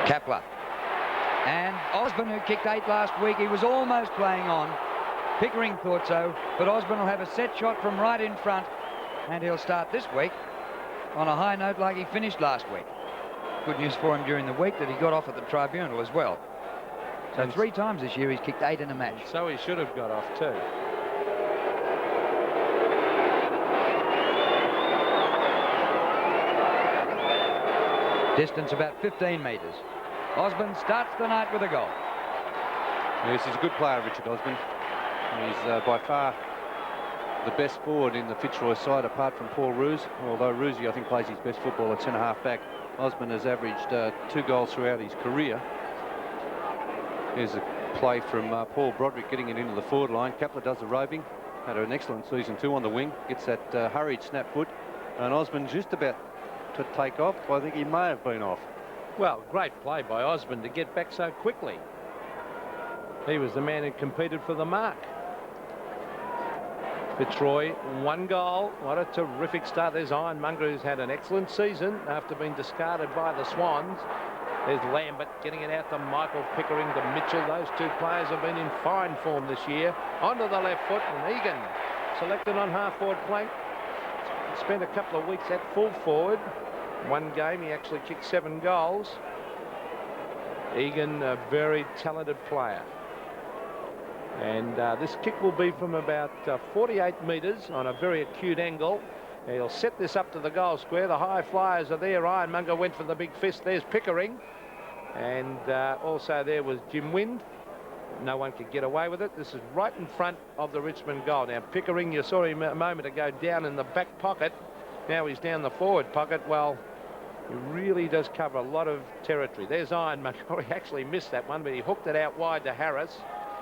Kapler. And Osborne, who kicked 8 last week, he was almost playing on. Pickering thought so, but Osborne will have a set shot from right in front, and he'll start this week on a high note like he finished last week. Good news for him during the week that he got off at the tribunal as well. So 3 times this year he's kicked 8 in a match. So he should have got off too. Distance about 15 metres. Osborne starts the night with a goal. Yes, he's a good player, Richard Osborne. He's by far the best forward in the Fitzroy side, apart from Paul Roos. Although Roosie, I think, plays his best football at centre-half back. Osborne has averaged 2 goals throughout his career. Here's a play from Paul Broderick getting it into the forward line. Kapler does the roving. Had an excellent season too on the wing. Gets that hurried snap foot. And Osborne's just about to take off. I think he may have been off. Well, great play by Osborne to get back so quickly. He was the man who competed for the mark. Fitzroy, 1 goal. What a terrific start. There's Ironmonger, who's had an excellent season after being discarded by the Swans. There's Lambert getting it out to Michael Pickering, to Mitchell. Those 2 players have been in fine form this year. Onto the left foot, and Egan selected on half-forward flank. Spent a couple of weeks at full forward. 1 game, he actually kicked 7 goals. Egan, a very talented player. And this kick will be from about 48 metres on a very acute angle. He'll set this up to the goal square. The high flyers are there. Ironmonger went for the big fist. There's Pickering. And also there was Jim Wind. No one could get away with it. This is right in front of the Richmond goal. Now, Pickering, you saw him a moment ago down in the back pocket. Now he's down the forward pocket. Well, he really does cover a lot of territory. There's Ironmonger. He actually missed that one, but he hooked it out wide to Harris.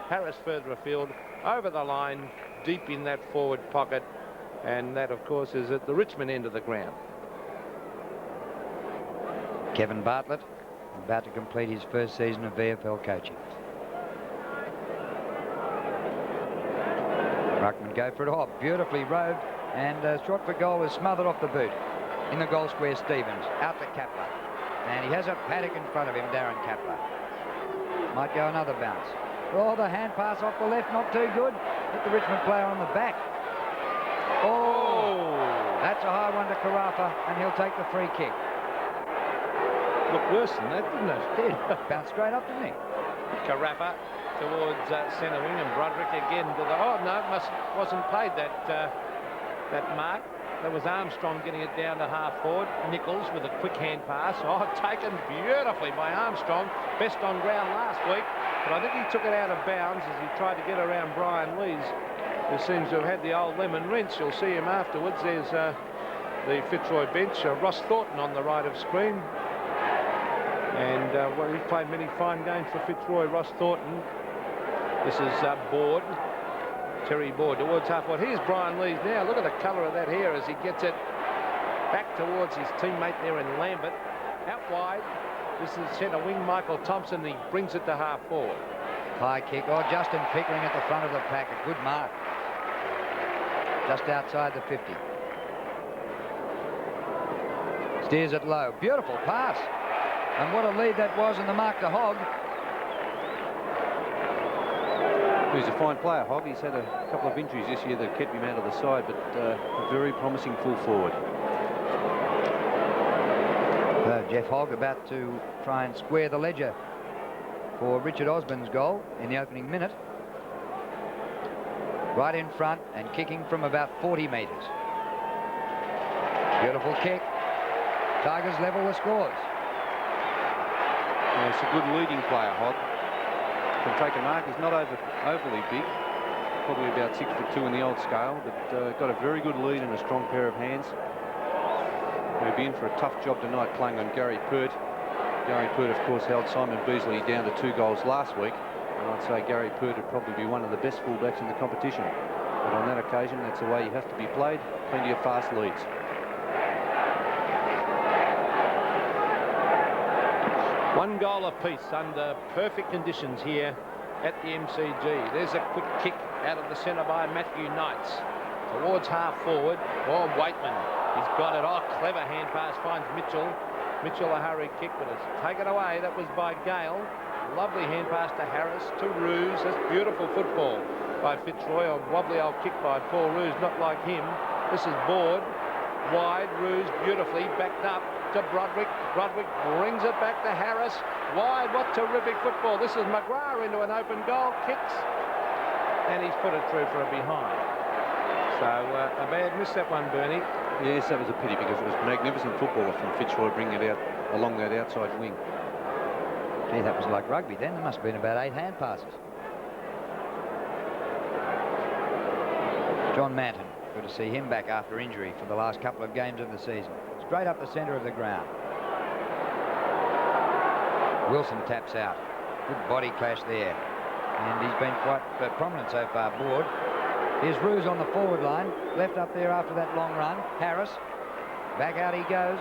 Harris further afield, over the line, deep in that forward pocket. And that, of course, is at the Richmond end of the ground. Kevin Bartlett, about to complete his first season of VFL coaching. Ruckman go for it. Oh, beautifully roved, and shot for goal is smothered off the boot. In the goal square, Stevens, out to Kapler. And he has a paddock in front of him, Darren Kapler. Might go another bounce. Oh, the hand pass off the left, not too good. Hit the Richmond player on the back. Oh, that's a high one to Carafa, and he'll take the free kick. Looked worse than that, didn't it? Did. Bounced straight up, didn't he? Carafa towards centre wing, and Broderick again to the... Oh, no, wasn't paid that mark. There was Armstrong getting it down to half forward. Nichols with a quick hand pass. Oh, taken beautifully by Armstrong. Best on ground last week. But I think he took it out of bounds as he tried to get around Brian Lees, who seems to have had the old lemon rinse. You'll see him afterwards. There's the Fitzroy bench. Ross Thornton on the right of screen. And well, he's played many fine games for Fitzroy, Ross Thornton. This is Board. Terry Board towards half-forward. Here's Brian Lees now. Look at the colour of that hair as he gets it back towards his teammate there in Lambert. Out wide. This is centre wing Michael Thompson. He brings it to half-forward. High kick. Oh, Justin Pickering at the front of the pack. A good mark. Just outside the 50. Steers it low. Beautiful pass. And what a lead that was in the mark to Hogg. He's a fine player, Hogg. He's had a couple of injuries this year that kept him out of the side, but a very promising full forward. Jeff Hogg about to try and square the ledger for Richard Osborne's goal in the opening minute. Right in front and kicking from about 40 metres. Beautiful kick. Tigers level the scores. Yeah, it's a good leading player, Hogg. Can take a mark. He's not overly big, probably about 6'2" in the old scale, but got a very good lead and a strong pair of hands. He'll be in for a tough job tonight playing on Gary Pert. Gary Pert, of course, held Simon Beasley down to 2 goals last week, and I'd say Gary Pert would probably be one of the best fullbacks in the competition. But on that occasion, that's the way you have to be played. Plenty of fast leads. One goal apiece under perfect conditions here at the MCG. There's a quick kick out of the centre by Matthew Knights towards half forward. Oh, Waitman, he's got it. Oh, clever hand pass finds Mitchell. Mitchell a hurry kick, but it's taken away. That was by Gale. Lovely hand pass to Harris, to Roos. That's beautiful football by Fitzroy. A wobbly old kick by Paul Roos, not like him. This is Board. Wide, Roos beautifully backed up to Broderick. Broderick brings it back to Harris. Wide, what terrific football. This is McGrath into an open goal, kicks, and he's put it through for a behind. So a bad miss, that one, Bernie. Yes, that was a pity because it was magnificent footballer from Fitzroy bringing it out along that outside wing. Gee, that was like rugby then. There must have been about 8 hand passes. John Manton. Good to see him back after injury for the last couple of games of the season. Straight up the centre of the ground. Wilson taps out. Good body clash there. And he's been quite prominent so far, Board. Here's Roos on the forward line. Left up there after that long run. Harris. Back out he goes.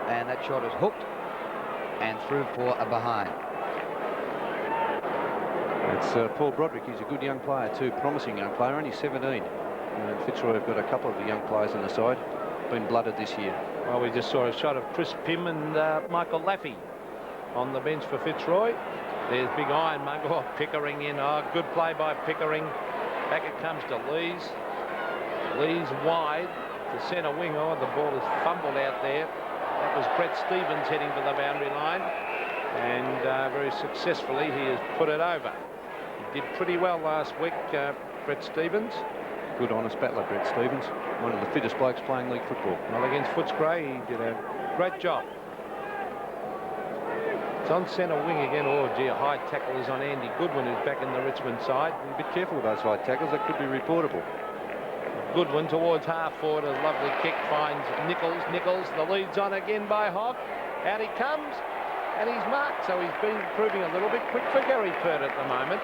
And that shot is hooked. And through for a behind. It's Paul Broderick. He's a good young player too. Promising young player. Only 17. Fitzroy have got a couple of the young players on the side. Been blooded this year. Well, we just saw a shot of Chris Pym and Michael Laffey on the bench for Fitzroy. There's big Ironmonger. Oh, Pickering in. Oh, good play by Pickering. Back it comes to Lees. Lees wide to centre wing. Oh, the ball is fumbled out there. That was Brett Stevens heading for the boundary line. And very successfully he has put it over. He did pretty well last week, Brett Stevens. Good honest battler, Brett Stevens. One of the fittest blokes playing league football. Well, against Footscray, he did a great job. It's on centre wing again. Oh, gee, a high tackle is on Andy Goodwin, who's back in the Richmond side. Be careful with those high tackles. That could be reportable. Goodwin towards half forward. A lovely kick finds Nichols. Nichols, the lead's on again by Hogg. Out he comes, and he's marked. So he's been proving a little bit quick for Gary Pert at the moment.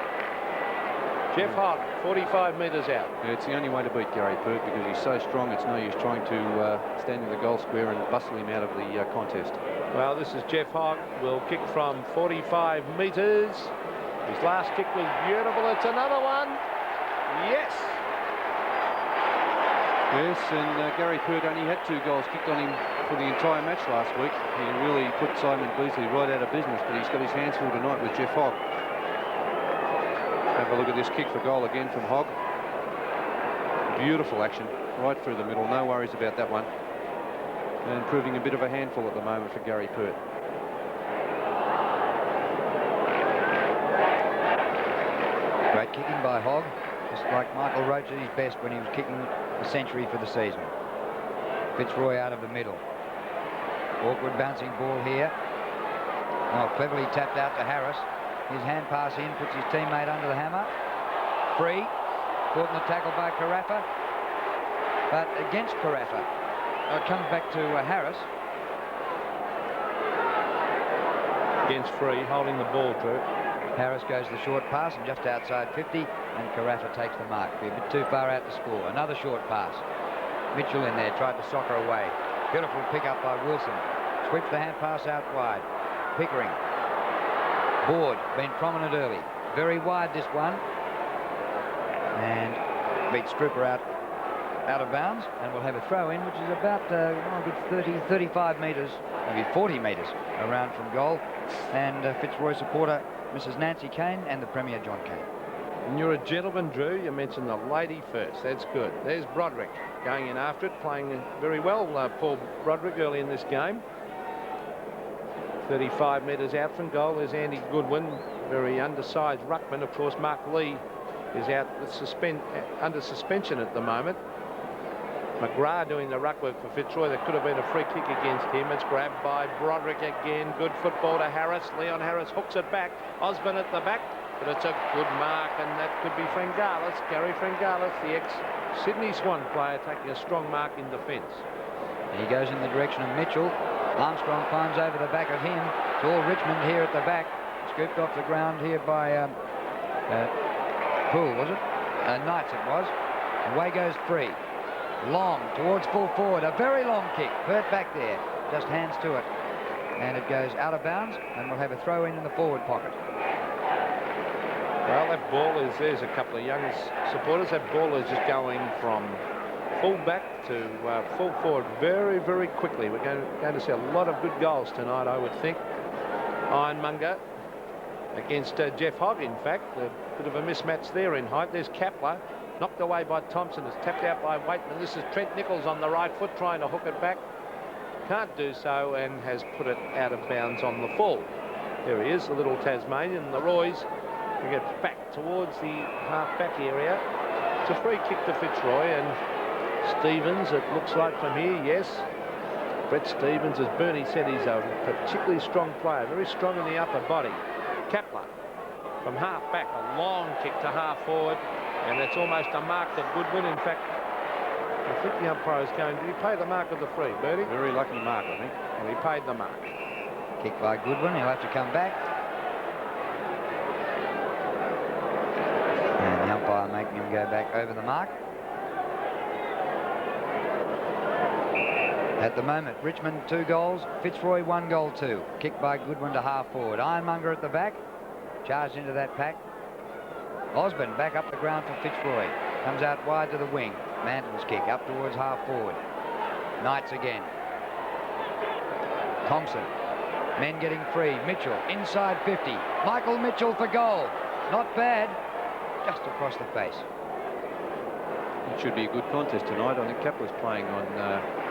Jeff Hogg, 45 metres out. Yeah, it's the only way to beat Gary Pert because he's so strong. It's no use trying to stand in the goal square and bustle him out of the contest. Well, this is Jeff Hogg. Will kick from 45 metres. His last kick was beautiful. It's another one. Yes. Yes, and Gary Pert only had 2 goals kicked on him for the entire match last week. He really put Simon Beasley right out of business, but he's got his hands full tonight with Jeff Hogg. Have a look at this kick for goal again from Hogg. Beautiful action right through the middle. No worries about that one. And proving a bit of a handful at the moment for Gary Pert. Great kicking by Hogg. Just like Michael Roach at his best when he was kicking a century for the season. Fitzroy out of the middle. Awkward bouncing ball here. Oh, cleverly tapped out to Harris. His hand pass in, puts his teammate under the hammer. Free. Caught in the tackle by Carafa. But against Carafa. It comes back to Harris. Against Free, holding the ball through. Harris goes the short pass and just outside 50, and Carafa takes the mark. Be a bit too far out to score. Another short pass. Mitchell in there, tried to soccer away. Beautiful pick up by Wilson. Switched the hand pass out wide. Pickering. Board, been prominent early. Very wide this one. And beats Strooper out of bounds, and we'll have a throw in, which is about a good 30, 35 metres, maybe 40 metres around from goal. And Fitzroy supporter Mrs. Nancy Kane and the Premier John Kane. And you're a gentleman, Drew. You mentioned the lady first. That's good. There's Broderick going in after it, playing very well, Paul Broderick, early in this game. 35 metres out from goal. There's Andy Goodwin, very undersized ruckman. Of course, Mark Lee is out under suspension at the moment. McGrath doing the ruck work for Fitzroy. There could have been a free kick against him. It's grabbed by Broderick again. Good football to Harris. Leon Harris hooks it back. Osborne at the back, but it's a good mark, and that could be Frengalis. Gary Frengalis, the ex-Sydney Swan player, taking a strong mark in defence. He goes in the direction of Mitchell. Armstrong climbs over the back of him. It's all Richmond here at the back. Scooped off the ground here by Poole, was it? Knights it was. Away goes Free. Long towards full forward. A very long kick. Pert back there. Just hands to it. And it goes out of bounds, and we'll have a throw in the forward pocket. Well, that ball is, there's a couple of young supporters. That ball is just going from full back to full forward very, very quickly. We're going to see a lot of good goals tonight, I would think. Ironmonger against Jeff Hogg, in fact. A bit of a mismatch there in height. There's Kapler, knocked away by Thompson. It's tapped out by Waitman. This is Trent Nichols on the right foot trying to hook it back. Can't do so and has put it out of bounds on the full. There he is, the little Tasmanian. The Roys will get back towards the half-back area. It's a free kick to Fitzroy, and Stevens, it looks like from here, yes. Brett Stevens, as Bernie said, he's a particularly strong player, very strong in the upper body. Kapler from half-back, a long kick to half-forward, and that's almost a mark to Goodwin. In fact, I think the umpire is going, did he pay the mark of the free, Bertie? Very lucky mark, I think. And he paid the mark. Kick by Goodwin. He'll have to come back. And the umpire making him go back over the mark. At the moment, Richmond 2 goals, Fitzroy 1 goal 2. Kick by Goodwin to half forward. Ironmonger at the back, charged into that pack. Osborne back up the ground for Fitzroy. Comes out wide to the wing. Manton's kick up towards half forward. Knights again. Thompson. Men getting free. Mitchell inside 50. Michael Mitchell for goal. Not bad. Just across the face. It should be a good contest tonight. I think Kapler's playing on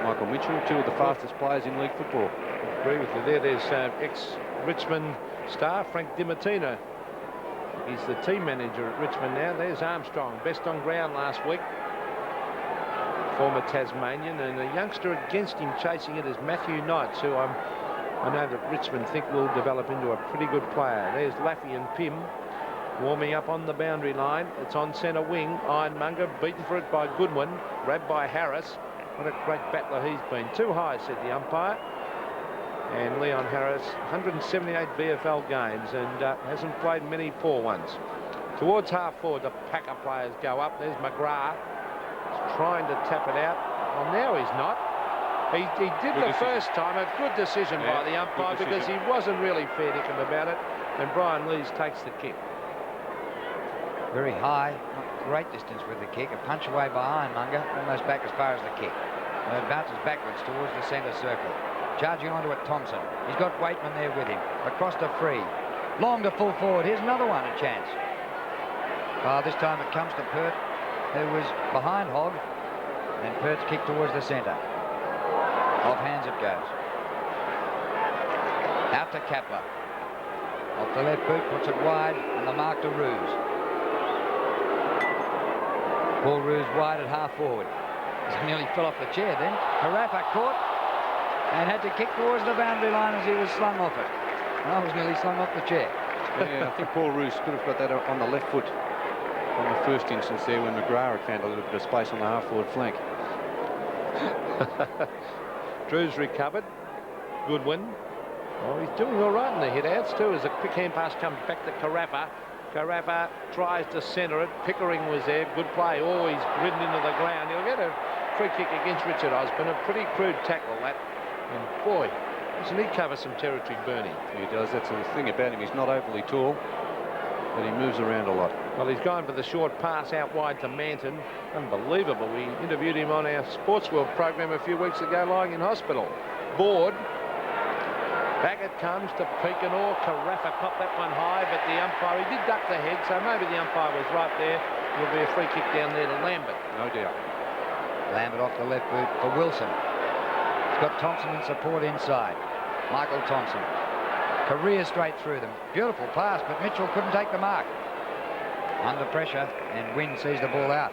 Michael Mitchell, 2 of the fastest players in league football. I agree with you there. There's ex-Richmond star Frank DiMartino. He's the team manager at Richmond now. There's Armstrong, best on ground last week. Former Tasmanian, and a youngster against him chasing it is Matthew Knights, who I know that Richmond think will develop into a pretty good player. There's Laffey and Pym warming up on the boundary line. It's on centre wing. Ironmonger beaten for it by Goodwin, grabbed by Harris. What a great battler he's been. Too high, said the umpire. And Leon Harris, 178 VFL games and hasn't played many poor ones. Towards half forward, the Packer players go up. There's McGrath. He's trying to tap it out. Well, now he's not. He did the first time. A good decision by the umpire because he wasn't really fair dinkum about it. And Brian Lees takes the kick. Very high, not great distance with the kick. A punch away by Ironmonger, almost back as far as the kick. And it bounces backwards towards the centre circle. Charging onto it, Thompson. He's got Waitman there with him. Across to free. Long to full forward. Here's another one, a chance. This time it comes to Pert, who was behind Hogg. And Pert's kick towards the centre. Off hands it goes. Out to Kapler. Off the left boot, puts it wide, and the mark to Roos. Paul Roos wide at half forward. He nearly fell off the chair then. Carafa caught and had to kick towards the boundary line as he was slung off it. And I was nearly slung off the chair. Yeah, I think Paul Roos could have got that on the left foot on the first instance there when McGrath had found a little bit of space on the half-forward flank. Drew's recovered. Goodwin. Oh, he's doing all right in the hit-outs too as a quick hand pass comes back to Carafa. Carafa tries to centre it. Pickering was there. Good play. Oh, he's ridden into the ground. He'll get a free kick against Richard Osborne. A pretty crude tackle, that. And boy, doesn't he cover some territory, Bernie? He does. That's the thing about him. He's not overly tall, but he moves around a lot. Well, he's going for the short pass out wide to Manton. Unbelievable. We interviewed him on our Sports World program a few weeks ago lying in hospital. Board. Back it comes to Pekenor. Carafa popped that one high, but the umpire, he did duck the head, so maybe the umpire was right there. There'll be a free kick down there to Lambert. No doubt. Lambert off the left boot for Wilson. He's got Thompson in support inside. Michael Thompson. Career straight through them. Beautiful pass, but Mitchell couldn't take the mark. Under pressure, and Wynn sees the ball out.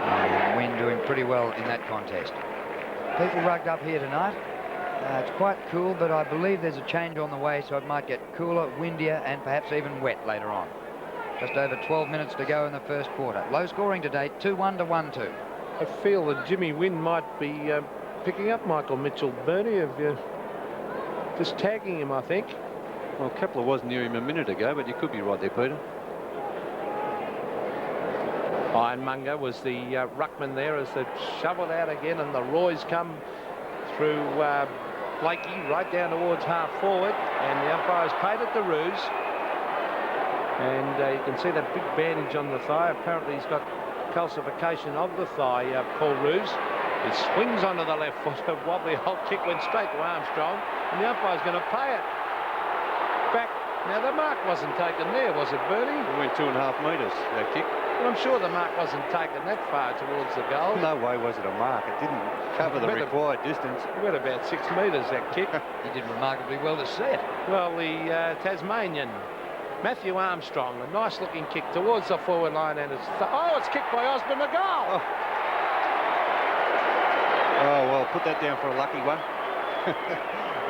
And Wynn doing pretty well in that contest. People rugged up here tonight. It's quite cool, but I believe there's a change on the way, so it might get cooler, windier, and perhaps even wet later on. Just over 12 minutes to go in the first quarter. Low scoring today, 2-1 to 1-2. I feel that Jimmy Wynn might be picking up Michael Mitchell. Bernie, of just tagging him, I think. Well, Kepler was near him a minute ago, but you could be right there, Peter. Ironmonger was the ruckman there as they shovel out again, and the Roys come through Blakey right down towards half forward, and the umpire's paid it to Roos. And you can see that big bandage on the thigh. Apparently he's got calcification of the thigh, Paul Roos. It swings onto the left foot. A wobbly old kick went straight to Armstrong, and the umpire's going to pay it. Back. Now, the mark wasn't taken there, was it, Bernie? It went 2.5 metres, that kick. Well, I'm sure the mark wasn't taken that far towards the goal. No way was it a mark. It didn't cover the required distance. It went about 6 metres, that kick. He did remarkably well to see it. Well, the Tasmanian, Matthew Armstrong, a nice-looking kick towards the forward line, and it's kicked by Osborne, a goal. Oh, well, put that down for a lucky one.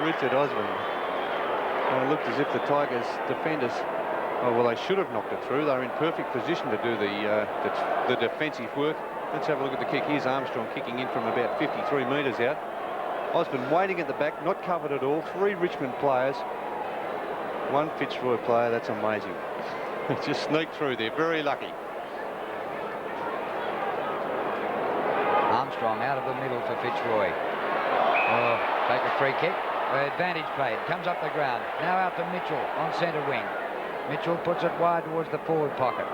Richard Osborne. Well, it looked as if the Tigers defenders, they should have knocked it through. They were in perfect position to do the defensive work. Let's have a look at the kick. Here's Armstrong kicking in from about 53 metres out. Osborne waiting at the back, not covered at all. 3 Richmond players, 1 Fitzroy player. That's amazing. Just sneaked through there. Very lucky. Armstrong out of the middle for Fitzroy. Take a free kick. Advantage played. Comes up the ground. Now out to Mitchell on centre wing. Mitchell puts it wide towards the forward pocket.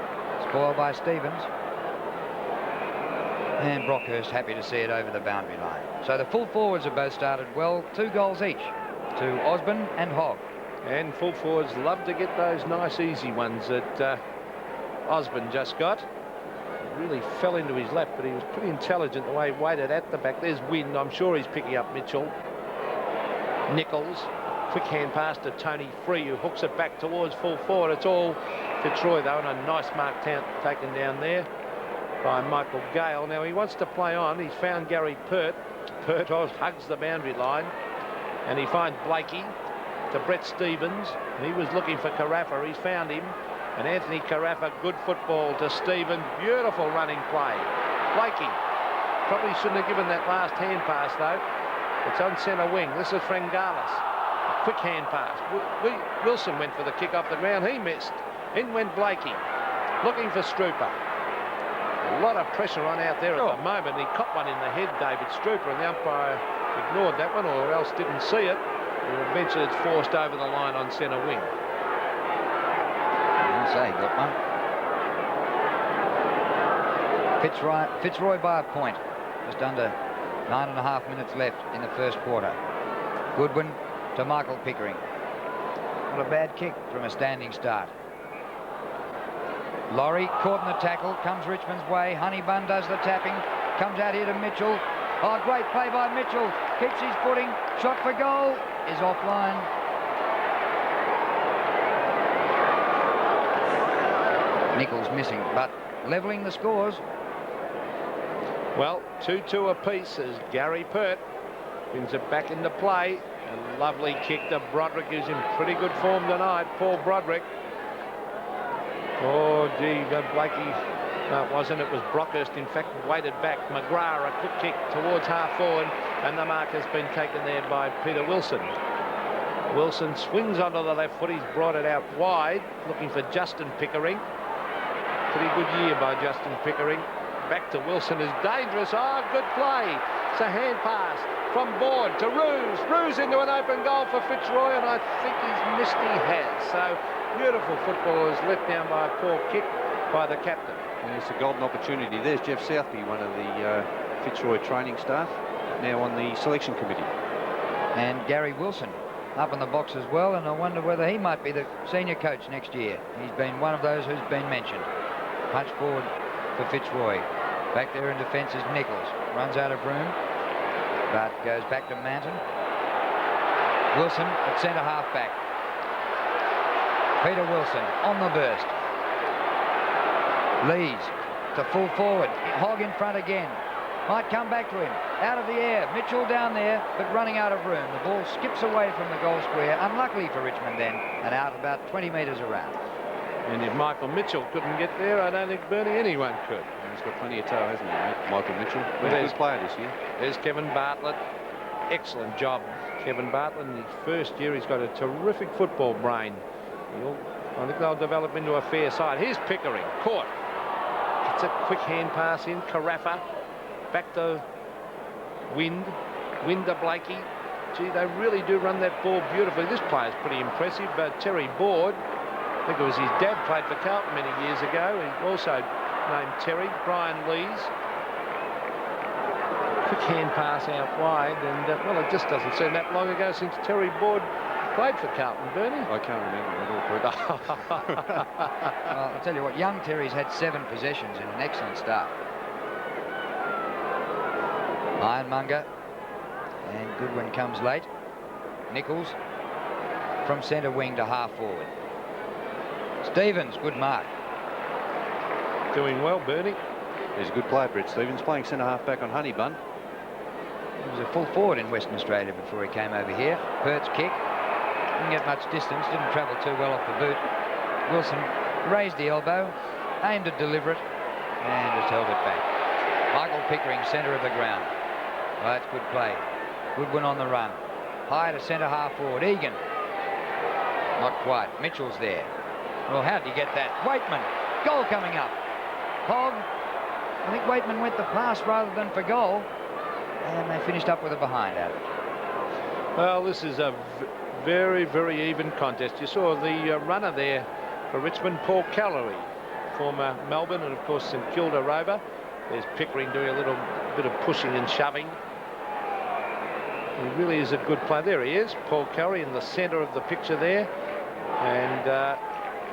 Spoiled by Stevens. And Brockhurst happy to see it over the boundary line. So the full forwards have both started well. 2 goals each to Osborne and Hogg. And full forwards love to get those nice easy ones that Osborne just got. Really fell into his lap, but he was pretty intelligent the way he waited at the back. There's Wind. I'm sure he's picking up Mitchell. Nichols, quick hand pass to Tony Free, who hooks it back towards full forward. It's all Fitzroy though, and a nice mark taken down there by Michael Gale. Now he wants to play on. He's found Gary Pert. Pert hugs the boundary line, and he finds Blakey to Brett Stevens. He was looking for Carafa. He's found him. And Anthony Carafa, good football to Stephen. Beautiful running play. Blakey probably shouldn't have given that last hand pass, though. It's on centre wing. This is Frengalis. A quick hand pass. Wilson went for the kick off the ground. He missed. In went Blakey, looking for Strooper. A lot of pressure on out there at the moment. He caught one in the head, David Strooper, and the umpire ignored that one, or else didn't see it. And eventually it's forced over the line on centre wing. Say, got one. Fitzroy by a point. Just under 9.5 minutes left in the first quarter. Goodwin to Michael Pickering. Not a bad kick from a standing start. Laurie caught in the tackle. Comes Richmond's way. Honeybun does the tapping. Comes out here to Mitchell. Oh, great play by Mitchell. Keeps his footing. Shot for goal. Is offline. Nichols missing, but levelling the scores. Well, 2-2 apiece as Gary Pert brings it back into play. A lovely kick to Broderick, who's in pretty good form tonight. Paul Broderick. Oh, gee, Blakey. No, it wasn't. It was Brockhurst, in fact, waited back. McGrath, a quick kick towards half forward, and the mark has been taken there by Peter Wilson. Wilson swings onto the left foot. He's brought it out wide, looking for Justin Pickering. Pretty good year by Justin Pickering. Back to Wilson is dangerous. Oh, good play. It's a hand pass from Board to Roos. Roos into an open goal for Fitzroy, and I think he's missed. He has. So beautiful football is let down by a poor kick by the captain. And it's a golden opportunity. There's Jeff Southby, one of the Fitzroy training staff, now on the selection committee. And Gary Wilson up in the box as well, and I wonder whether he might be the senior coach next year. He's been one of those who's been mentioned. Punch forward for Fitzroy. Back there in defence is Nichols. Runs out of room, but goes back to Manton. Wilson at centre half back. Peter Wilson on the burst. Lees to full forward. Hogg in front again. Might come back to him. Out of the air. Mitchell down there, but running out of room. The ball skips away from the goal square. Unluckily for Richmond then, and out about 20 metres around. And if Michael Mitchell couldn't get there, I don't think Bernie anyone could. And he's got plenty of toe, hasn't he, mate? Michael Mitchell. He's a good player this year. There's Kevin Bartlett. Excellent job, Kevin Bartlett. In his first year, he's got a terrific football brain. I think they'll develop into a fair side. Here's Pickering, caught. It's a quick hand pass in. Carafa back to Wind to Blakey. Gee, they really do run that ball beautifully. This player's pretty impressive, but Terry Board, I think it was his dad, played for Carlton many years ago. He also named Terry, Brian Lees. Quick hand pass out wide, and well, it just doesn't seem that long ago since Terry Board played for Carlton, Bernie. I can't remember at all, Brett. Well, I'll tell you what, young Terry's had 7 possessions in an excellent start. Ironmonger, and Goodwin comes late. Nichols from centre wing to half forward. Stevens, good mark. Doing well, Bernie. He's a good player, Brett Stevens, playing centre half back on Honeybun. He was a full forward in Western Australia before he came over here. Pert's kick, didn't get much distance, didn't travel too well off the boot. Wilson raised the elbow, aimed to deliver it, and just held it back. Michael Pickering, centre of the ground. Well, that's good play. Goodwin on the run. High to centre half forward. Egan. Not quite. Mitchell's there. Well, how did he get that? Waitman. Goal coming up. Hogg. I think Waitman went the pass rather than for goal. And they finished up with a behind at it. Well, this is a very, very even contest. You saw the runner there for Richmond, Paul Callery, former Melbourne and, of course, St Kilda rover. There's Pickering doing a little bit of pushing and shoving. He really is a good player. There he is, Paul Callery in the centre of the picture there. And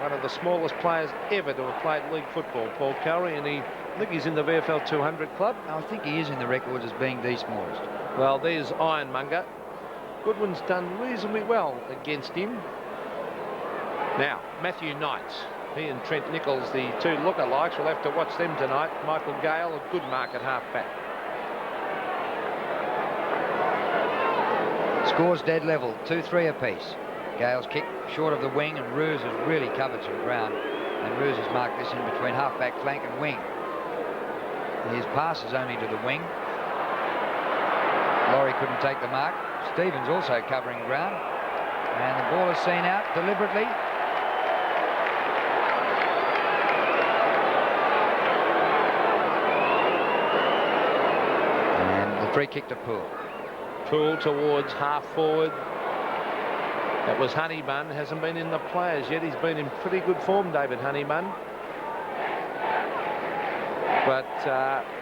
one of the smallest players ever to have played league football, Paul Callery, and I think he's in the VFL 200 club. I think he is in the records as being the smallest. Well, there's Ironmonger. Goodwin's done reasonably well against him. Now, Matthew Knights. He and Trent Nichols, the 2 lookalikes, we'll have to watch them tonight. Michael Gale, a good mark at half-back. Scores dead level, 2-3 apiece. Gale's kick short of the wing, and Roos has really covered some ground. And Roos has marked this in between half-back, flank and wing. His pass is only to the wing. Laurie couldn't take the mark. Stevens also covering ground. And the ball is seen out deliberately. And the free kick to Poole. Poole towards half forward. That was Honeybun. Hasn't been in the players yet. He's been in pretty good form, David Honeybun. But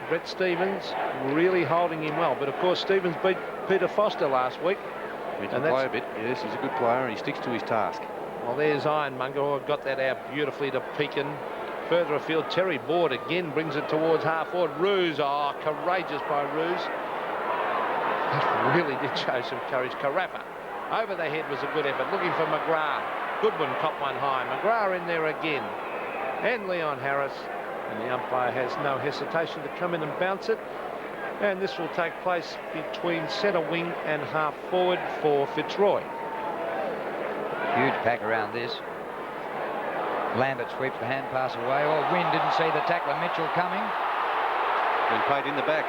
Brett Stevens really holding him well. But of course, Stevens beat Peter Foster last week. He can play a bit. Yes, he's a good player and he sticks to his task. Well, there's Ironmonger, who got that out beautifully to Pekin. Further afield, Terry Board again brings it towards half forward. Roos, oh, courageous by Roos. That really did show some courage. Carafa over the head was a good effort. Looking for McGrath. Goodwin caught one high. McGrath in there again. And Leon Harris. And the umpire has no hesitation to come in and bounce it. And this will take place between centre wing and half forward for Fitzroy. Huge pack around this. Lambert sweeps the hand pass away. Oh, Wynn didn't see the tackler Mitchell coming. Been paid in the back.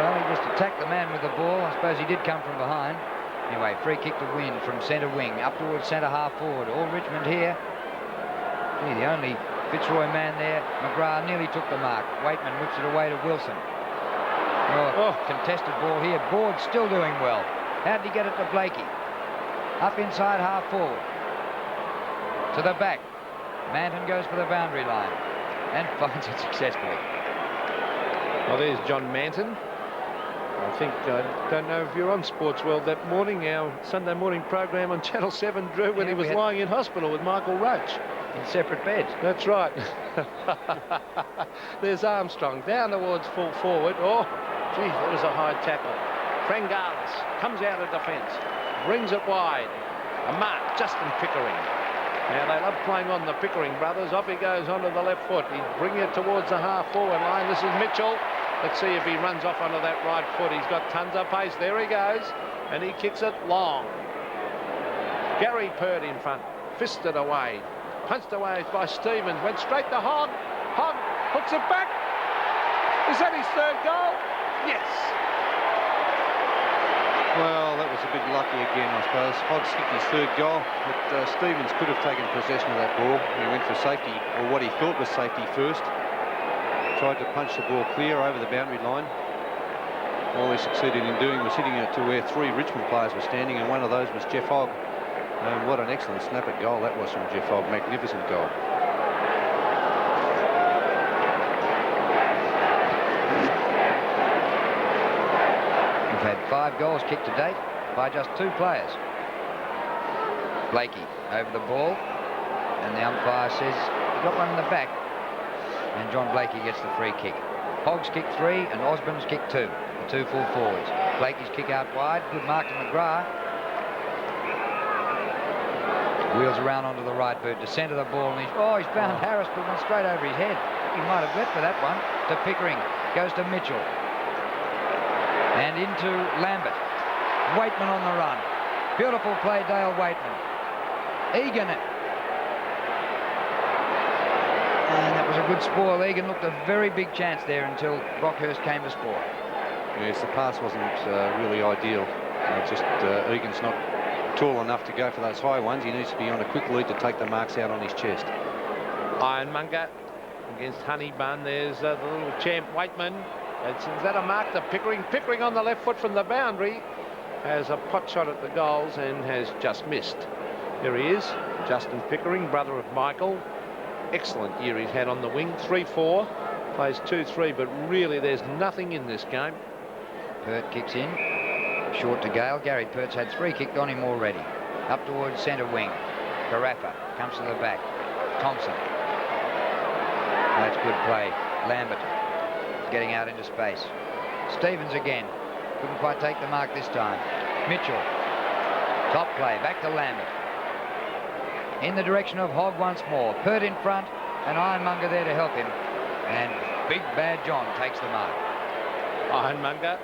Well, he just attacked the man with the ball. I suppose he did come from behind. Anyway, free kick to Wynn from centre wing up towards centre half forward. All Richmond here. Gee, the only Fitzroy man there. McGrath nearly took the mark. Waitman whips it away to Wilson. Oh, contested ball here. Board still doing well. How did he get it to Blakey? Up inside half forward. To the back. Manton goes for the boundary line and finds it successfully. Well, there's John Manton. I think, I don't know if you're on Sports World that morning, our Sunday morning program on Channel 7, Drew, when he was lying in hospital with Michael Roach. In separate beds. That's right. There's Armstrong down towards full forward. Oh, gee, that was a high tackle. Frangalis comes out of defence, brings it wide. A mark, Justin Pickering. Now, they love playing on the Pickering brothers. Off he goes onto the left foot. He's bringing it towards the half-forward line. This is Mitchell. Let's see if he runs off onto that right foot. He's got tons of pace. There he goes. And he kicks it long. Gary Pert in front. Fisted away. Punched away by Stevens. Went straight to Hogg. Hogg hooks it back. Is that his 3rd goal? Yes. Well, that was a bit lucky again, I suppose. Hogg kicked his 3rd goal, but Stevens could have taken possession of that ball. He went for safety, or what he thought was safety first. Tried to punch the ball clear over the boundary line. All he succeeded in doing was hitting it to where 3 Richmond players were standing, and one of those was Jeff Hogg. What an excellent snap at goal that was from Jeff Hogg. Magnificent goal. We've had 5 goals kicked to date by just 2 players. Blakey over the ball, and the umpire says he got one in the back, and John Blakey gets the free kick. Hogg's kicked 3 and Osborne's kicked 2, the 2 full forwards. Blakey's kick out wide, good mark to McGrath. Wheels around onto the right boot to centre the ball, and he's found Harris, but went straight over his head. He might have leapt for that one. To Pickering, goes to Mitchell, and into Lambert. Waitman on the run. Beautiful play, Dale Waitman. Egan. And that was a good spoil. Egan looked a very big chance there until Brockhurst came to score. Yes, the pass wasn't really ideal. Egan's not tall enough to go for those high ones. He needs to be on a quick lead to take the marks out on his chest. Ironmonger against Honeybun. There's the little champ Waitman. Is that a mark to Pickering? Pickering on the left foot from the boundary has a pot shot at the goals and has just missed. There he is, Justin Pickering, brother of Michael. Excellent year he's had on the wing. 3-4, plays 2-3, but really there's nothing in this game. Pert kicks in, short to Gale. Gary Pert's had 3 kicked on him already. Up towards centre wing. Carafa comes to the back. Thompson. That's good play. Lambert getting out into space. Stevens again. Couldn't quite take the mark this time. Mitchell. Top play. Back to Lambert. In the direction of Hogg once more. Pert in front, and Ironmonger there to help him. And Big Bad John takes the mark. Ironmonger.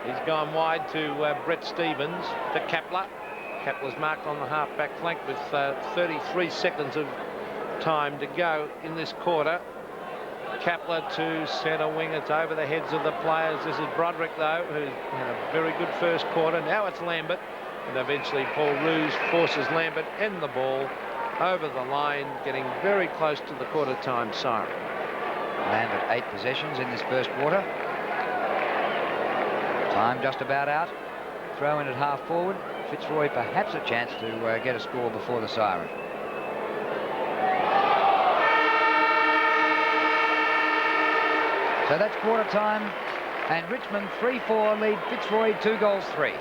He's gone wide to Brett Stevens, to Kapler. Kapler's marked on the half-back flank with 33 seconds of time to go in this quarter. Kapler to centre wing. It's over the heads of the players. This is Broderick, though, who's had a very good first quarter. Now it's Lambert, and eventually Paul Roos forces Lambert and the ball over the line, getting very close to the quarter-time siren. Lambert 8 possessions in this first quarter. Time just about out. Throw in at half forward. Fitzroy perhaps a chance to get a score before the siren. So that's quarter time, and Richmond 3-4 lead Fitzroy 2-3.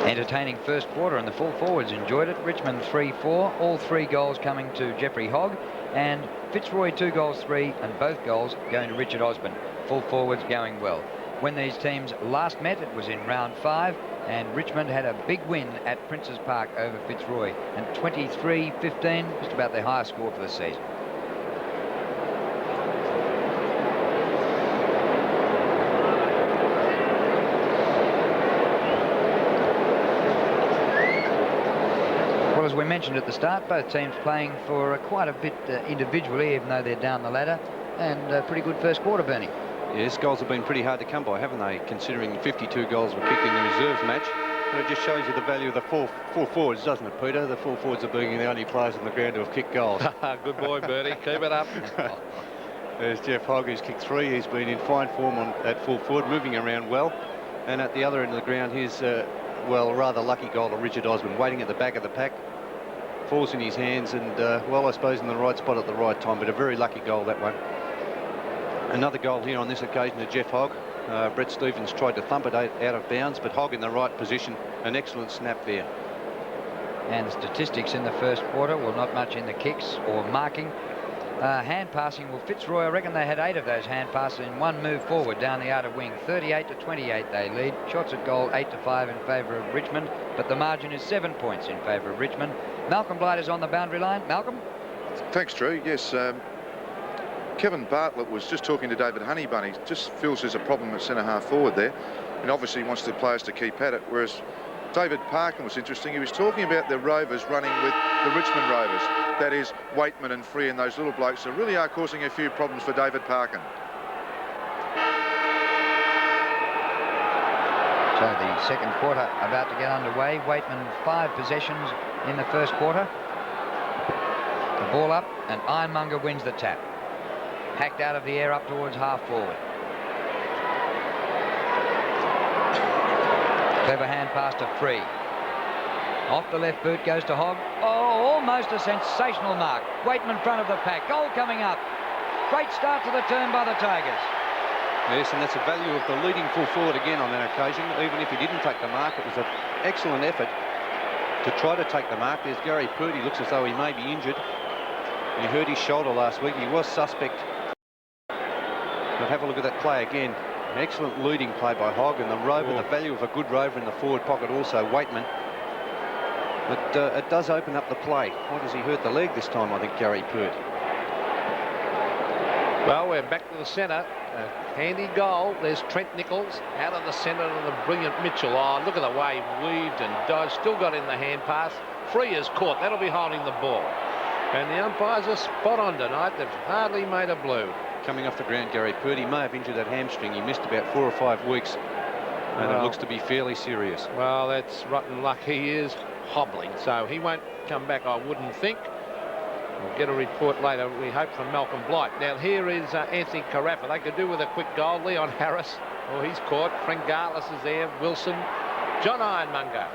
Entertaining first quarter, and the full forwards enjoyed it. Richmond 3-4, all 3 goals coming to Jeffrey Hogg, and Fitzroy 2-3, and both goals going to Richard Osborne. Full forwards going well. When these teams last met, it was in round 5, and Richmond had a big win at Princes Park over Fitzroy, and 23-15, just about their highest score for the season. Well, as we mentioned at the start, both teams playing for quite a bit individually, even though they're down the ladder, and a pretty good first quarter, Bernie. Yes, goals have been pretty hard to come by, haven't they, considering 52 goals were kicked in the reserves match. But it just shows you the value of the full forwards, doesn't it, Peter? The full forwards are being the only players on the ground who have kicked goals. Good boy, Bertie. Keep it up. There's Jeff Hogg, who's kicked 3. He's been in fine form at full forward, moving around well. And at the other end of the ground, here's, well, rather lucky goal to Richard Osborne, waiting at the back of the pack. Falls in his hands and, well, I suppose in the right spot at the right time, but a very lucky goal, that one. Another goal here on this occasion to Jeff Hogg. Brett Stevens tried to thump it out of bounds, but Hogg in the right position. An excellent snap there. And the statistics in the first quarter, well, not much in the kicks or marking. Hand passing, well, Fitzroy, I reckon they had 8 of those hand passes in one move forward down the outer wing. 38-28 they lead. Shots at goal 8-5 in favour of Richmond, but the margin is 7 points in favour of Richmond. Malcolm Blight is on the boundary line. Malcolm? Thanks, Drew. Yes, Kevin Bartlett was just talking to David Honeybun. He just feels there's a problem at centre-half forward there, and obviously wants the players to keep at it, whereas David Parkin was interesting. He was talking about the Rovers running with the Richmond Rovers. That is, Waitman and Free and those little blokes that really are causing a few problems for David Parkin. So the second quarter about to get underway. Waitman 5 possessions in the first quarter. The ball up, and Ironmonger wins the tap. Hacked out of the air up towards half forward. Clever hand pass to Free. Off the left boot goes to Hogg. Oh, almost a sensational mark. Waitman front of the pack. Goal coming up. Great start to the turn by the Tigers. Yes, and that's the value of the leading full forward again on that occasion. Even if he didn't take the mark, it was an excellent effort to try to take the mark. There's Gary Purdy, looks as though he may be injured. He hurt his shoulder last week. He was suspect. But have a look at that play again. An excellent leading play by Hogg, and the rover, the value of a good rover in the forward pocket also, Waitman. But it does open up the play. Why does he hurt the leg this time, I think, Gary Pert? Well, we're back to the centre. A handy goal. There's Trent Nichols out of the centre to the brilliant Mitchell. Oh, look at the way he weaved and dodged. Still got in the hand pass. Free is caught. That'll be holding the ball. And the umpires are spot on tonight. They've hardly made a blue. Coming off the ground, Gary Purdy may have injured that hamstring. He missed about 4 or 5 weeks. And it looks to be fairly serious. Well, that's rotten luck. He is hobbling, so he won't come back, I wouldn't think. We'll get a report later, we hope, from Malcolm Blight. Now, here is Anthony Carafa. They could do with a quick goal. Leon Harris, oh, he's caught. Frank Garlis is there. Wilson. John Ironmonger.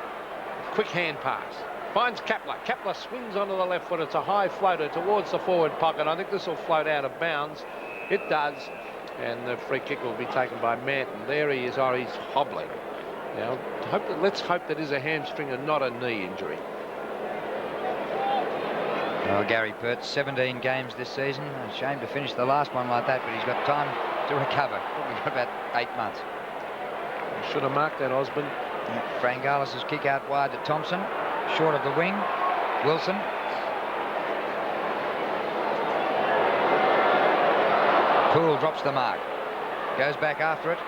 Quick hand pass. Finds Kapler. Kapler swings onto the left foot. It's a high floater towards the forward pocket. I think this will float out of bounds. It does. And the free kick will be taken by Manton. There he is. Oh, he's hobbling. Now, let's hope that is a hamstring and not a knee injury. Well, Gary Pert, 17 games this season. A shame to finish the last one like that, but he's got time to recover. Probably got about 8 months. You should have marked that, Osborne. Yeah. Frank-Garlis' kick out wide to Thompson. Short of the wing. Wilson. Poole drops the mark. Goes back after it.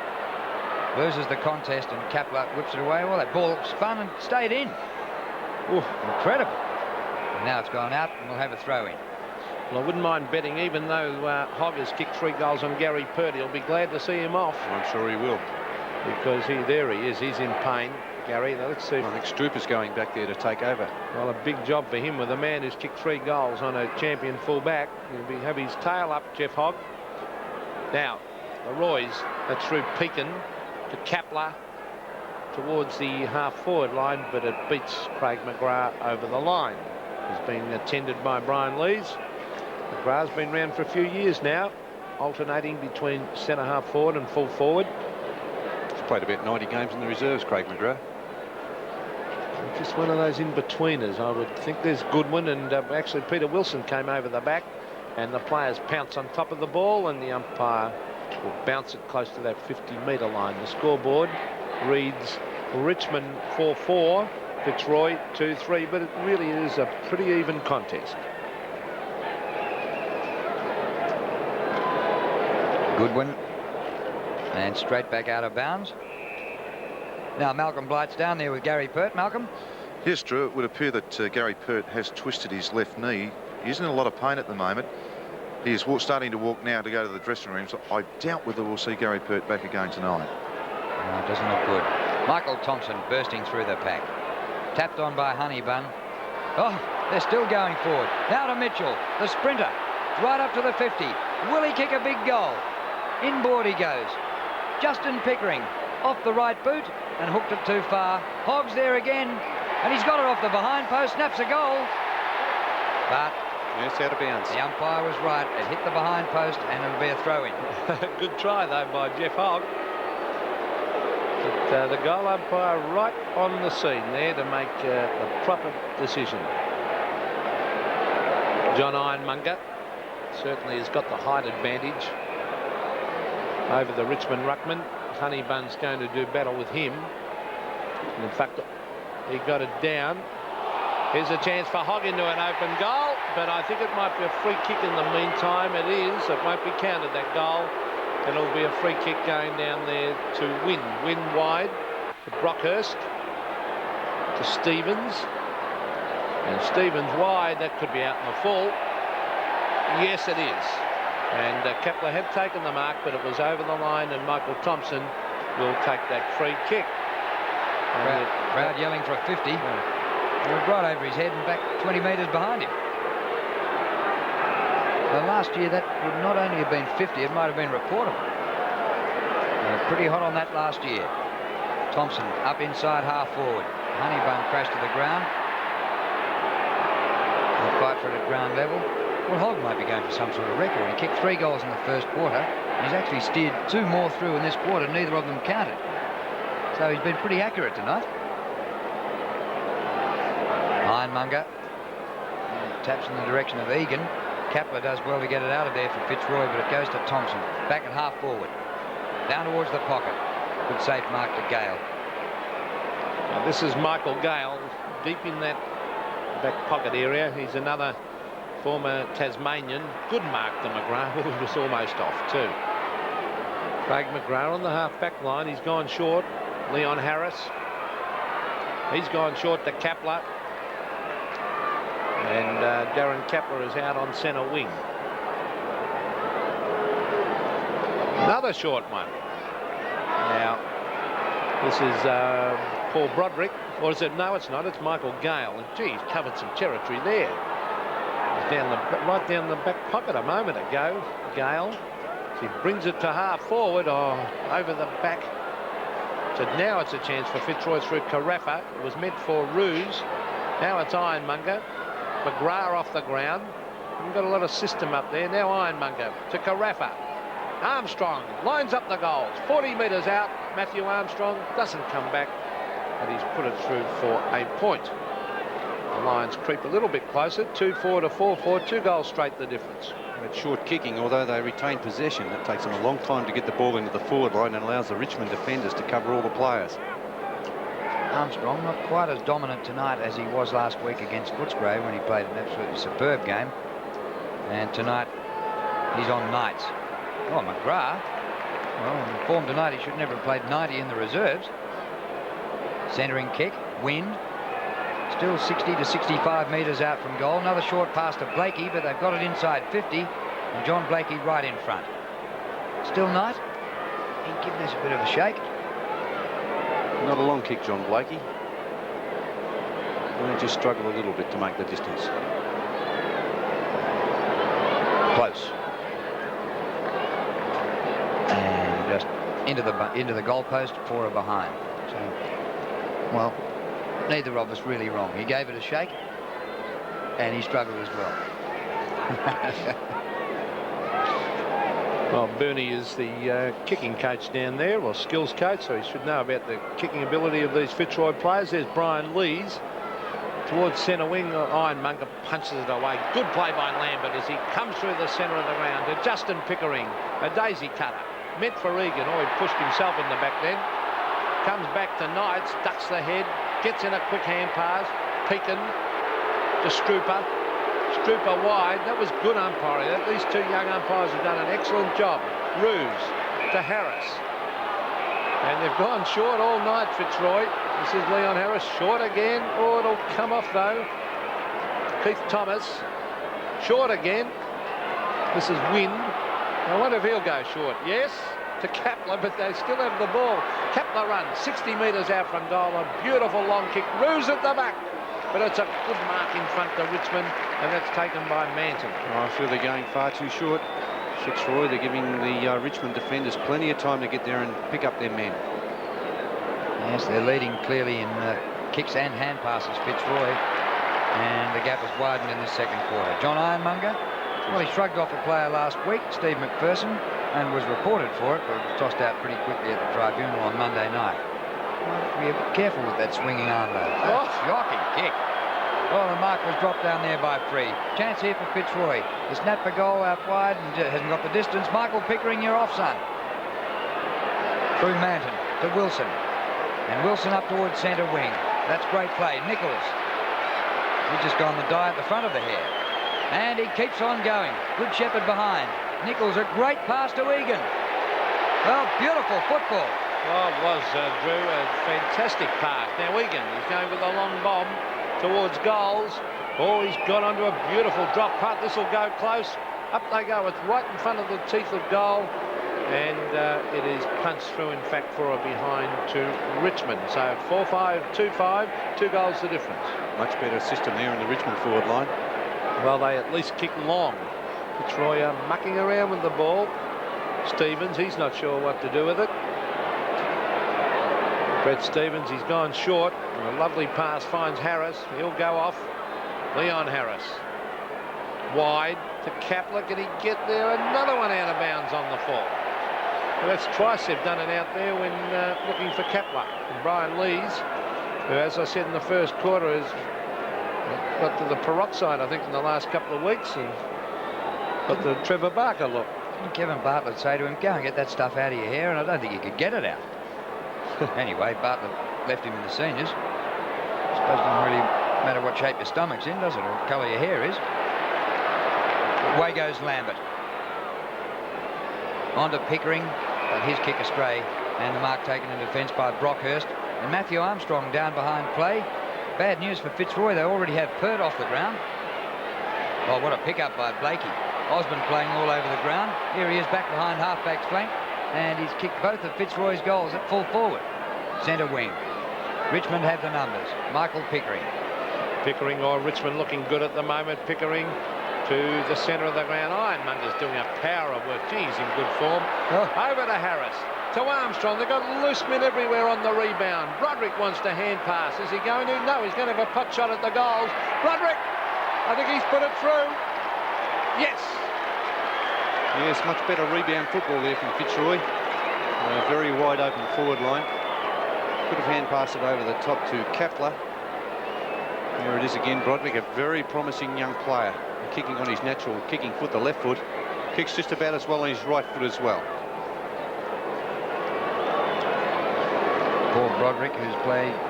Loses the contest, and Kapler whips it away. Well, that ball spun and stayed in. Ooh, incredible. And now it's gone out, and we'll have a throw-in. Well, I wouldn't mind betting, even though Hogg has kicked 3 goals on Gary Purdy, he'll be glad to see him off. I'm sure he will. Because there he is. He's in pain, Gary. Now, let's see. I think Strouper's going back there to take over. Well, a big job for him with a man who's kicked 3 goals on a champion fullback. He'll have his tail up, Jeff Hogg. Now, the Roys, that's through Pekin to Kapler towards the half-forward line, but it beats Craig McGrath over the line. He's been attended by Brian Lees. McGrath's been around for a few years now, alternating between centre-half forward and full forward. He's played about 90 games in the reserves, Craig McGrath. Just one of those in-betweeners, I would think. There's Goodwin, and actually Peter Wilson came over the back, and the players pounce on top of the ball, and the umpire will bounce it close to that 50-metre line. The scoreboard reads Richmond 4-4, Fitzroy 2-3, but it really is a pretty even contest. Goodwin, and straight back out of bounds. Now Malcolm Blight's down there with Gary Pert. Malcolm? Yes, Drew, it would appear that Gary Pert has twisted his left knee. He's in a lot of pain at the moment. He is starting to walk now to go to the dressing room, so I doubt whether we'll see Gary Pert back again tonight. No, it doesn't look good. Michael Thompson bursting through the pack. Tapped on by Honeybun. Oh, they're still going forward. Now to Mitchell, the sprinter, right up to the 50. Will he kick a big goal? Inboard he goes. Justin Pickering off the right boot and hooked it too far. Hogg's there again, and he's got it off the behind post, snaps a goal. But yes, out of bounds. The umpire was right. It hit the behind post, and it'll be a throw-in. Good try, though, by Jeff Hogg. But the goal umpire right on the scene there to make a proper decision. John Ironmonger certainly has got the height advantage over the Richmond ruckman. Honeybun's going to do battle with him. And in fact, he got it down. Here's a chance for Hogg into an open goal, but I think it might be a free kick in the meantime. It is. It won't be counted, that goal. It'll be a free kick going down there to Wynn. Wynn wide to Brockhurst, to Stevens. And Stevens wide. That could be out in the full. Yes, it is. And Kapler had taken the mark, but it was over the line, and Michael Thompson will take that free kick. Crowd yelling for a 50. It was right over his head and back 20 metres behind him. Last year that would not only have been 50, it might have been reportable. Pretty hot on that last year. Thompson up inside half forward. Honeybun crashed to the ground. They'll fight for it at ground level. Well, Hogg might be going for some sort of record. He kicked 3 goals in the first quarter. And he's actually steered 2 more through in this quarter. Neither of them counted. So he's been pretty accurate tonight. Ironmonger taps in the direction of Egan. Kapler does well to get it out of there for Fitzroy, but it goes to Thompson. Back at half forward. Down towards the pocket. Good safe mark to Gale. Now this is Michael Gale, deep in that back pocket area. He's another former Tasmanian. Good mark to McGrath, who was almost off too. Craig McGrath on the half-back line. He's gone short. Leon Harris. He's gone short to Kapler. And Darren Kapler is out on centre wing. Another short one. Now, this is Paul Broderick. Or is it? No, it's not. It's Michael Gale. And gee, he's covered some territory there. He's right down the back pocket a moment ago. Gale. So he brings it to half forward. Oh, over the back. So now it's a chance for Fitzroy through Carafa. It was meant for Ruse. Now it's Ironmonger. McGrath off the ground. We've got a lot of system up there. Now Ironmonger to Carafa. Armstrong lines up the goals. 40 metres out. Matthew Armstrong doesn't come back, but he's put it through for a point. The Lions creep a little bit closer. 2-4 to 4-4. 2 goals straight the difference. It's short kicking, although they retain possession. It takes them a long time to get the ball into the forward line and allows the Richmond defenders to cover all the players. Armstrong not quite as dominant tonight as he was last week against Footscray when he played an absolutely superb game. And tonight he's on Knights. Oh, McGrath. Well, in form tonight, he should never have played 90 in the reserves. Centering kick, wind. Still 60 to 65 metres out from goal. Another short pass to Blakey, but they've got it inside 50. And John Blakey right in front. Still Knight. He'd give this a bit of a shake. Not a long kick, John Blakey. He just struggled a little bit to make the distance. Close. And just into the goalpost, 4 are behind. So, well, neither of us really wrong. He gave it a shake, and he struggled as well. Well, Bernie is the kicking coach down there, or skills coach, so he should know about the kicking ability of these Fitzroy players. There's Brian Lees towards centre wing. Ironmonger punches it away. Good play by Lambert as he comes through the centre of the ground to Justin Pickering, a daisy cutter. Meant for Egan. Oh, he pushed himself in the back then. Comes back to Knights, ducks the head, gets in a quick hand pass. Pekin to Strooper. Strooper wide. That was good umpiring. These 2 young umpires have done an excellent job. Ruse to Harris. And they've gone short all night, Fitzroy. This is Leon Harris. Short again. Oh, it'll come off, though. Keith Thomas. Short again. This is Wind. I wonder if he'll go short. Yes, to Kapler, but they still have the ball. Kapler runs 60 metres out from goal. A beautiful long kick. Ruse at the back. But it's a good mark in front to Richmond, and that's taken by Manton. Oh, I feel they're going far too short. Fitzroy, they're giving the Richmond defenders plenty of time to get there and pick up their men. Yes, they're leading clearly in kicks and hand passes, Fitzroy. And the gap has widened in the second quarter. John Ironmonger, well, he shrugged off a player last week, Steve McPherson, and was reported for it, but was tossed out pretty quickly at the tribunal on Monday night. Well, be a bit careful with that swinging arm, though. Oh, shocking kick. Oh, the mark was dropped down there by Free. Chance here for Fitzroy. The snap for goal out wide and hasn't got the distance. Michael Pickering, you're off, son. Through Manton to Wilson. And Wilson up towards centre wing. That's great play. Nichols. He's just gone the die at the front of the hair. And he keeps on going. Good Shepherd behind. Nichols, a great pass to Egan. Well, beautiful football. Oh, it was, Drew, a fantastic pass. Now Egan is going with a long bomb towards goals. Oh, he's got onto a beautiful drop punt. This will go close. Up they go. It's right in front of the teeth of goal. And it is punched through, in fact, for a behind to Richmond. So 4-5, 2-5, 2 goals the difference. Much better system there in the Richmond forward line. Well, they at least kick long. Fitzroy mucking around with the ball. Stevens, he's not sure what to do with it. Brett Stevens, he's gone short. A lovely pass finds Harris. He'll go off. Leon Harris. Wide. to Kapler. Can he get there? Another one out of bounds on the fall. Well, that's twice they've done it out there when looking for Kapler. And Brian Lees, who, as I said in the first quarter, has got to the peroxide, I think, in the last couple of weeks, and got the Trevor Barker look. And Kevin Bartlett say to him, go and get that stuff out of your hair, and I don't think he could get it out. Anyway, Bartlett left him in the seniors. I suppose it doesn't really matter what shape your stomach's in, does it, or what colour your hair is. Away goes Lambert. On to Pickering, but his kick astray, and the mark taken in defence by Brockhurst. And Matthew Armstrong down behind play. Bad news for Fitzroy, they already have Pert off the ground. Oh, what a pick-up by Blakey. Osborne playing all over the ground. Here he is back behind half-back's flank, and he's kicked both of Fitzroy's goals at full forward. Centre wing. Richmond have the numbers. Michael Pickering. Pickering or Richmond looking good at the moment. Pickering to the centre of the ground. Ironmonger's doing a power of work. Geez, in good form. Over to Harris. To Armstrong. They've got loose men everywhere on the rebound. Broderick wants to hand pass. Is he going to? No, he's going to have a putt shot at the goals. Broderick! I think he's put it through. Yes. Yes, much better rebound football there from Fitzroy. Very wide open forward line. Could have hand passed it over the top to Kapler. Here it is again, Broderick, a very promising young player. Kicking on his natural kicking foot, the left foot. Kicks just about as well on his right foot as well. Paul Broderick, who's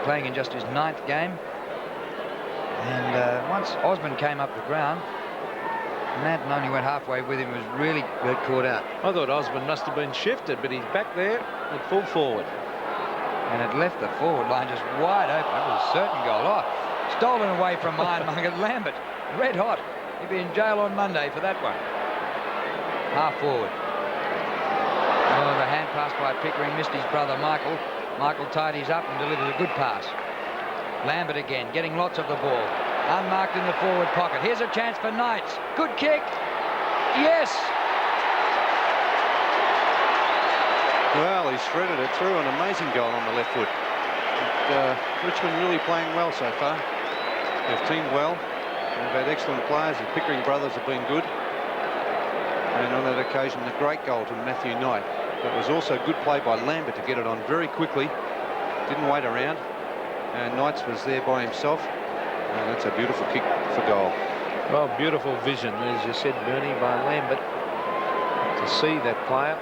playing in just his 9th game. And once Osborne came up the ground, Manton only went halfway with him, was really caught out. I thought Osborne must have been shifted, but he's back there at full forward. And it left the forward line just wide open. It was a certain goal. Oh, stolen away from Ironmonger. Lambert, red hot. He'll be in jail on Monday for that one. Half forward. Oh, the hand pass by Pickering missed his brother Michael. Michael tidies up and delivers a good pass. Lambert again, getting lots of the ball. Unmarked in the forward pocket. Here's a chance for Knights. Good kick. Yes. Well, he's threaded it through. An amazing goal on the left foot. Richmond really playing well so far. They've teamed well. They've had excellent players. The Pickering brothers have been good. And on that occasion, a great goal to Matthew Knight. But it was also good play by Lambert to get it on very quickly. Didn't wait around. And Knights was there by himself. And that's a beautiful kick for goal. Well, beautiful vision, as you said, Bernie, by Lambert. To see that player.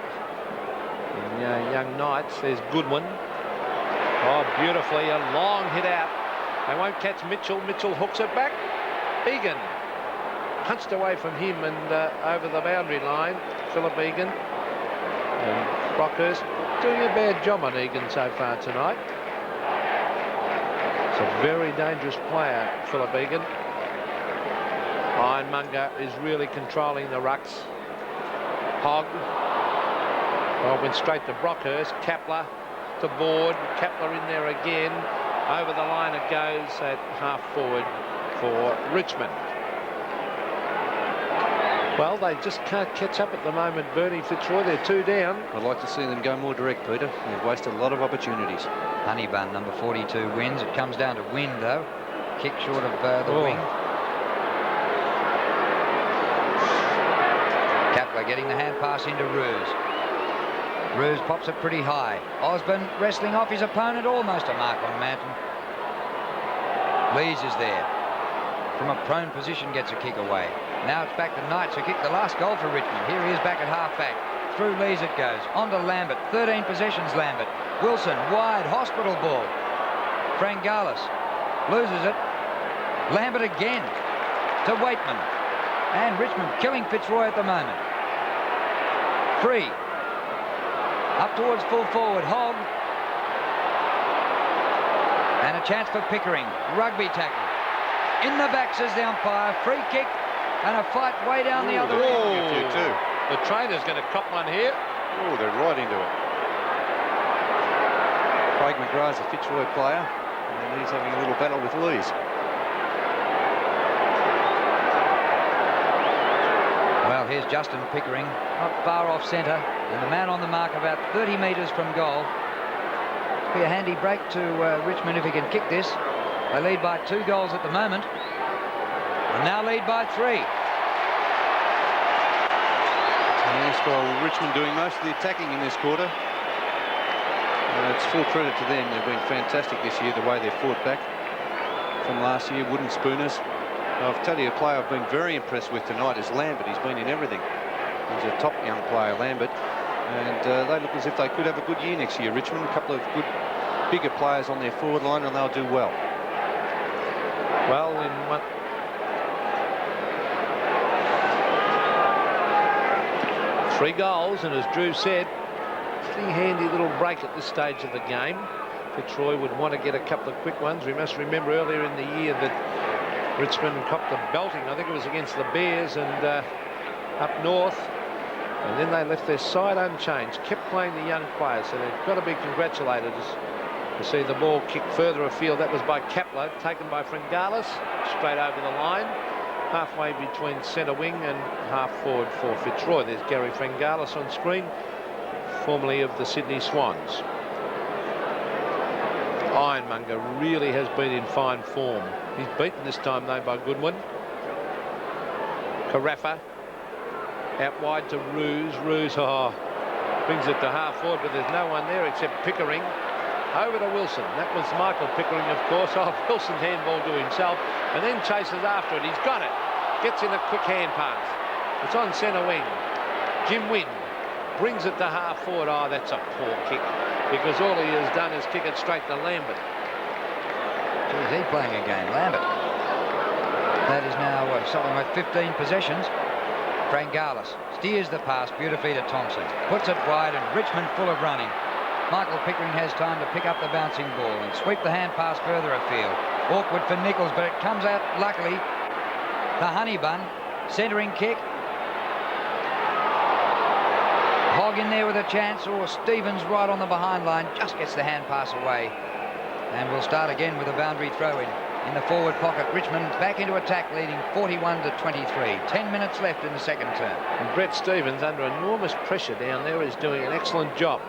And, young Knights, there's Goodwin. Oh, beautifully, a long hit out. They won't catch Mitchell. Mitchell hooks it back. Egan punched away from him and over the boundary line. Philip Egan. And Brockhurst doing a bad job on Egan so far tonight. It's a very dangerous player, Philip Egan. Ironmonger is really controlling the rucks. Hogg. Well, went straight to Brockhurst. Kapler to board. Kapler in there again. Over the line it goes at half forward for Richmond. Well, they just can't catch up at the moment, Bernie Fitzroy. They're 2 down. I'd like to see them go more direct, Peter. They've wasted a lot of opportunities. Honeybun, number 42, wins. It comes down to wind, though. Kick short of the wing. Kapler getting the hand pass into Roos. Roos pops it pretty high. Osborne wrestling off his opponent, almost a mark on Manton. Lees is there. From a prone position gets a kick away. Now it's back to Knights, who kicked the last goal for Richmond. Here he is back at half-back. Through Lees it goes. On to Lambert. 13 possessions, Lambert. Wilson, wide, hospital ball. Frangalis loses it. Lambert again to Waitman. And Richmond killing Fitzroy at the moment. Free. Up towards full forward, Hogg. And a chance for Pickering. Rugby tackle. In the back, says the umpire. Free kick and a fight way down the other end. The trainer's going to cop one here. Oh, they're right into it. Craig McGrath's a Fitzroy player, and he's having a little battle with Lees. Well, here's Justin Pickering, not far off centre, and the man on the mark about 30 metres from goal. Be a handy break to Richmond if he can kick this. They lead by 2 goals at the moment, and now lead by 3. Yes, well, Richmond doing most of the attacking in this quarter. It's full credit to them. They've been fantastic this year, the way they've fought back from last year. Wooden spooners. I'll tell you, a player I've been very impressed with tonight is Lambert. He's been in everything. He's a top young player, Lambert. And they look as if they could have a good year next year, Richmond. A couple of good, bigger players on their forward line, and they'll do well. Well, in 3 goals, and as Drew said, pretty handy little break at this stage of the game. Fitzroy would want to get a couple of quick ones. We must remember earlier in the year that Richmond copped a belting. I think it was against the Bears and up north. And then they left their side unchanged, kept playing the young players. So they've got to be congratulated to see the ball kicked further afield. That was by Kapler, taken by Fringalis, straight over the line. Halfway between centre wing and half forward for Fitzroy. There's Gary Fringalis on screen, formerly of the Sydney Swans. Ironmonger really has been in fine form. He's beaten this time though by Goodwin. Carafa out wide to Roos. Roos brings it to half forward, but there's no one there except Pickering. Over to Wilson. That was Michael Pickering, of course. Wilson handball to himself and then chases after it. He's got it. Gets in a quick hand pass. It's on centre wing. Jim Wynn brings it to half forward. Oh, that's a poor kick, because all he has done is kick it straight to Lambert. Geez, he's playing a game, Lambert. That is now something like 15 possessions. Fringalis steers the pass beautifully to Thompson. Puts it wide, and Richmond full of running. Michael Pickering has time to pick up the bouncing ball and sweep the hand pass further afield. Awkward for Nichols, but it comes out luckily. The Honeybun centering kick. Hogg in there with a chance, or Stevens right on the behind line, just gets the hand pass away. And we'll start again with a boundary throw in the forward pocket. Richmond back into attack, leading 41-23. 10 minutes left in the second term. And Brett Stevens, under enormous pressure down there, is doing an excellent job.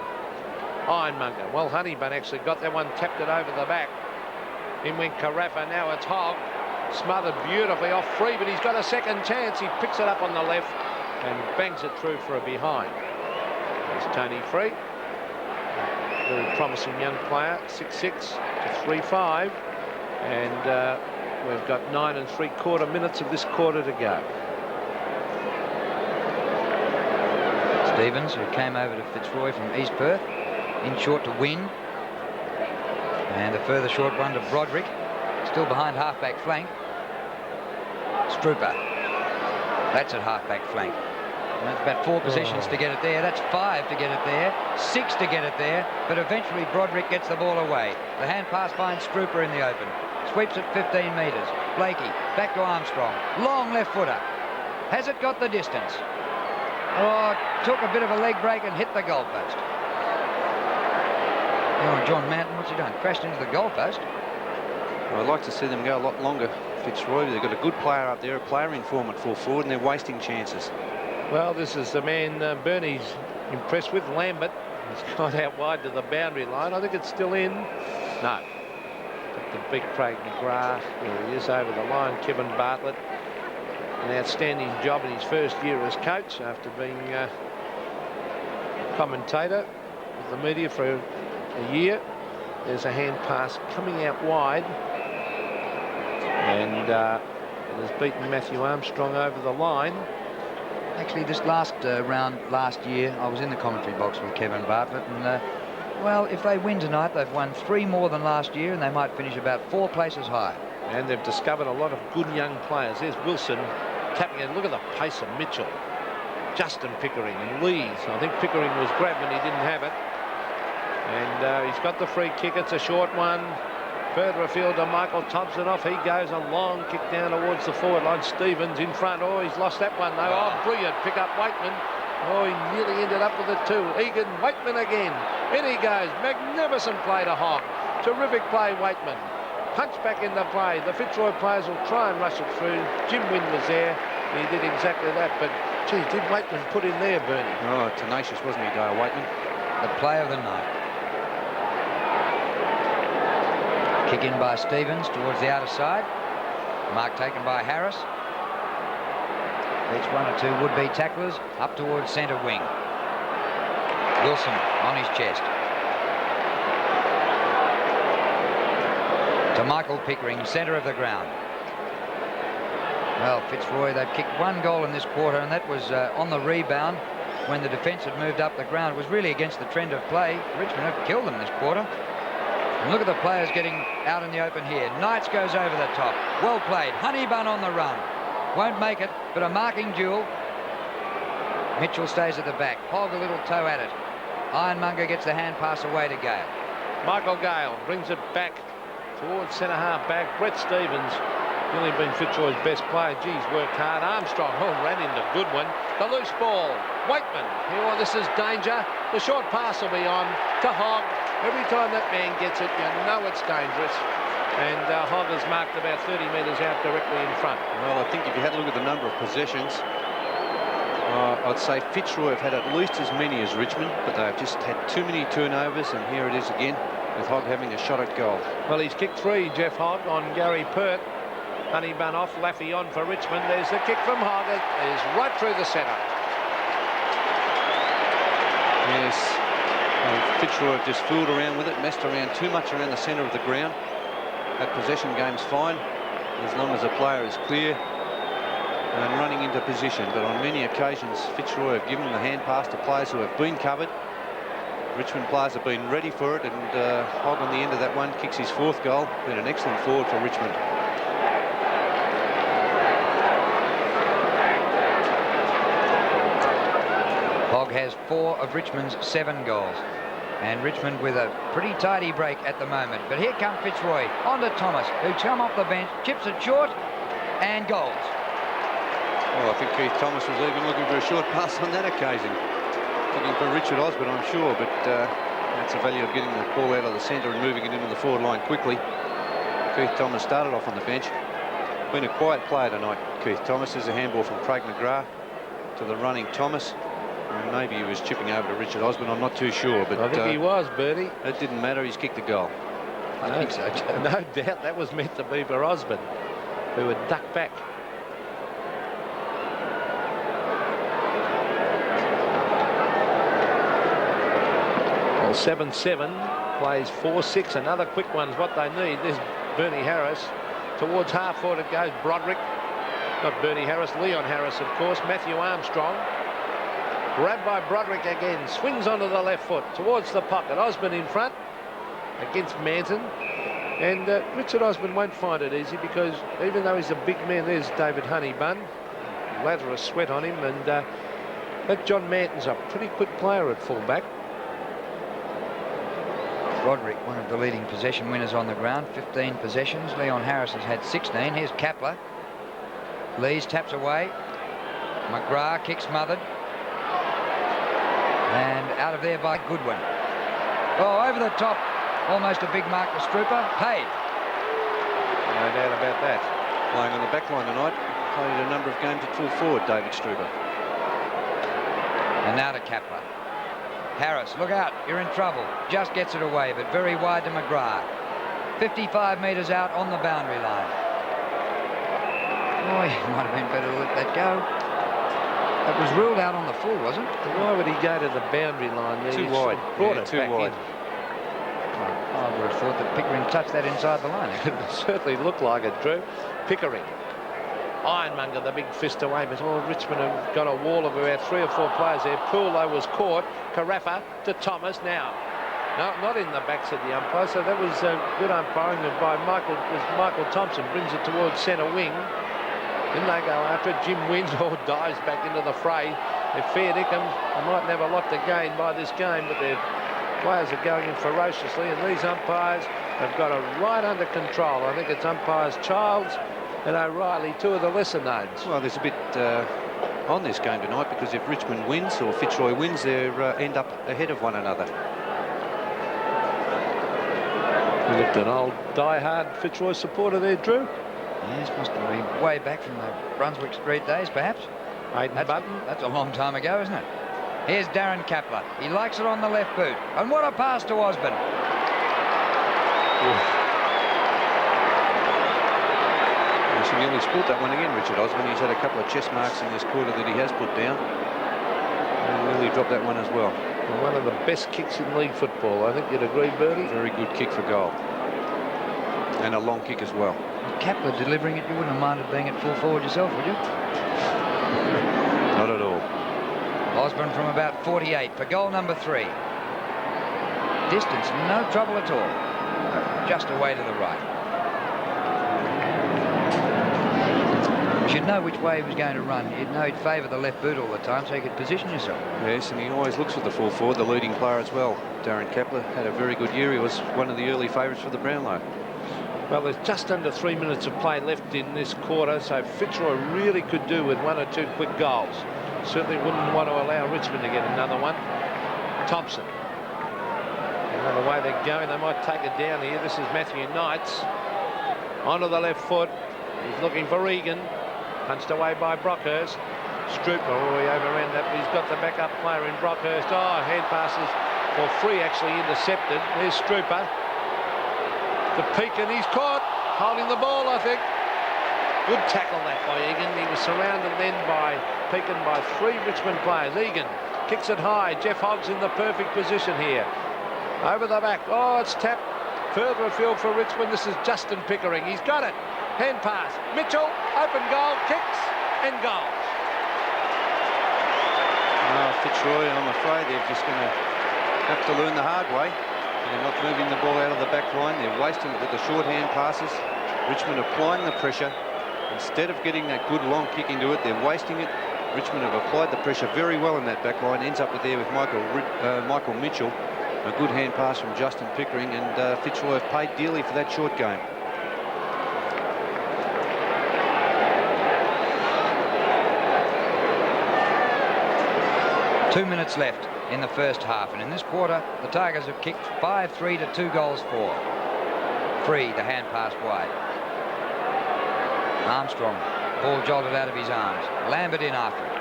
Ironmonger. Well, Honeybun actually got that one, tapped it over the back. In went Carafa. Now it's Hogg. Smothered beautifully off free, but he's got a second chance. He picks it up on the left and bangs it through for a behind. There's Tony Free. Very promising young player. 6'6" to 3'5". And we've got 9 3/4 minutes of this quarter to go. Stevens, who came over to Fitzroy from East Perth, in short to Wynn. And a further short one to Broderick, still behind halfback flank. Strooper. That's at halfback flank. And that's about 4 possessions to get it there. That's 5 to get it there. 6 to get it there. But eventually Broderick gets the ball away. The hand pass finds Strooper in the open. Sweeps it 15 metres. Blakey back to Armstrong. Long left footer. Has it got the distance? Oh, took a bit of a leg break and hit the goalpost. Oh, John Manton, what's he done? Crashed into the goalpost. Well, I'd like to see them go a lot longer, Fitzroy. They've got a good player up there, a player in form at full forward, and they're wasting chances. Well, this is the man Bernie's impressed with, Lambert. He's gone out wide to the boundary line. I think it's still in. No. The big Craig McGrath. There he is over the line. Kevin Bartlett. An outstanding job in his first year as coach after being a commentator with the media for a year. There's a hand pass coming out wide. And it has beaten Matthew Armstrong over the line. Actually, this last round last year, I was in the commentary box with Kevin Bartlett, and well, if they win tonight, they've won 3 more than last year, and they might finish about 4 places high. And they've discovered a lot of good young players. There's Wilson tapping it. Look at the pace of Mitchell, Justin Pickering, and Lees. I think Pickering was grabbed when he didn't have it. And he's got the free kick. It's a short one. Further afield to Michael Thompson. Off he goes. A long kick down towards the forward line. Stevens in front. Oh, he's lost that one though. Oh, brilliant pick up Waitman. Oh, he nearly ended up with a 2. Egan, Waitman again. In he goes. Magnificent play to Hogg. Terrific play, Waitman. Punch back into play. The Fitzroy players will try and rush it through. Jim Wynn was there. He did exactly that. But, gee, did Waitman put in there, Bernie? Oh, tenacious, wasn't he, Dale Waitman? The play of the night. Kick in by Stevens towards the outer side. Mark taken by Harris. It's one or two would-be tacklers up towards centre wing. Wilson on his chest. To Michael Pickering, centre of the ground. Well, Fitzroy, they've kicked 1 goal in this quarter, and that was on the rebound when the defence had moved up the ground. It was really against the trend of play. Richmond have killed them this quarter. And look at the players getting out in the open here. Knights goes over the top. Well played. Honeybun on the run. Won't make it, but a marking duel. Mitchell stays at the back. Hogg a little toe at it. Ironmonger gets the hand pass away to Gale. Michael Gale brings it back towards centre half back. Brett Stevens, really been Fitzroy's best player. Geez, worked hard. Armstrong, ran into Goodwin. The loose ball. Wakeman. Oh, this is danger. The short pass will be on to Hogg. Every time that man gets it, you know it's dangerous. And Hogg is marked about 30 metres out directly in front. Well, I think if you had a look at the number of possessions, I'd say Fitzroy have had at least as many as Richmond, but they've just had too many turnovers, and here it is again, with Hogg having a shot at goal. Well, he's kicked 3, Jeff Hogg, on Gary Pert. Honeybun off, Laffey on for Richmond. There's the kick from Hogg. It is right through the centre. Yes, Fitzroy have just fooled around with it, messed around too much around the centre of the ground. That possession game's fine, as long as the player is clear and running into position. But on many occasions, Fitzroy have given the hand pass to players who have been covered. Richmond players have been ready for it, and Hogg on the end of that one kicks his 4th goal. Been an excellent forward for Richmond. Hogg has 4 of Richmond's 7 goals. And Richmond with a pretty tidy break at the moment. But here comes Fitzroy on to Thomas, who come off the bench, chips it short, and goals. Well, I think Keith Thomas was even looking for a short pass on that occasion. Looking for Richard Osborne, I'm sure, but that's the value of getting the ball out of the centre and moving it into the forward line quickly. Keith Thomas started off on the bench. Been a quiet player tonight, Keith Thomas. There's a handball from Craig McGrath to the running Thomas. And maybe he was chipping over to Richard Osborne, I'm not too sure. But I think he was, Bertie. It didn't matter, he's kicked the goal. I think so, too. No doubt that was meant to be for Osborne, who had ducked back. Well, 7-7, plays 4-6. Another quick one's what they need. There's Bernie Harris. Towards half forward it goes. Broderick. Not Bernie Harris, Leon Harris, of course. Matthew Armstrong. Grabbed by Broderick again. Swings onto the left foot towards the pocket. Osborne in front against Manton. And Richard Osborne won't find it easy, because even though he's a big man, there's David Honeybun. Lather of sweat on him. And that John Manton's a pretty quick player at fullback. Broderick, one of the leading possession winners on the ground, 15 possessions. Leon Harris has had 16. Here's Kapler. Lees taps away. McGrath kicks smothered. And out of there by Goodwin. Oh, over the top. Almost a big mark to Strooper. Paid. No doubt about that. Playing on the back line tonight. Played a number of games at full forward, David Strooper. And now to Kapler. Harris, look out, you're in trouble. Just gets it away, but very wide to McGrath. 55 metres out on the boundary line. Oh, he might have been better to let that go. It was ruled out on the full, wasn't it? Why would he go to the boundary line there? Too wide. Brought Yeah, it too back wide. in. I would have thought that Pickering touched that inside the line. It certainly looked like it, Drew. Pickering. Ironmonger, the big fist away, but Richmond have got a wall of about 3 or 4 players there. Poole, though, was caught. Carafa to Thomas now. No, not in the back, said the umpire. So that was good umpiring by Michael Thompson. Brings it towards centre wing. Then they go after it. Jim Winslow dives back into the fray. They're fair dinkum. They might never a lot to gain by this game, but their players are going in ferociously, and these umpires have got it right under control. I think it's umpires Childs and O'Reilly, 2 of the lesser knowns. Well, there's a bit on this game tonight, because if Richmond wins or Fitzroy wins, they end up ahead of one another. You looked an old die-hard Fitzroy supporter there, Drew. Yes, must have been way back from the Brunswick Street days, perhaps. Hayden Button. That's a long time ago, isn't it? Here's Darren Kapler. He likes it on the left boot. And what a pass to Osborne. He should nearly spilled that one again, Richard Osman. He's had a couple of chest marks in this quarter that he has put down. And he nearly dropped that one as well. One of the best kicks in league football. I think you'd agree, Bertie? Very good kick for goal. And a long kick as well. Kepler delivering it, you wouldn't have minded being at full forward yourself, would you? Not at all. Osborne from about 48 for goal number 3. Distance, no trouble at all. Just away to the right. You should know which way he was going to run. You'd know he'd favour the left boot all the time so you could position yourself. Yes, and he always looks for the full forward, the leading player as well. Darren Kepler had a very good year. He was one of the early favourites for the Brownlow. Well, there's just under 3 minutes of play left in this quarter, so Fitzroy really could do with 1 or 2 quick goals. Certainly wouldn't want to allow Richmond to get another one. Thompson. Another way they're going, they might take it down here. This is Matthew Knights. Onto the left foot. He's looking for Egan. Punched away by Brockhurst. Strooper, he overran that, but he's got the backup player in Brockhurst. Oh, hand passes, or free actually intercepted. There's Strooper. The peak, and he's caught, holding the ball, I think. Good tackle that by Egan. He was surrounded then by Pekin by 3 Richmond players. Egan kicks it high. Jeff Hogg's in the perfect position here. Over the back. Oh, it's tapped further afield for Richmond. This is Justin Pickering. He's got it. Hand pass. Mitchell, open goal, kicks and goals. Fitzroy, I'm afraid they're just going to have to learn the hard way. They're not moving the ball out of the back line. They're wasting it with the shorthand passes. Richmond applying the pressure. Instead of getting that good long kick into it, they're wasting it. Richmond have applied the pressure very well in that back line. Ends up with there with Michael Mitchell. A good hand pass from Justin Pickering, and Fitzroy have paid dearly for that short game. Two minutes left in the first half, and in this quarter the Tigers have kicked 5-3 to 2 goals 4. Free, the hand pass wide. Armstrong, ball jolted out of his arms. Lambert in after it.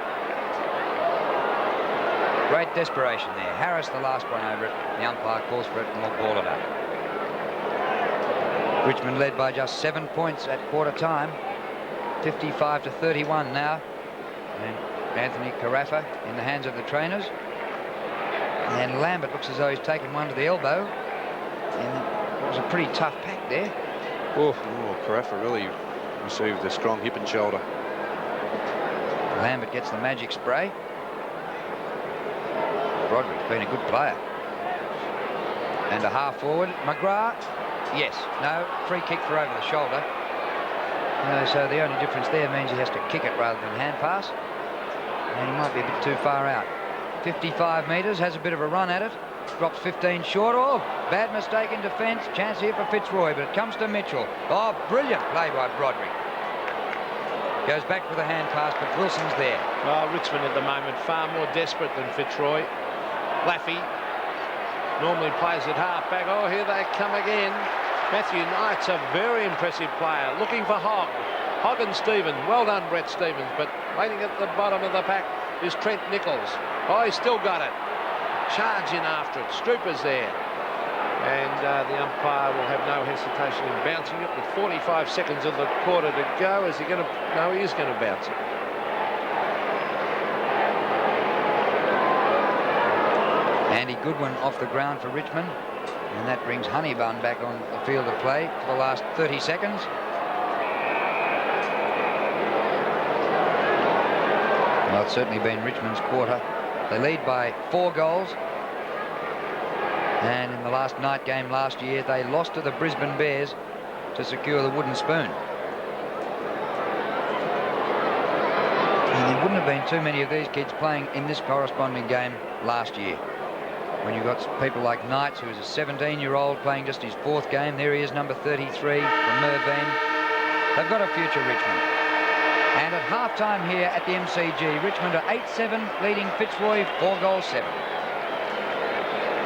Great desperation there. Harris the last one over it. The umpire calls for it and will ball it up. Richmond led by just 7 points at quarter time. 55 to 31 now. And Anthony Carafa in the hands of the trainers. And Lambert looks as though he's taken one to the elbow. And it was a pretty tough pack there. Oh, Carafa really received a strong hip and shoulder. Lambert gets the magic spray. Broderick's been a good player. And a half forward. McGrath. Yes. No. Free kick for over the shoulder. So the only difference there means he has to kick it rather than hand pass. And he might be a bit too far out. 55 metres. Has a bit of a run at it. Drops 15 short. Oh, bad mistake in defence. Chance here for Fitzroy, but it comes to Mitchell. Oh, brilliant play by Broderick. Goes back with a hand pass, but Wilson's there. Well, Richmond at the moment far more desperate than Fitzroy. Laffey normally plays at half back. Oh, here they come again. Matthew Knight's a very impressive player. Looking for Hogg. Hogg and Stevens. Well done, Brett Stevens. But waiting at the bottom of the pack is Trent Nichols. Oh, he's still got it. Charge in after it. Strooper's there. And the umpire will have no hesitation in bouncing it with 45 seconds of the quarter to go. Is he going to? No, he is going to bounce it. Andy Goodwin off the ground for Richmond. And that brings Honeybun back on the field of play for the last 30 seconds. Well, it's certainly been Richmond's quarter. They lead by 4 goals. And in the last night game last year, they lost to the Brisbane Bears to secure the wooden spoon. And there wouldn't have been too many of these kids playing in this corresponding game last year. When you've got people like Knights, who's a 17-year-old playing just his 4th game. There he is, number 33 from Mervyn. They've got a future, Richmond. And at half-time here at the MCG, Richmond are 8-7, leading Fitzroy 4 goals 7.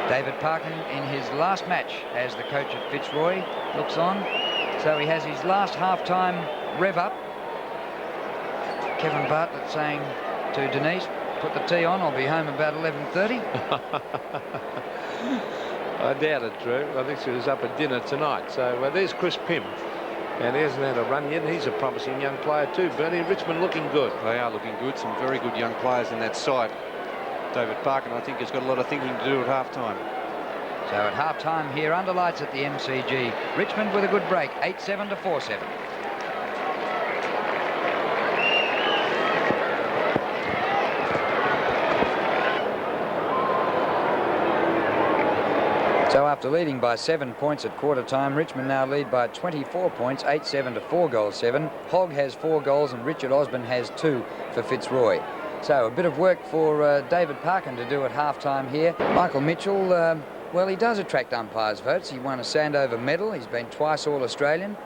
David Parkin in his last match as the coach at Fitzroy looks on. So he has his last half-time rev up. Kevin Bartlett saying to Denise, put the tea on, I'll be home about 11:30. I doubt it, Drew. I think she was up at dinner tonight. So there's Chris Pym. And he hasn't had a run yet. He's a promising young player too, Bernie. Richmond looking good. They are looking good. Some very good young players in that side. David Parkin, I think, has got a lot of thinking to do at half-time. So at half-time here, under lights at the MCG, Richmond with a good break, 8-7 to 4-7. So after leading by 7 points at quarter time, Richmond now lead by 24 points, 8-7 to 4-7. Hogg has 4 goals and Richard Osborne has 2 for Fitzroy. So a bit of work for David Parkin to do at half-time here. Michael Mitchell, well, he does attract umpires' votes. He won a Sandover medal. He's been twice All-Australian.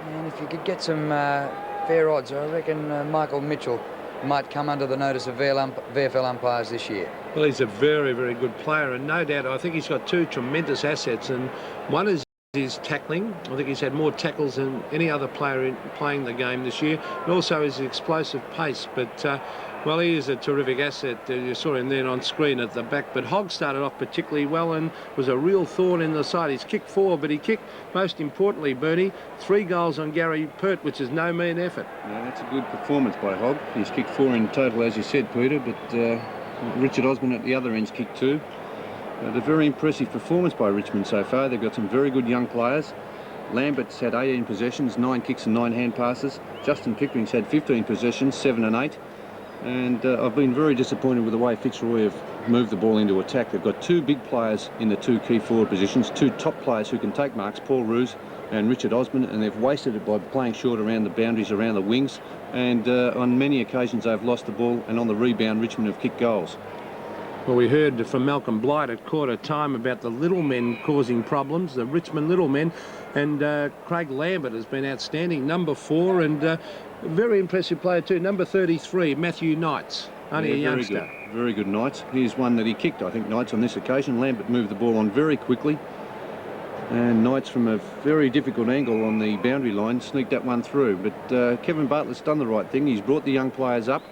And if you could get some fair odds, I reckon Michael Mitchell might come under the notice of VFL umpires this year. Well, he's a very, very good player, and no doubt I think he's got 2 tremendous assets, and one is his tackling. I think he's had more tackles than any other player playing the game this year, and also his explosive pace. But well, he is a terrific asset. You saw him then on screen at the back. But Hogg started off particularly well and was a real thorn in the side. He's kicked 4, but he kicked, most importantly, Bernie, 3 goals on Gary Pert, which is no mean effort. Yeah, that's a good performance by Hogg. He's kicked 4 in total, as you said, Peter, but Richard Osborne at the other end's kicked 2. A very impressive performance by Richmond so far. They've got some very good young players. Lambert's had 18 possessions, 9 kicks and 9 hand passes. Justin Pickering's had 15 possessions, 7 and 8. And I've been very disappointed with the way Fitzroy have moved the ball into attack. They've got 2 big players in the 2 key forward positions, 2 top players who can take marks, Paul Roos and Richard Osborne, and they've wasted it by playing short around the boundaries, around the wings. And on many occasions they've lost the ball, and on the rebound Richmond have kicked goals. Well, we heard from Malcolm Blight at quarter time about the little men causing problems, the Richmond little men, and Craig Lambert has been outstanding, number 4, and a very impressive player too, number 33, Matthew Knights, only a youngster. Very good Knights. Here's one that he kicked, I think, Knights on this occasion. Lambert moved the ball on very quickly, and Knights from a very difficult angle on the boundary line sneaked that one through. But Kevin Bartlett's done the right thing. He's brought the young players up,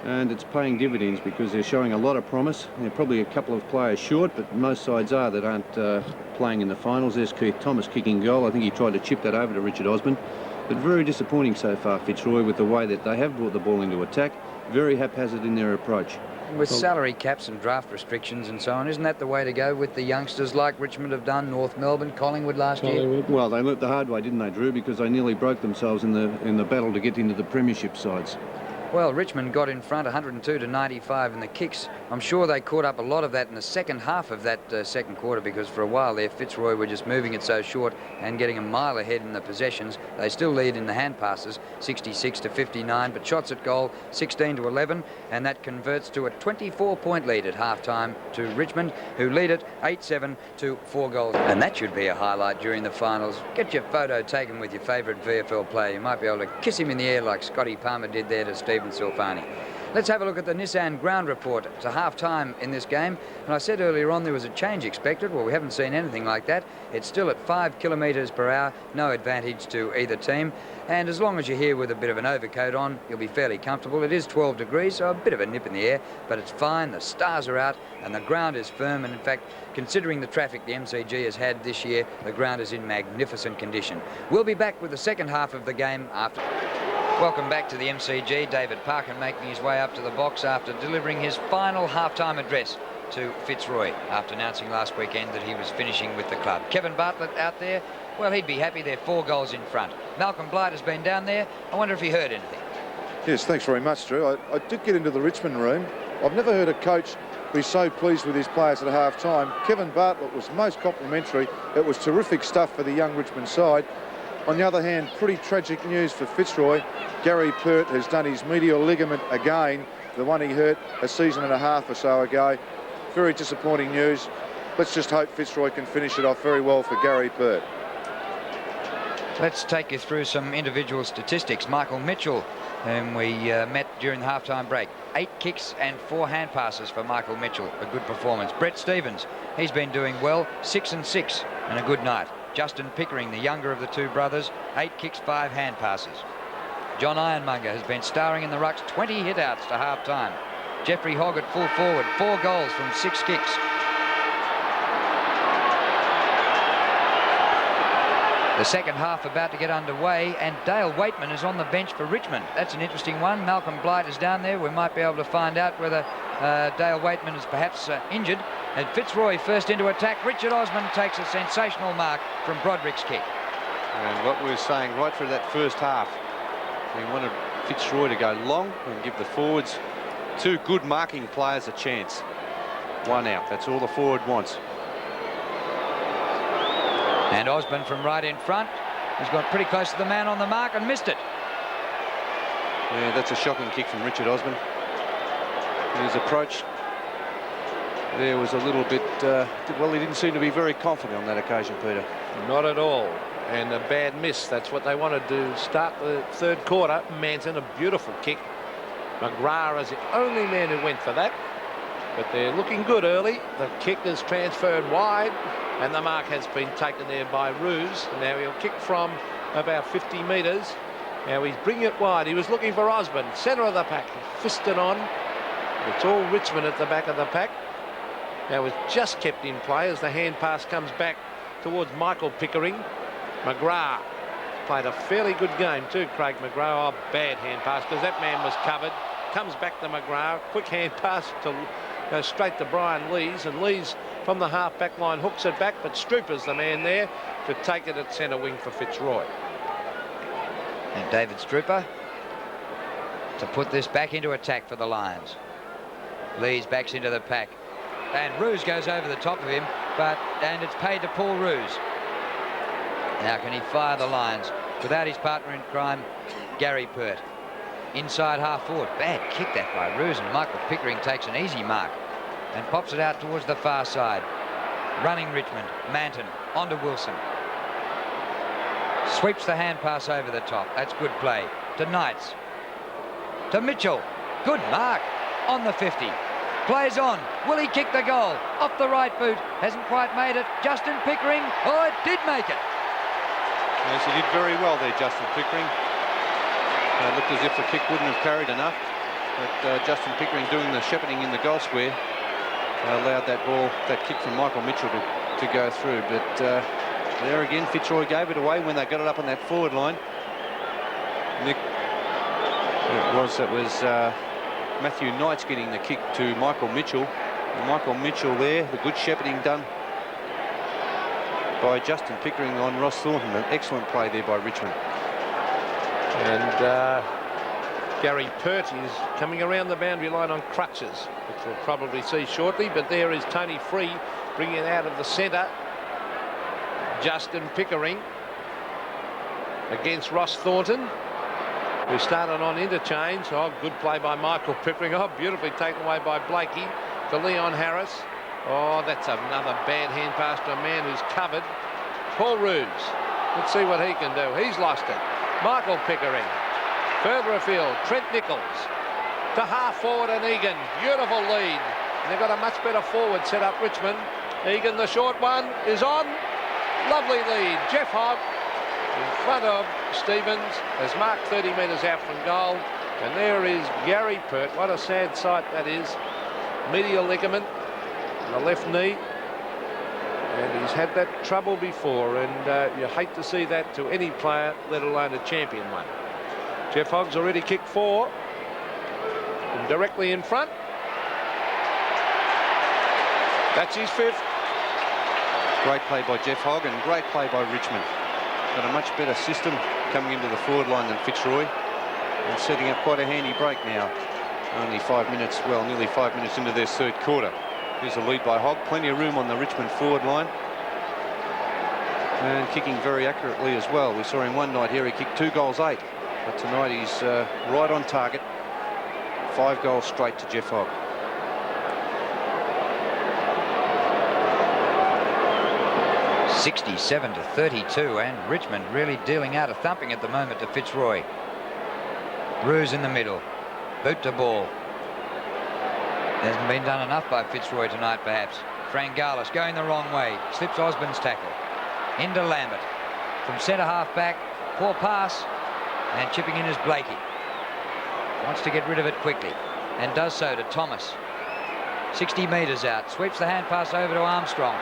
and it's paying dividends because they're showing a lot of promise. They're probably a couple of players short, but most sides are that aren't playing in the finals. There's Keith Thomas kicking goal. I think he tried to chip that over to Richard Osborne. But very disappointing so far, Fitzroy, with the way that they have brought the ball into attack. Very haphazard in their approach. With salary caps and draft restrictions and so on, isn't that the way to go with the youngsters like Richmond have done, North Melbourne, Collingwood last year? Well, they learnt the hard way, didn't they, Drew? Because they nearly broke themselves in the battle to get into the premiership sides. Well, Richmond got in front 102 to 95 in the kicks. I'm sure they caught up a lot of that in the second half of that second quarter, because for a while there Fitzroy were just moving it so short and getting a mile ahead in the possessions. They still lead in the hand passes 66 to 59, but shots at goal 16 to 11, and that converts to a 24-point lead at half-time to Richmond, who lead it 8-7 to 4 goals. And that should be a highlight during the finals. Get your photo taken with your favourite VFL player. You might be able to kiss him in the air like Scotty Palmer did there to Stephen Silfani. Let's have a look at the Nissan ground report to half-time in this game. And I said earlier on there was a change expected. Well, we haven't seen anything like that. It's still at 5 kilometres per hour, no advantage to either team. And as long as you're here with a bit of an overcoat on, you'll be fairly comfortable. It is 12 degrees, so a bit of a nip in the air, but it's fine. The stars are out and the ground is firm. And in fact, considering the traffic the MCG has had this year, the ground is in magnificent condition. We'll be back with the second half of the game after. Welcome back to the MCG. David Parkin making his way up to the box after delivering his final half-time address to Fitzroy after announcing last weekend that he was finishing with the club. Kevin Bartlett out there, well, he'd be happy. They're 4 goals in front. Malcolm Blight has been down there. I wonder if he heard anything. Yes, thanks very much, Drew. I did get into the Richmond room. I've never heard a coach be so pleased with his players at half-time. Kevin Bartlett was most complimentary. It was terrific stuff for the young Richmond side. On the other hand, pretty tragic news for Fitzroy. Gary Pert has done his medial ligament again, the one he hurt a season and a half or so ago. Very disappointing news. Let's just hope Fitzroy can finish it off very well for Gary Pert. Let's take you through some individual statistics. Michael Mitchell, whom we met during the half-time break. 8 kicks and 4 hand passes for Michael Mitchell. A good performance. Brett Stevens, he's been doing well. 6 and 6 and a good night. Justin Pickering, the younger of the 2 brothers, 8 kicks, 5 hand passes. John Ironmonger has been starring in the rucks, 20 hit-outs to half-time. Jeffrey Hogg at full forward, 4 goals from 6 kicks. The second half about to get underway, and Dale Waitman is on the bench for Richmond. That's an interesting one. Malcolm Blight is down there. We might be able to find out whether Dale Waitman is perhaps injured. And Fitzroy first into attack. Richard Osman takes a sensational mark from Broderick's kick. And what we were saying right through that first half, we wanted Fitzroy to go long and give the forwards, two good marking players, a chance. One out. That's all the forward wants. And Osborne from right in front. He's got pretty close to the man on the mark and missed it. Yeah, that's a shocking kick from Richard Osborne. His approach there was a little bit, well, he didn't seem to be very confident on that occasion, Peter. Not at all. And a bad miss. That's what they wanted to start the third quarter. Manton, a beautiful kick. McGrath is the only man who went for that. But they're looking good early. The kick is transferred wide, and the mark has been taken there by Roos. Now he'll kick from about 50 metres. Now he's bringing it wide. He was looking for Osborne, centre of the pack. Fisted on. It's all Richmond at the back of the pack. Now it's just kept in play as the hand pass comes back towards Michael Pickering. McGrath played a fairly good game too, Craig McGrath. Oh, bad hand pass because that man was covered. Comes back to McGrath. Quick hand pass to go straight to Brian Lees, and Lees from the half back line hooks it back, but Strooper's the man there to take it at centre wing for Fitzroy. And David Strooper to put this back into attack for the Lions. Lees backs into the pack, and Roos goes over the top of him, and it's paid to Paul Roos. Now can he fire the Lions without his partner in crime, Gary Pert? Inside half forward. Bad kick that by Roos, and Michael Pickering takes an easy mark and pops it out towards the far side. Running Richmond. Manton onto Wilson. Sweeps the hand pass over the top. That's good play. To Knights. To Mitchell. Good mark on the 50. Plays on. Will he kick the goal? Off the right boot. Hasn't quite made it. Justin Pickering. Oh, it did make it. Yes, he did very well there, Justin Pickering. It looked as if the kick wouldn't have carried enough, but Justin Pickering doing the shepherding in the goal square allowed that ball, that kick from Michael Mitchell to go through. But there again, Fitzroy gave it away when they got it up on that forward line. Nick, it was Matthew Knights getting the kick to Michael Mitchell. And Michael Mitchell there, the good shepherding done by Justin Pickering on Ross Thornton. An excellent play there by Richmond. And Gary Pert is coming around the boundary line on crutches, which we'll probably see shortly. But there is Tony Free bringing it out of the centre. Justin Pickering against Ross Thornton, who started on interchange. Oh, good play by Michael Pickering. Oh, beautifully taken away by Blakey to Leon Harris. Oh, that's another bad hand pass to a man who's covered. Paul Roos. Let's see what he can do. He's lost it. Michael Pickering. Further afield, Trent Nichols. To half forward and Egan. Beautiful lead. And they've got a much better forward set up, Richmond. Egan, the short one, is on. Lovely lead. Jeff Hogg in front of Stevens has marked 30 metres out from goal. And there is Gary Pert. What a sad sight that is. Medial ligament in the left knee. And he's had that trouble before, and you hate to see that to any player, let alone a champion one. Jeff Hogg's already kicked 4. And directly in front. That's his 5th. Great play by Jeff Hogg and great play by Richmond. Got a much better system coming into the forward line than Fitzroy, and setting up quite a handy break now. Only 5 minutes, well, nearly 5 minutes into their third quarter. Here's a lead by Hogg. Plenty of room on the Richmond forward line. And kicking very accurately as well. We saw him one night here, he kicked 2 goals 8. But tonight he's right on target. 5 goals straight to Jeff Hogg. (67-32), and Richmond really dealing out a thumping at the moment to Fitzroy. Roos in the middle. Boot to ball. Hasn't been done enough by Fitzroy tonight, perhaps. Frangalis going the wrong way. Slips Osborne's tackle. Into Lambert. From centre half back. Poor pass. And chipping in is Blakey. Wants to get rid of it quickly. And does so to Thomas. 60 metres out. Sweeps the hand pass over to Armstrong.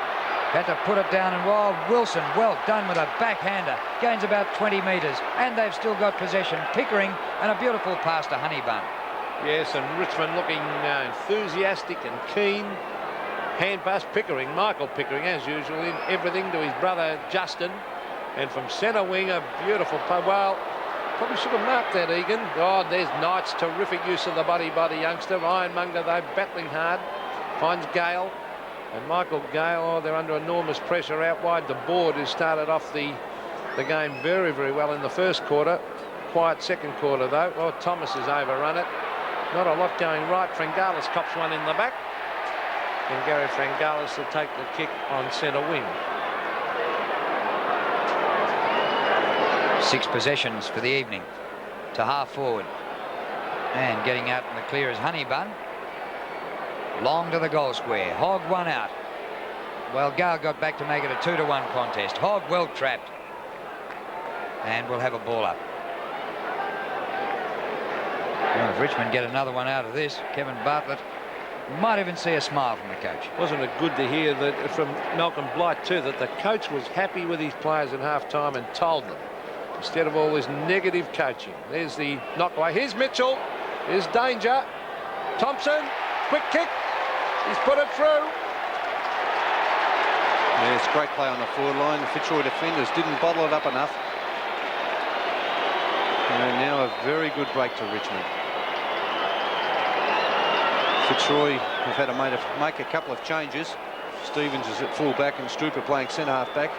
Had to put it down, and Wilson, well done with a backhander. Gains about 20 metres, and they've still got possession. Pickering, and a beautiful pass to Honeybun. Yes, and Richmond looking enthusiastic and keen. Hand pass Pickering, Michael Pickering, as usual, in everything to his brother Justin. And from centre wing, a beautiful play. Well, probably should have marked that, Egan. Oh, there's Knight's terrific use of the body by the youngster. Ironmonger, though, battling hard. Finds Gale. And Michael Gale, oh, they're under enormous pressure out wide. The board has started off the game very, very well in the first quarter. Quiet second quarter, though. Oh, Thomas has overrun it. Not a lot going right. Frangalis cops one in the back. And Gary Frangalis will take the kick on centre wing. 6 possessions for the evening to half forward. And getting out in the clear is Honeybun. Long to the goal square. Hogg one out. Well, Gale got back to make it a 2-1 contest. Hogg well trapped. And we'll have a ball up. Well, if Richmond get another one out of this, Kevin Bartlett might even see a smile from the coach. Wasn't it good to hear that from Malcolm Blight too, that the coach was happy with his players at half-time and told them, instead of all this negative coaching. There's the knockaway. Here's Mitchell. There's danger. Thompson, quick kick. He's put it through. Yeah, it's a great play on the forward line. The Fitzroy defenders didn't bottle it up enough. And now a very good break to Richmond. Fitzroy have had to make a couple of changes. Stevens is at full back and Stupert playing centre half back.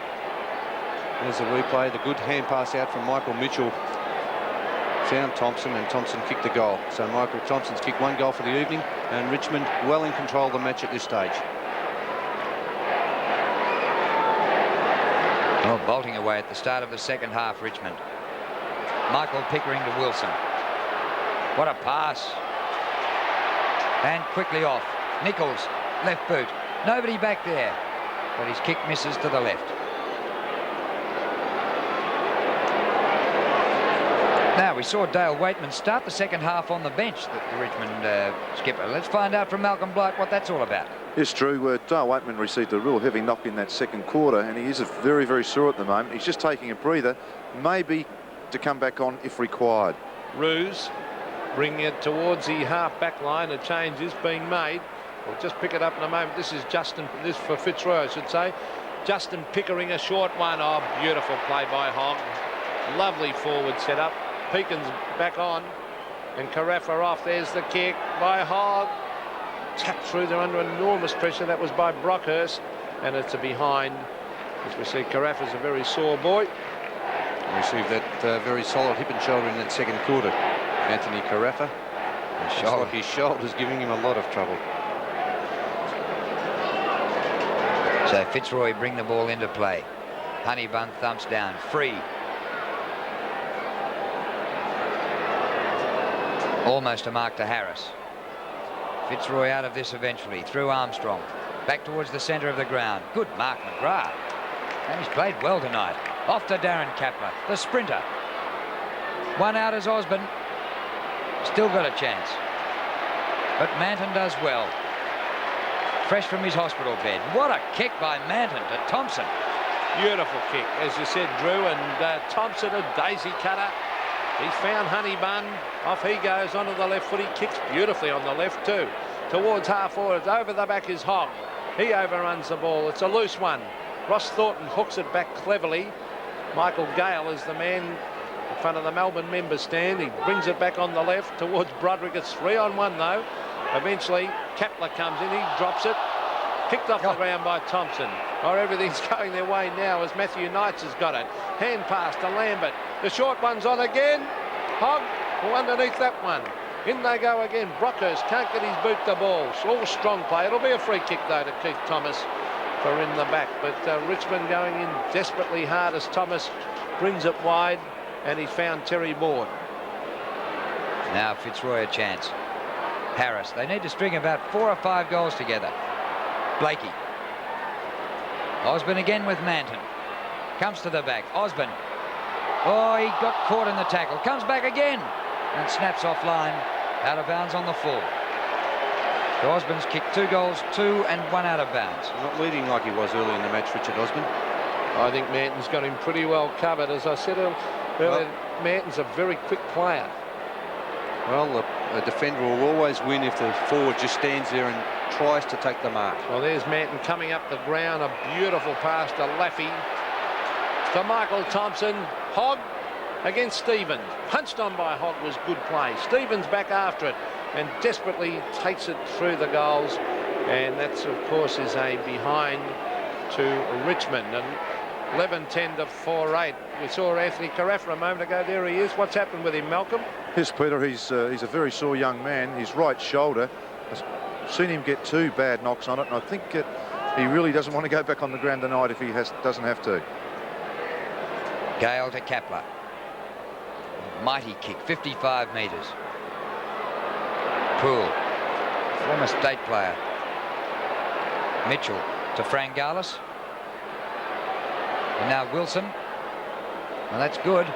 There's the replay. The good hand pass out from Michael Mitchell found Thompson, and Thompson kicked the goal. So Michael Thompson's kicked 1 goal for the evening, and Richmond well in control of the match at this stage. Well, bolting away at the start of the second half, Richmond. Michael Pickering to Wilson. What a pass. And quickly off. Nichols, left boot. Nobody back there. But his kick misses to the left. Now, we saw Dale Waitman start the second half on the bench, the Richmond skipper. Let's find out from Malcolm Blight what that's all about. It's true. Dale Waitman received a real heavy knock in that second quarter, and he is very, very sore at the moment. He's just taking a breather, maybe to come back on if required. Roos bringing it towards the half-back line. A change is being made. We'll just pick it up in a moment. This is Justin, this for Fitzroy, I should say. Justin Pickering, a short one. Oh, beautiful play by Hogg. Lovely forward setup. Pekin's back on, and Carafa off. There's the kick by Hogg. Tapped through. They're under enormous pressure. That was by Brockhurst, and it's a behind. As we see, Carafa's a very sore boy. Received that very solid hip and shoulder in that second quarter. Anthony Carafa. His shoulder's giving him a lot of trouble. So Fitzroy bring the ball into play. Honeybun thumps down. Free. Almost a mark to Harris. Fitzroy out of this eventually. Through Armstrong. Back towards the centre of the ground. Good mark, McGrath. And he's played well tonight. Off to Darren Kapler, the sprinter. One out is Osborne. Still got a chance. But Manton does well. Fresh from his hospital bed. What a kick by Manton to Thompson. Beautiful kick, as you said, Drew, and Thompson, a daisy cutter. He's found Honeybun. Off he goes onto the left foot. He kicks beautifully on the left too. Towards half forward. Over the back is Hogg. He overruns the ball. It's a loose one. Ross Thornton hooks it back cleverly. Michael Gale is the man in front of the Melbourne member stand. He brings it back on the left towards Broderick. It's 3-on-1 though. Eventually Kapler comes in. He drops it. Kicked off the ground by Thompson. Or everything's going their way now as Matthew Knights has got it. Hand pass to Lambert. The short one's on again. Hogg underneath that one. In they go again. Brockhurst can't get his boot to ball. It's all strong play. It'll be a free kick though to Keith Thomas for in the back. But Richmond going in desperately hard as Thomas brings it wide, and he's found Terry Board. Now Fitzroy a chance. Harris. They need to string about 4 or 5 goals together. Blakey. Osborne again with Manton. Comes to the back. Osborne. Oh, he got caught in the tackle. Comes back again and snaps offline. Out of bounds on the full. So Osborne's kicked 2 goals, 2 and 1 out of bounds. Not leading like he was early in the match, Richard Osborne. I think Manton's got him pretty well covered. As I said earlier, Manton's a very quick player. Well, a defender will always win if the forward just stands there and tries to take the mark. Well, there's Manton coming up the ground. A beautiful pass to Laffey. To Michael Thompson. Hogg against Stevens. Punched on by Hogg was good play. Stevens back after it and desperately takes it through the goals. And that's, of course, is a behind to Richmond. And 11-10 to 4-8. We saw Anthony Carafa a moment ago. There he is. What's happened with him, Malcolm? Yes, Peter, he's a very sore young man. His right shoulder, I've seen him get 2 bad knocks on it, and I think he really doesn't want to go back on the ground tonight if he doesn't have to. Gale to Kepler. Mighty kick, 55 metres. Poole, former state player. Mitchell to Frangalis. And now Wilson. Well, that's good.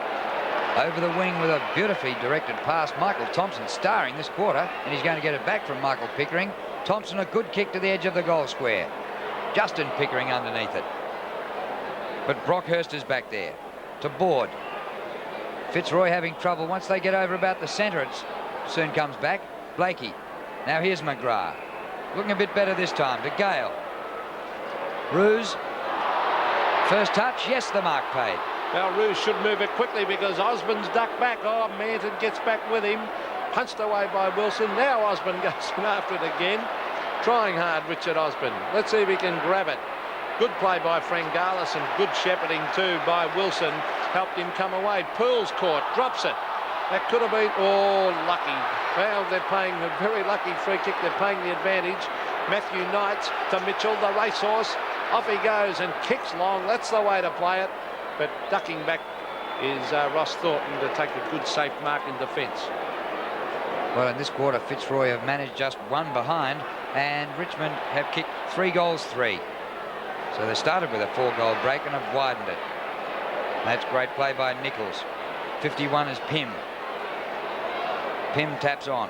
Over the wing with a beautifully directed pass. Michael Thompson starring this quarter, and he's going to get it back from Michael Pickering. Thompson, a good kick to the edge of the goal square. Justin Pickering underneath it. But Brockhurst is back there. To Board. Fitzroy having trouble. Once they get over about the centre, it soon comes back. Blakey. Now here's McGrath. Looking a bit better this time. To Gale. Ruse. First touch. Yes, the mark paid. Now Roos should move it quickly because Osborne's ducked back. Oh, Manton gets back with him. Punched away by Wilson. Now Osborne goes in after it again. Trying hard, Richard Osborne. Let's see if he can grab it. Good play by Frangalis and good shepherding too by Wilson. Helped him come away. Poole's caught. Drops it. That could have been, oh, lucky. Well, they're paying a very lucky free kick. They're paying the advantage. Matthew Knights to Mitchell, the racehorse. Off he goes and kicks long. That's the way to play it. But ducking back is Ross Thornton to take a good safe mark in defence. Well, in this quarter, Fitzroy have managed just 1 behind, and Richmond have kicked 3 goals, 3. So they started with a 4-goal break and have widened it. That's great play by Nichols. 51 is Pym. Pym taps on.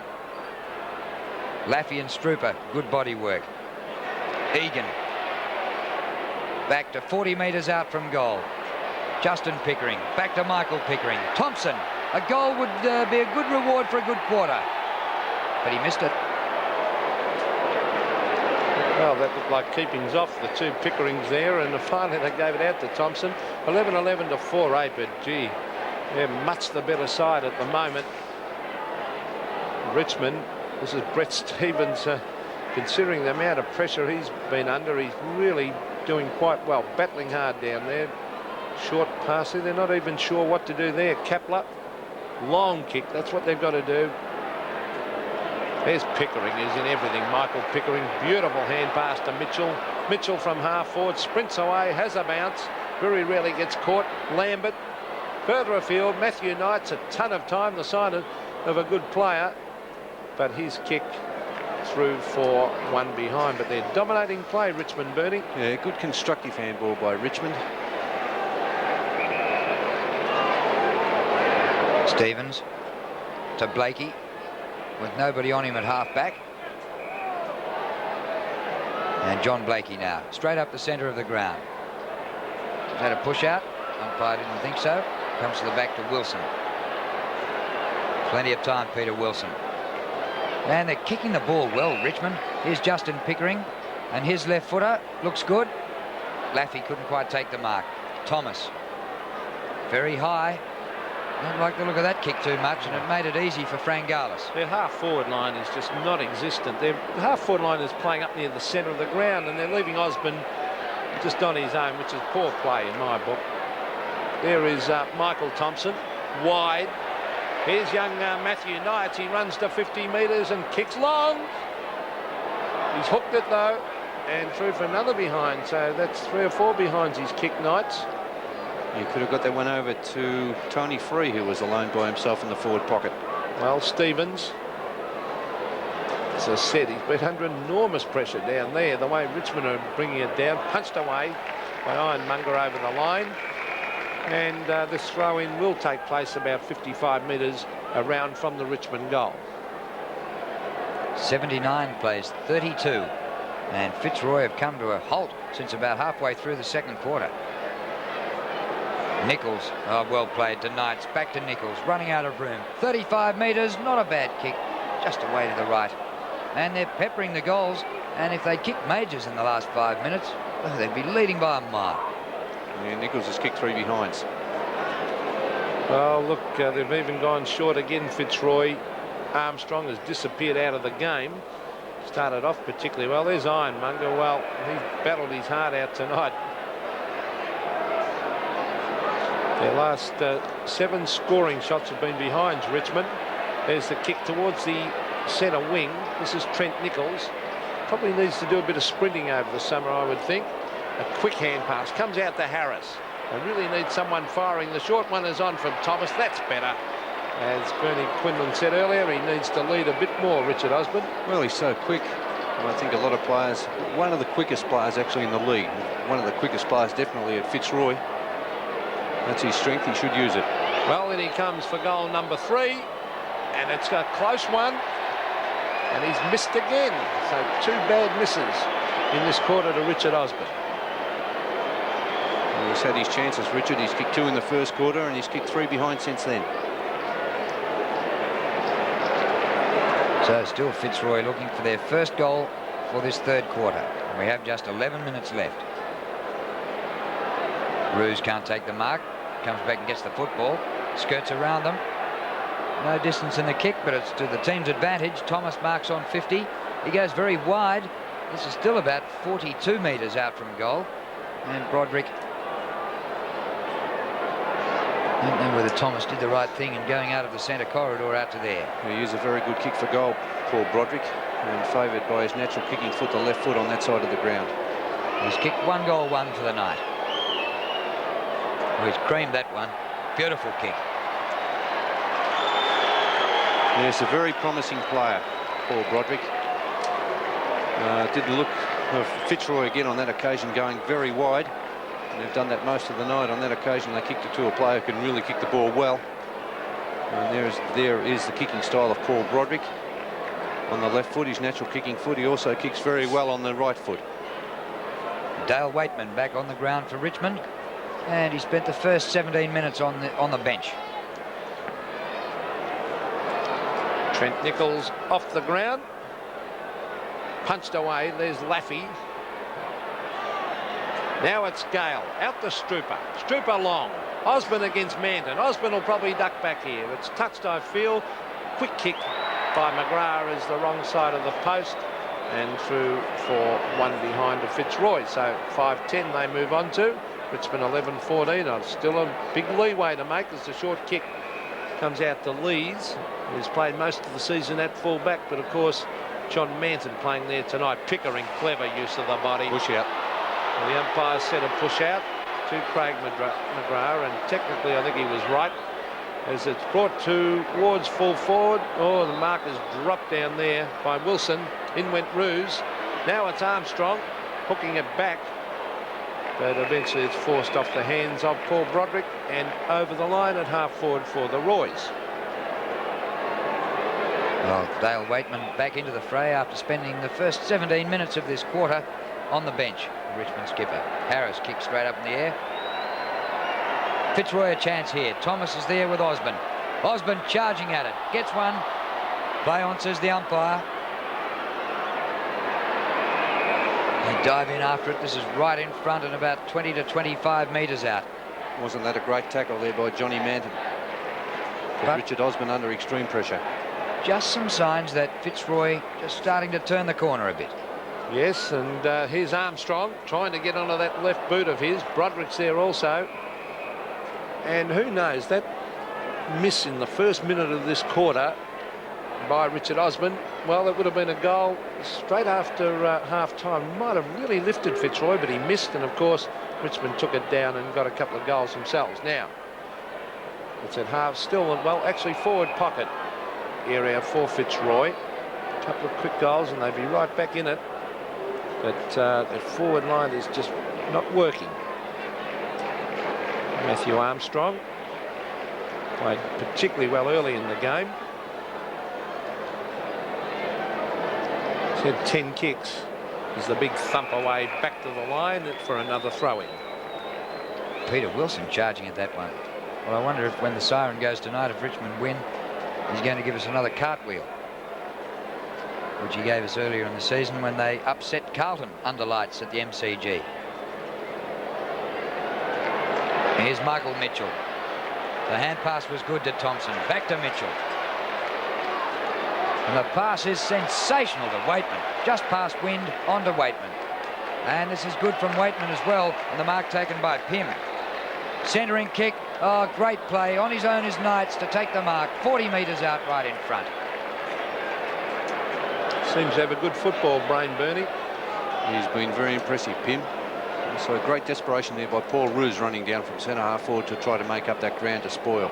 Laffey and Strooper, good body work. Egan. Back to 40 metres out from goal. Justin Pickering, back to Michael Pickering. Thompson, a goal would be a good reward for a good quarter. But he missed it. Well, that looked like keepings off the 2 Pickerings there, and finally they gave it out to Thompson. 11-11 to 4-8, but gee, they're much the better side at the moment. Richmond, this is Brett Stevens, considering the amount of pressure he's been under, he's really doing quite well, battling hard down there. Short pass there, they're not even sure what to do there. Kepler, long kick, that's what they've got to do. There's Pickering, is in everything. Michael Pickering, beautiful hand pass to Mitchell. Mitchell from half forward, sprints away, has a bounce, very rarely gets caught. Lambert, further afield, Matthew Knights, a ton of time, the sign of a good player. But his kick through for 1 behind. But they're dominating play, Richmond, Bernie. Yeah, good constructive handball by Richmond. Stevens to Blakey with nobody on him at half back. And John Blakey now straight up the centre of the ground. He's had a push out. Umpire didn't think so. Comes to the back to Wilson. Plenty of time, Peter Wilson. And they're kicking the ball well, Richmond. Here's Justin Pickering, and his left footer looks good. Laffey couldn't quite take the mark. Thomas, very high. Don't like the look of that kick too much, and it made it easy for Frangalis. Their half-forward line is just not existent. Their half-forward line is playing up near the centre of the ground, and they're leaving Osborne just on his own, which is poor play in my book. There is Michael Thompson, wide. Here's young Matthew Knights. He runs to 50 metres and kicks long. He's hooked it, though, and through for another behind. So that's 3 or 4 behinds he's kicked, Knights. You could have got that one over to Tony Free, who was alone by himself in the forward pocket. Well, Stevens, as I said, he's been under enormous pressure down there. The way Richmond are bringing it down, punched away by Ironmonger over the line. And this throw-in will take place about 55 metres around from the Richmond goal. 79 plays 32. And Fitzroy have come to a halt since about halfway through the second quarter. Nichols, well played to Knights. Back to Nichols, running out of room. 35 metres, not a bad kick, just away to the right. And they're peppering the goals. And if they'd kicked Majors in the last 5 minutes, they'd be leading by a mile. Yeah, Nichols has kicked 3 behinds. Oh, look, they've even gone short again, Fitzroy. Armstrong has disappeared out of the game. Started off particularly well. There's Ironmonger. Well, he battled his heart out tonight. Their last 7 scoring shots have been behinds, Richmond. There's the kick towards the centre wing. This is Trent Nichols. Probably needs to do a bit of sprinting over the summer, I would think. A quick hand pass. Comes out to Harris. They really need someone firing. The short one is on from Thomas. That's better. As Bernie Quinlan said earlier, he needs to lead a bit more, Richard Osborne. Well, he's so quick. And I think a lot of players, one of the quickest players actually in the league, one of the quickest players definitely at Fitzroy. That's his strength. He should use it. Well, then he comes for goal number 3. And it's a close one. And he's missed again. So 2 bad misses in this quarter to Richard Osborne. Well, he's had his chances, Richard. He's kicked 2 in the first quarter and he's kicked 3 behind since then. So still Fitzroy looking for their first goal for this third quarter. We have just 11 minutes left. Roos can't take the mark. Comes back and gets the football. Skirts around them. No distance in the kick, but it's to the team's advantage. Thomas marks on 50. He goes very wide. This is still about 42 metres out from goal. And Broderick, I don't know whether Thomas did the right thing in going out of the centre corridor out to there. He used a very good kick for goal, Paul Broderick, and favoured by his natural kicking foot, the left foot on that side of the ground. He's kicked 1 goal, 1 for the night. Well, he's creamed that one. Beautiful kick. Yes, a very promising player, Paul Broderick. Did look Fitzroy again on that occasion going very wide. And they've done that most of the night. On that occasion, they kicked it to a player who can really kick the ball well. And there is the kicking style of Paul Broderick. On the left foot, his natural kicking foot. He also kicks very well on the right foot. Dale Waitman back on the ground for Richmond. And he spent the first 17 minutes on the bench. Trent Nichols off the ground. Punched away. There's Laffey. Now it's Gale. Out to Strooper. Strooper long. Osborne against Manton. Osborne will probably duck back here. It's touched, I feel. Quick kick by McGrath is the wrong side of the post. And through for 1 behind to Fitzroy. So 5-10 they move on to. Richmond 11-14. Still a big leeway to make as the short kick comes out to Lees, who's played most of the season at full back. But of course, John Manton playing there tonight. Pickering, clever use of the body. Push out. Well, the umpire said a push out to Craig McGrath, and technically I think he was right, as it's brought towards full forward. Oh, the mark is dropped down there by Wilson. In went Roos. Now it's Armstrong hooking it back, but eventually it's forced off the hands of Paul Broderick and over the line at half forward for the Roys. Well, Dale Waitman back into the fray after spending the first 17 minutes of this quarter on the bench. Richmond skipper Harris kicks straight up in the air. Fitzroy a chance here. Thomas is there with Osborne. Osborne charging at it. Gets one. Play on, says the umpire. They dive in after it. This is right in front and about 20 to 25 metres out. Wasn't that a great tackle there by Johnny Manton? But Richard Osborne under extreme pressure. Just some signs that Fitzroy just starting to turn the corner a bit. Yes, and here's Armstrong trying to get onto that left boot of his. Broderick's there also. And who knows, that miss in the first minute of this quarter by Richard Osborne, well, it would have been a goal straight after half-time. Might have really lifted Fitzroy, but he missed, and of course Richmond took it down and got a couple of goals themselves. Now, it's at half still, well, actually forward pocket area for Fitzroy. A couple of quick goals and they'd be right back in it. But the forward line is just not working. Matthew Armstrong played particularly well early in the game. Said 10 kicks. There's the big thump away back to the line for another throw-in. Peter Wilson charging at that one. Well, I wonder if when the siren goes tonight, if Richmond win, he's going to give us another cartwheel, which he gave us earlier in the season when they upset Carlton under lights at the MCG. Here's Michael Mitchell. The hand pass was good to Thompson. Back to Mitchell. And the pass is sensational to Waitman. Just past Wind onto Waitman. And this is good from Waitman as well. And the mark taken by Pym. Centering kick. Oh, great play. On his own is Knights to take the mark. 40 metres out right in front. Seems to have a good football brain, Bernie. He's been very impressive, Pym. So a great desperation there by Paul Roos running down from centre half forward to try to make up that ground to spoil.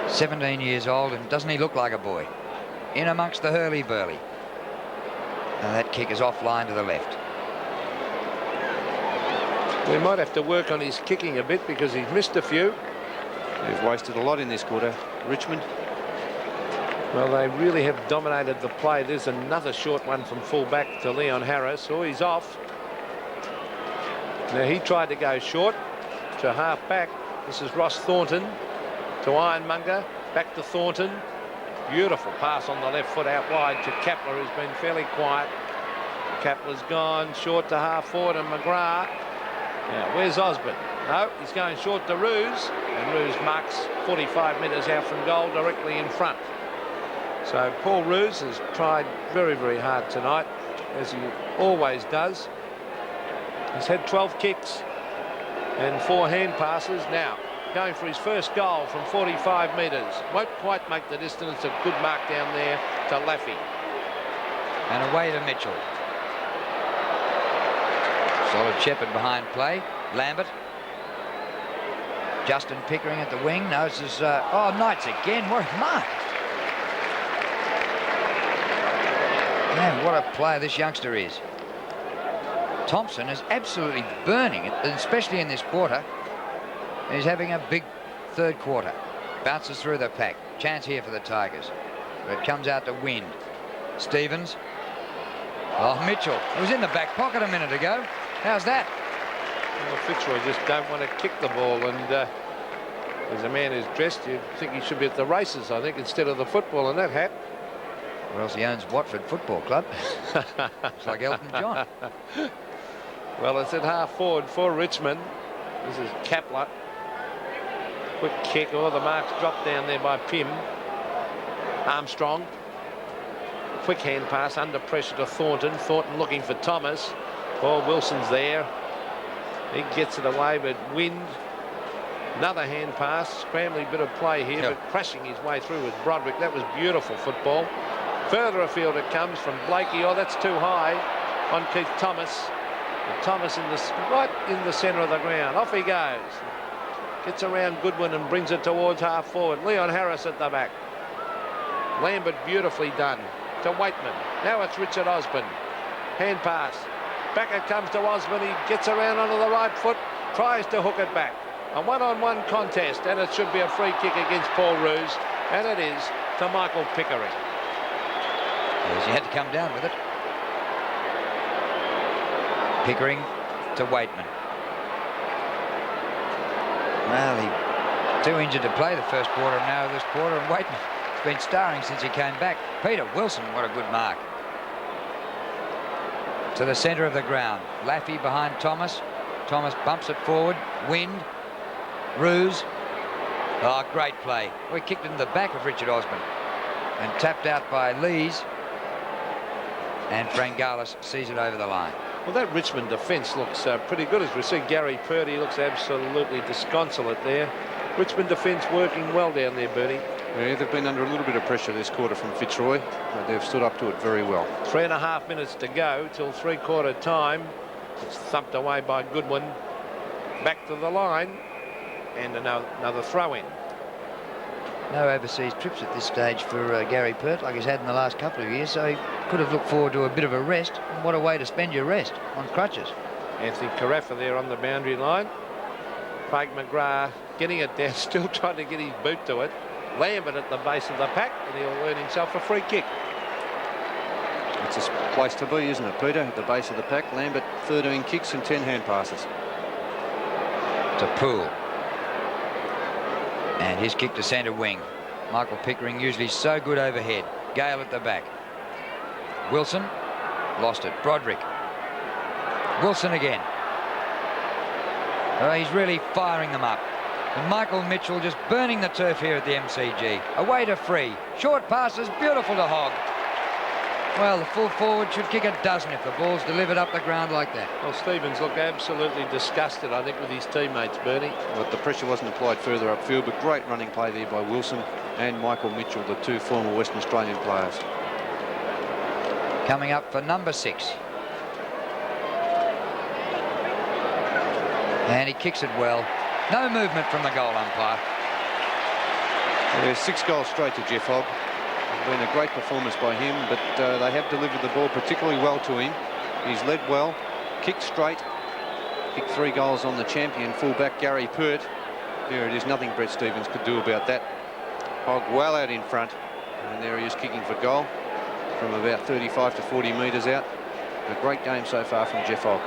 17 years old, and doesn't he look like a boy? In amongst the hurly-burly. And that kick is offline to the left. We might have to work on his kicking a bit because he's missed a few. They've wasted a lot in this quarter, Richmond. Well, they really have dominated the play. There's another short one from full-back to Leon Harris. Oh, he's off. Now, he tried to go short to half-back. This is Ross Thornton to Ironmonger. Back to Thornton. Beautiful pass on the left foot out wide to Kapler, who's been fairly quiet. Kapler's gone short to half-forward, and McGrath. Now, where's Osborne? No, he's going short to Roos, and Roos marks 45 metres out from goal directly in front. So Paul Roos has tried very, very hard tonight, as he always does. He's had 12 kicks and 4 hand passes. Now, going for his first goal from 45 metres. Won't quite make the distance. A good mark down there to Laffey. And away to Mitchell. Solid Shepherd behind play. Lambert. Justin Pickering at the wing. No, this is... oh, Knights again. What a mark. Man, what a player this youngster is. Thompson is absolutely burning it, especially in this quarter. He's having a big third quarter. Bounces through the pack. Chance here for the Tigers. But it comes out to Wind. Stevens. Oh, Mitchell. It was in the back pocket a minute ago. How's that? Well, Fitzroy just don't want to kick the ball, and as a man who's dressed, you'd think he should be at the races, I think, instead of the football in that hat. Or else he owns Watford Football Club. Looks like Elton John. Well, it's at half forward for Richmond. This is Kapler. Quick kick. Oh, the mark's dropped down there by Pym. Armstrong. Quick hand pass under pressure to Thornton. Thornton looking for Thomas. Paul Wilson's there. He gets it away, but Wind. Another hand pass. Scrambling bit of play here, but crashing his way through with Broderick. That was beautiful football. Further afield it comes from Blakey. Oh, that's too high on Keith Thomas. And Thomas right in the centre of the ground. Off he goes. Gets around Goodwin and brings it towards half forward. Leon Harris at the back. Lambert beautifully done to Waitman. Now it's Richard Osborne. Hand pass. Back it comes to Osborne. He gets around onto the right foot. Tries to hook it back. A one-on-one contest, and it should be a free kick against Paul Roos, and it is to Michael Pickering. Yes, he had to come down with it. Pickering to Waitman. Well, he too injured to play the first quarter, and now this quarter, and Waitman's been starring since he came back. Peter Wilson, what a good mark. To the centre of the ground. Laffey behind Thomas. Thomas bumps it forward. Wind. Roos. Oh, great play. We kicked it in the back of Richard Osborne and tapped out by Lees. And Frangalis sees it over the line. Well, that Richmond defence looks pretty good. As we see, Gary Purdy looks absolutely disconsolate there. Richmond defence working well down there, Bernie. Yeah, they've been under a little bit of pressure this quarter from Fitzroy, but they've stood up to it very well. 3.5 minutes to go till three-quarter time. It's thumped away by Goodwin. Back to the line. And another throw-in. No overseas trips at this stage for Gary Pert like he's had in the last couple of years, so he could have looked forward to a bit of a rest. And what a way to spend your rest, on crutches. Anthony Carafa there on the boundary line. Craig McGrath getting it down, still trying to get his boot to it. Lambert at the base of the pack, and he'll earn himself a free kick. It's a place to be, isn't it, Peter? At the base of the pack, Lambert 13 kicks and 10 hand passes. To Poole. And his kick to centre wing. Michael Pickering usually so good overhead. Gale at the back. Wilson lost it. Broderick. Wilson again. Oh, he's really firing them up. And Michael Mitchell just burning the turf here at the MCG. Away to Free. Short passes, beautiful to Hogg. Well, the full forward should kick a dozen if the ball's delivered up the ground like that. Well, Stevens looked absolutely disgusted, I think, with his teammates, Bernie. Well, the pressure wasn't applied further upfield, but great running play there by Wilson and Michael Mitchell, the two former Western Australian players. Coming up for number 6. And he kicks it well. No movement from the goal umpire. There's 6 goals straight to Jeff Hogg. It's been a great performance by him, but they have delivered the ball particularly well to him. He's led well, kicked straight, kicked 3 goals on the champion fullback Gary Pert. There it is, nothing Brett Stevens could do about that. Hogg well out in front, and there he is kicking for goal from about 35 to 40 metres out. A great game so far from Jeff Hogg.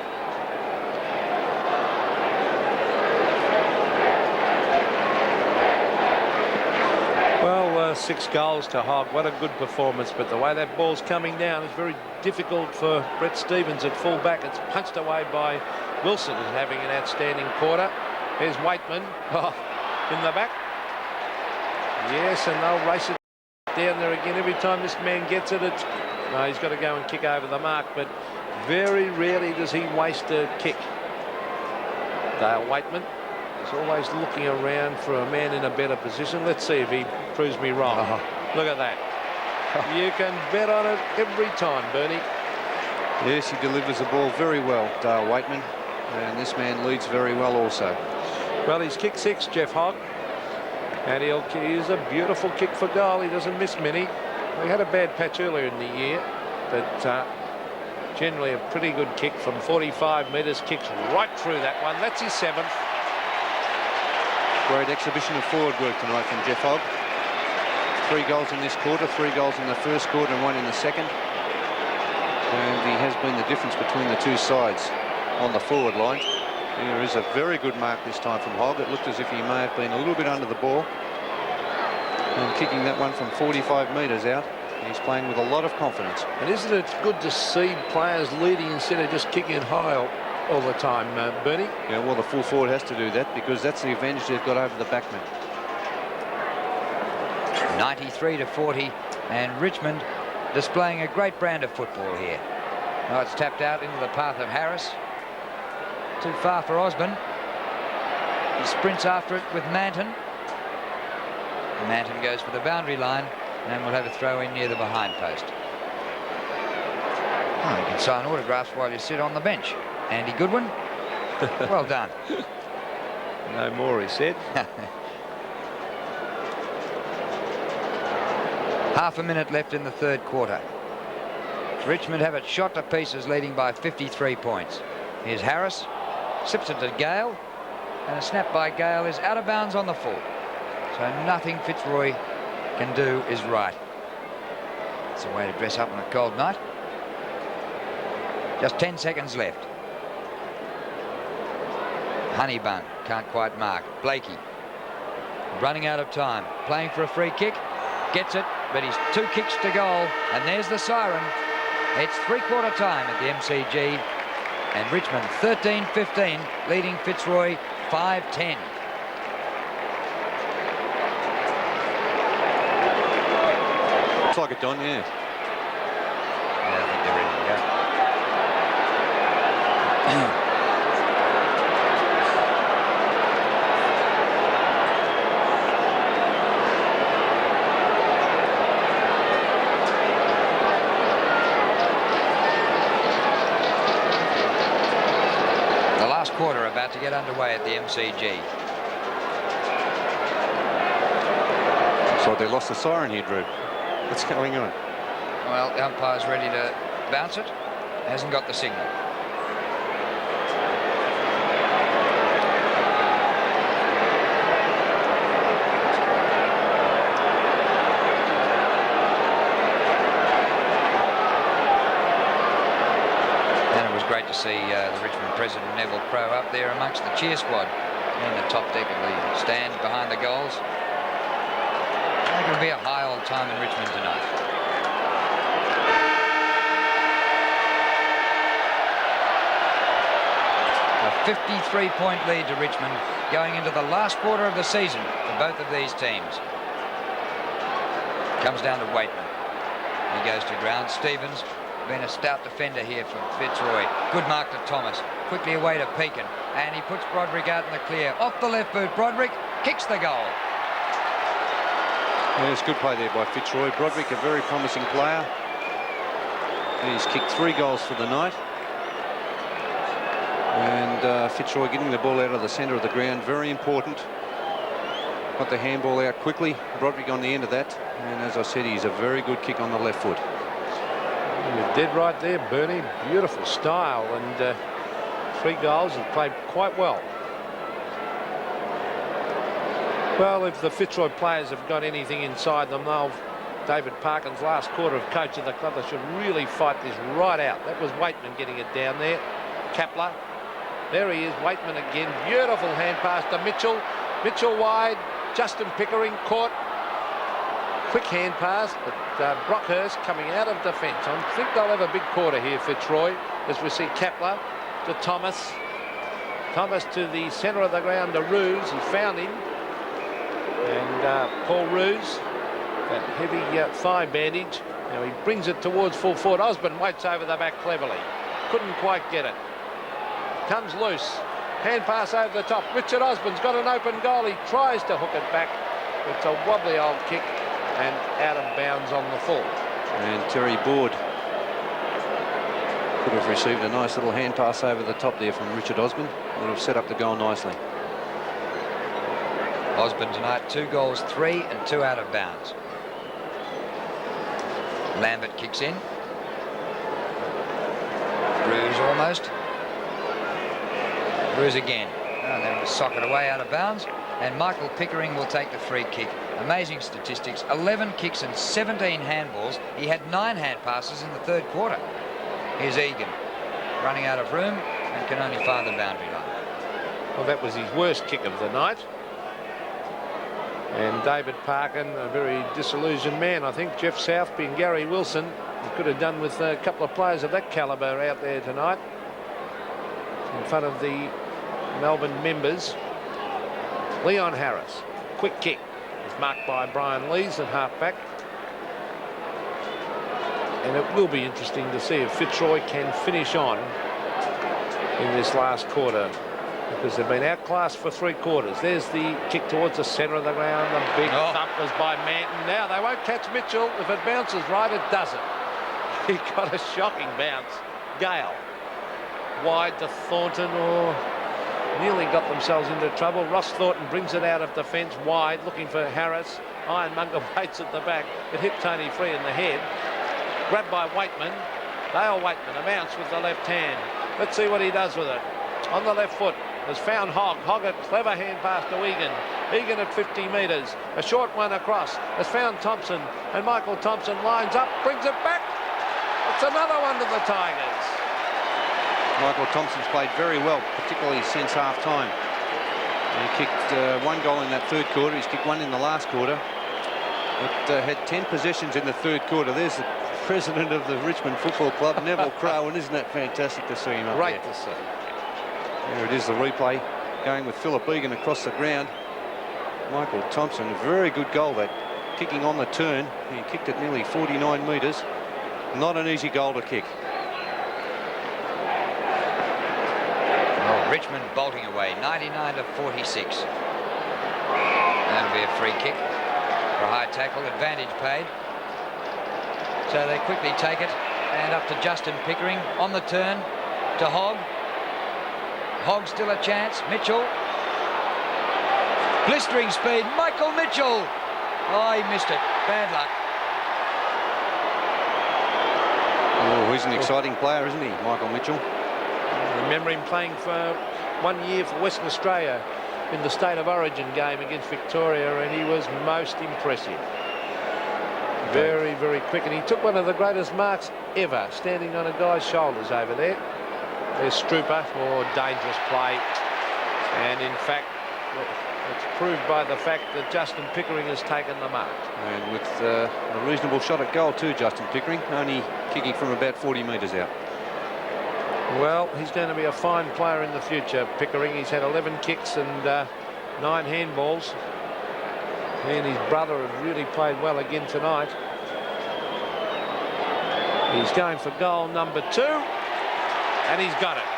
Well, 6 goals to Hogg. What a good performance, but the way that ball's coming down is very difficult for Brett Stevens at full back. It's punched away by Wilson, who's having an outstanding quarter. There's Waitman in the back. Yes, and they'll race it down there again. Every time this man gets it, it's... No, he's got to go and kick over the mark, but very rarely does he waste a kick. Dale Waitman is always looking around for a man in a better position. Let's see if he proves me wrong. Look at that. You can bet on it every time, Bernie. Yes, he delivers the ball very well, Dale Waitman, and this man leads very well also. Well, he's kicked 6, Jeff Hogg, and he'll use a beautiful kick for goal. He doesn't miss many. We had a bad patch earlier in the year, but generally a pretty good kick from 45 metres. Kicks right through that one. That's his 7th. Great exhibition of forward work tonight from Jeff Hogg. 3 goals in this quarter, 3 goals in the first quarter and 1 in the second. And he has been the difference between the two sides on the forward line. There is a very good mark this time from Hogg. It looked as if he may have been a little bit under the ball. And kicking that one from 45 metres out. He's playing with a lot of confidence. And isn't it good to see players leading instead of just kicking it high all the time, Bernie? Yeah, well, the full forward has to do that because that's the advantage they've got over the backman. 93 to 40, and Richmond displaying a great brand of football here. Now it's tapped out into the path of Harris. Too far for Osborne. He sprints after it with Manton. Manton goes for the boundary line, and we'll have a throw in near the behind post. Oh, you can sign autographs while you sit on the bench. Andy Goodwin, well done. No more, he said. Half a minute left in the third quarter. Richmond have it shot to pieces, leading by 53 points. Here's Harris, slips it to Gale, and a snap by Gale is out of bounds on the full. So nothing Fitzroy can do is right. It's a way to dress up on a cold night. Just 10 seconds left. Honeybun can't quite mark. Blakey running out of time, playing for a free kick, gets it, but he's 2 kicks to goal, and there's the siren. It's 3/4 time at the MCG, and Richmond 13-15, leading Fitzroy 5-10. Looks like it, Don, yeah. I think they're ready to go. The last quarter about to get underway at the MCG. Looks like they lost the siren here, Drew. What's going on? Well, the umpire's ready to bounce it. Hasn't got the signal. see the Richmond president, Neville Crowe, up there amongst the cheer squad in the top deck of the stand behind the goals. I think it'll be a high old time in Richmond tonight. A 53-point lead to Richmond going into the last quarter of the season for both of these teams. Comes down to Waitman. He goes to ground. Stevens, been a stout defender here for Fitzroy. Good mark to Thomas. Quickly away to Pekin. And he puts Broderick out in the clear. Off the left boot, Broderick kicks the goal. Yeah, it's good play there by Fitzroy. Broderick, a very promising player. He's kicked 3 goals for the night. And Fitzroy getting the ball out of the centre of the ground, very important. Got the handball out quickly. Broderick on the end of that. And as I said, he's a very good kick on the left foot. You're dead right there, Bernie. Beautiful style, and 3 goals and played quite well. Well, if the Fitzroy players have got anything inside them, they'll. David Parkin's last quarter of coach of the club, they should really fight this right out. That was Waitman getting it down there. Kapler. There he is, Waitman again. Beautiful hand pass to Mitchell. Mitchell wide. Justin Pickering caught. Quick hand pass, but Brockhurst coming out of defence. I think they'll have a big quarter here, Fitzroy, as we see Kapler to Thomas. Thomas to the centre of the ground to Roos. He found him. And Paul Roos, that heavy thigh bandage. Now he brings it towards full forward. Osborne waits over the back cleverly. Couldn't quite get it. Comes loose. Hand pass over the top. Richard Osborne's got an open goal. He tries to hook it back. It's a wobbly old kick and out of bounds on the full. And Terry Board could have received a nice little hand pass over the top there from Richard Osborne. Would have set up the goal nicely. Osborne tonight, 2 goals, 3 and 2 out of bounds. Lambert kicks in. Roos almost. Roos again. And then sock it away out of bounds. And Michael Pickering will take the free kick. Amazing statistics. 11 kicks and 17 handballs. He had 9 hand passes in the 3rd quarter. Here's Egan running out of room and can only find the boundary line. Well, that was his worst kick of the night. And David Parkin, a very disillusioned man. I think Jeff Southby and Gary Wilson could have done with a couple of players of that calibre out there tonight in front of the Melbourne members. Leon Harris, quick kick. It's marked by Brian Lees at half-back. And it will be interesting to see if Fitzroy can finish on in this last quarter, because they've been outclassed for 3 quarters. There's the kick towards the centre of the ground. The big thumpers by Manton. Now they won't catch Mitchell. If it bounces right, it doesn't. He got a shocking bounce. Gale wide to Thornton. Nearly got themselves into trouble. Ross Thornton brings it out of defence wide, looking for Harris. Ironmonger waits at the back. It hit Tony Free in the head. Grabbed by Waitman. Dale Waitman, a bounce with the left hand. Let's see what he does with it. On the left foot has found Hogg. Hogg a clever hand pass to Egan. Egan at 50 metres. A short one across. Has found Thompson. And Michael Thompson lines up, brings it back. It's another one to the Tigers. Michael Thompson's played very well, particularly since half-time. He kicked 1 goal in that 3rd quarter. He's kicked 1 in the last quarter. But had 10 possessions in the 3rd quarter. There's the president of the Richmond Football Club, Neville Crowe, and isn't that fantastic to see him up there? Great to see. There it is, the replay, going with Philip Egan across the ground. Michael Thompson, a very good goal, that kicking on the turn. He kicked it nearly 49 metres. Not an easy goal to kick. Richmond bolting away, 99 to 46. That'll be a free kick for a high tackle, advantage paid. So they quickly take it, and up to Justin Pickering on the turn to Hogg. Hogg still a chance. Mitchell. Blistering speed, Michael Mitchell. Oh, he missed it. Bad luck. Oh, he's an exciting player, isn't he, Michael Mitchell? I remember him playing for 1 year for Western Australia in the State of Origin game against Victoria, and he was most impressive. Very, very quick, and he took one of the greatest marks ever, standing on a guy's shoulders over there. There's Struper for dangerous play. And in fact, it's proved by the fact that Justin Pickering has taken the mark. And with a reasonable shot at goal too, Justin Pickering, only kicking from about 40 metres out. Well, he's going to be a fine player in the future, Pickering. He's had 11 kicks and 9 handballs. He and his brother have really played well again tonight. He's going for goal number 2, and he's got it.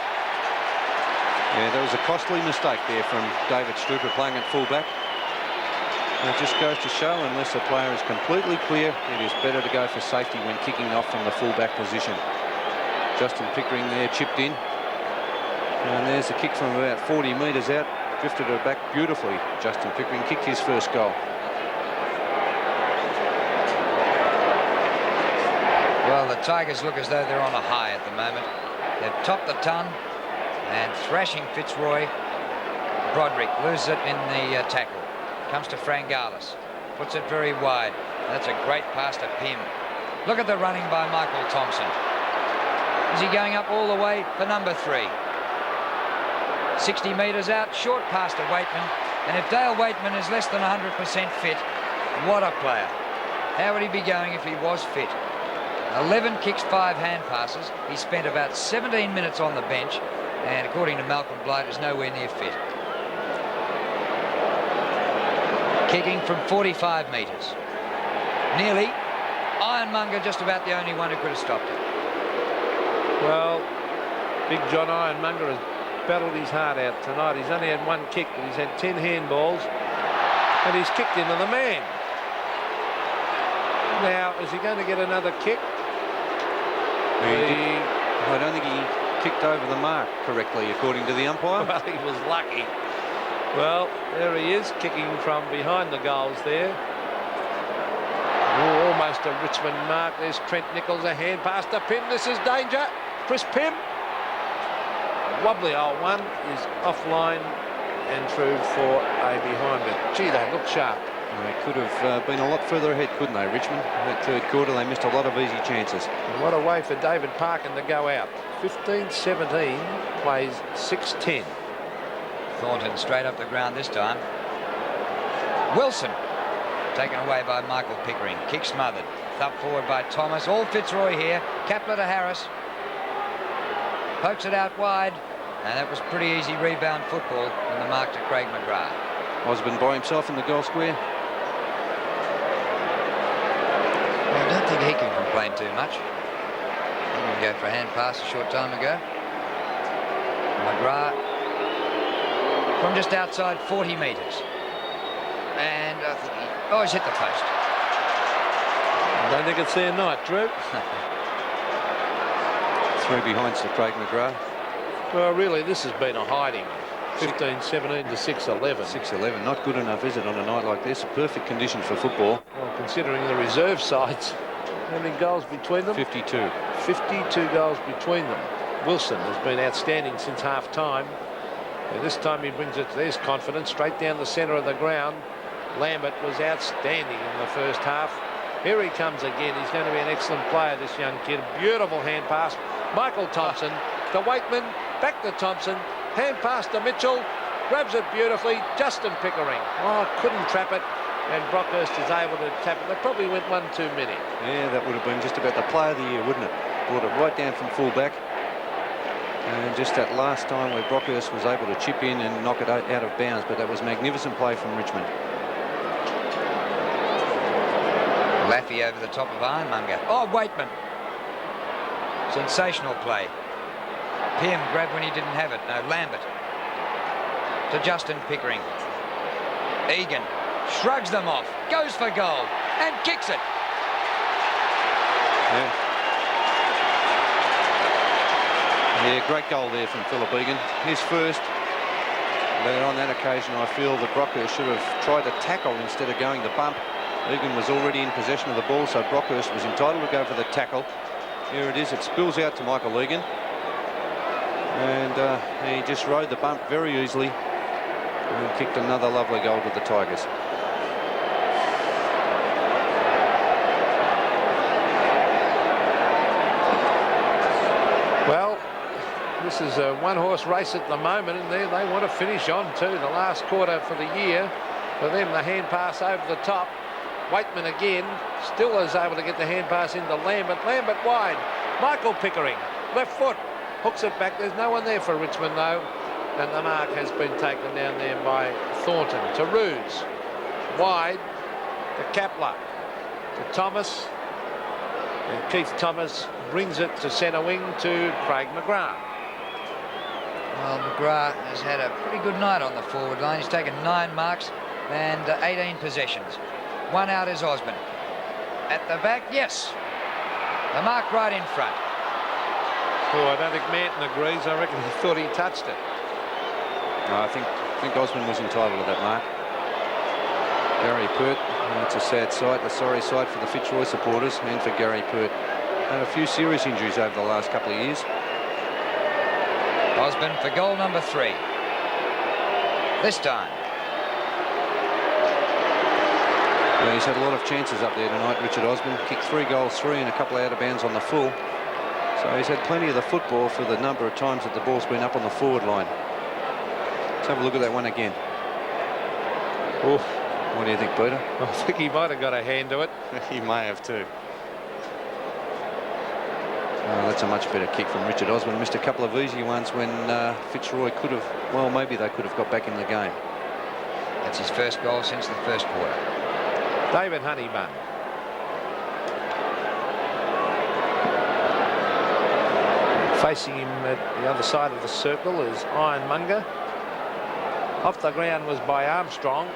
Yeah, that was a costly mistake there from David Struper playing at fullback. And it just goes to show, unless a player is completely clear, it is better to go for safety when kicking off from the fullback position. Justin Pickering there chipped in. And there's a kick from about 40 metres out. Drifted it back beautifully. Justin Pickering kicked his first goal. Well, the Tigers look as though they're on a high at the moment. They've topped the ton and thrashing Fitzroy. Broderick loses it in the tackle. Comes to Frangalis. Puts it very wide. That's a great pass to Pym. Look at the running by Michael Thompson. Is he going up all the way for number 3? 60 metres out, short pass to Waitman. And if Dale Waitman is less than 100% fit, what a player. How would he be going if he was fit? 11 kicks, 5 hand passes. He spent about 17 minutes on the bench, and according to Malcolm Blight, is nowhere near fit. Kicking from 45 metres. Nearly. Ironmonger just about the only one who could have stopped it. Well, Big John Ironmonger has battled his heart out tonight. He's only had 1 kick, but he's had 10 handballs, and he's kicked into the man. Now, is he going to get another kick? I don't think he kicked over the mark correctly, according to the umpire. Well, he was lucky. Well, there he is, kicking from behind the goals there. Oh, almost a Richmond mark. There's Trent Nichols, a hand pass to Pym. This is danger. Chris Pym. Wobbly old one is offline and through for a behind it. Gee, they look sharp. They could have been a lot further ahead, couldn't they, Richmond? That third quarter, they missed a lot of easy chances. And what a way for David Parkin to go out. 15-17, plays 6-10. Thornton straight up the ground this time. Wilson taken away by Michael Pickering. Kick smothered. Thumped forward by Thomas. All Fitzroy here. Kapler to Harris. Pokes it out wide. And that was pretty easy rebound football from the mark to Craig McGrath. Osborne by himself in the goal square. Well, I don't think he can complain too much. He didn't go for a hand pass a short time ago. McGrath from just outside 40 metres. And I think he's hit the post. I don't think it's there night, Drew. 3 behinds to Craig McGrath. Well, really, this has been a hiding. 15-17 to 6-11. 6-11, not good enough, is it, on a night like this? Perfect conditions for football. Well, considering the reserve sides, how many goals between them? 52. 52 goals between them. Wilson has been outstanding since half-time. And this time he brings it to his confidence straight down the centre of the ground. Lambert was outstanding in the first half. Here he comes again. He's going to be an excellent player, this young kid. Beautiful hand pass. Michael Thompson to Waitman, back to Thompson. Hand pass to Mitchell, grabs it beautifully. Justin Pickering, couldn't trap it, and Brockhurst is able to tap it. They probably went one too many. Yeah, that would have been just about the player of the year, wouldn't it? Brought it right down from full-back. And just that last time where Brockhurst was able to chip in and knock it out of bounds, but that was magnificent play from Richmond. Laffey over the top of Ironmonger. Oh, Waitman. Sensational play. Pym grabbed when he didn't have it. No, Lambert to Justin Pickering. Egan shrugs them off, goes for goal and kicks it. Yeah, great goal there from Philip Egan. His first. But on that occasion, I feel that Brockhurst should have tried to tackle instead of going the bump. Egan was already in possession of the ball, so Brockhurst was entitled to go for the tackle. Here it is. It spills out to Michael Egan. And he just rode the bump very easily and kicked another lovely goal to the Tigers. Well, This is a one-horse race at the moment, and they want to finish on too. The last quarter for the year for them. The hand pass over the top. Waitman again still is able to get the hand pass into Lambert. Lambert wide. Michael Pickering, left foot, hooks it back. There's no one there for Richmond though, and the mark has been taken down there by Thornton. To Roos, wide to Kepler, to Thomas, and Keith Thomas brings it to centre wing to Craig McGrath. Well, McGrath has had a pretty good night on the forward line. He's taken 9 marks and 18 possessions. 1 out is Osborne. At the back, yes. The mark right in front. Oh, I don't think Manton agrees. I reckon he thought he touched it. No, I think Osborne was entitled to that mark. Gary Pert, that's a sad sight, a sorry sight for the Fitzroy supporters and for Gary Pert. Had a few serious injuries over the last couple of years. Osborne for goal number 3. This time. Yeah, he's had a lot of chances up there tonight, Richard Osborne. Kicked 3 goals, 3 and a couple out of bounds on the full. So he's had plenty of the football for the number of times that the ball's been up on the forward line. Let's have a look at that one again. Oof. What do you think, Peter? I think he might have got a hand to it. He may have too. Oh, that's a much better kick from Richard Osborne. Missed a couple of easy ones when Fitzroy could have, well, maybe they could have got back in the game. That's his first goal since the first quarter. David Honeyman. Facing him at the other side of the circle is Ironmonger. Off the ground was by Armstrong.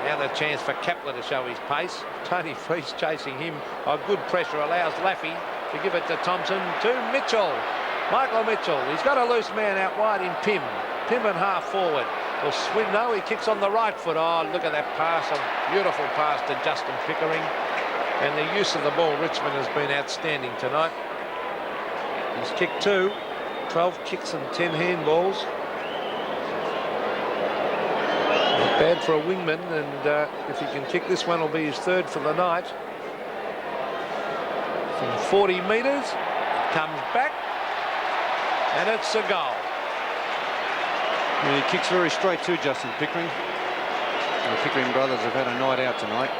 Now the chance for Kepler to show his pace. Tony Freese chasing him. A good pressure allows Laffey to give it to Thompson, to Mitchell. Michael Mitchell. He's got a loose man out wide in Pym. Pym and half forward. Will swing. No, he kicks on the right foot. Oh, look at that pass. A beautiful pass to Justin Pickering. And the use of the ball, Richmond, has been outstanding tonight. He's kicked 2. 12 kicks and 10 handballs. Bad for a wingman, and if he can kick this one, will be his 3rd for the night. From 40 metres, comes back, and it's a goal. And he kicks very straight too, Justin Pickering. The Pickering brothers have had a night out tonight.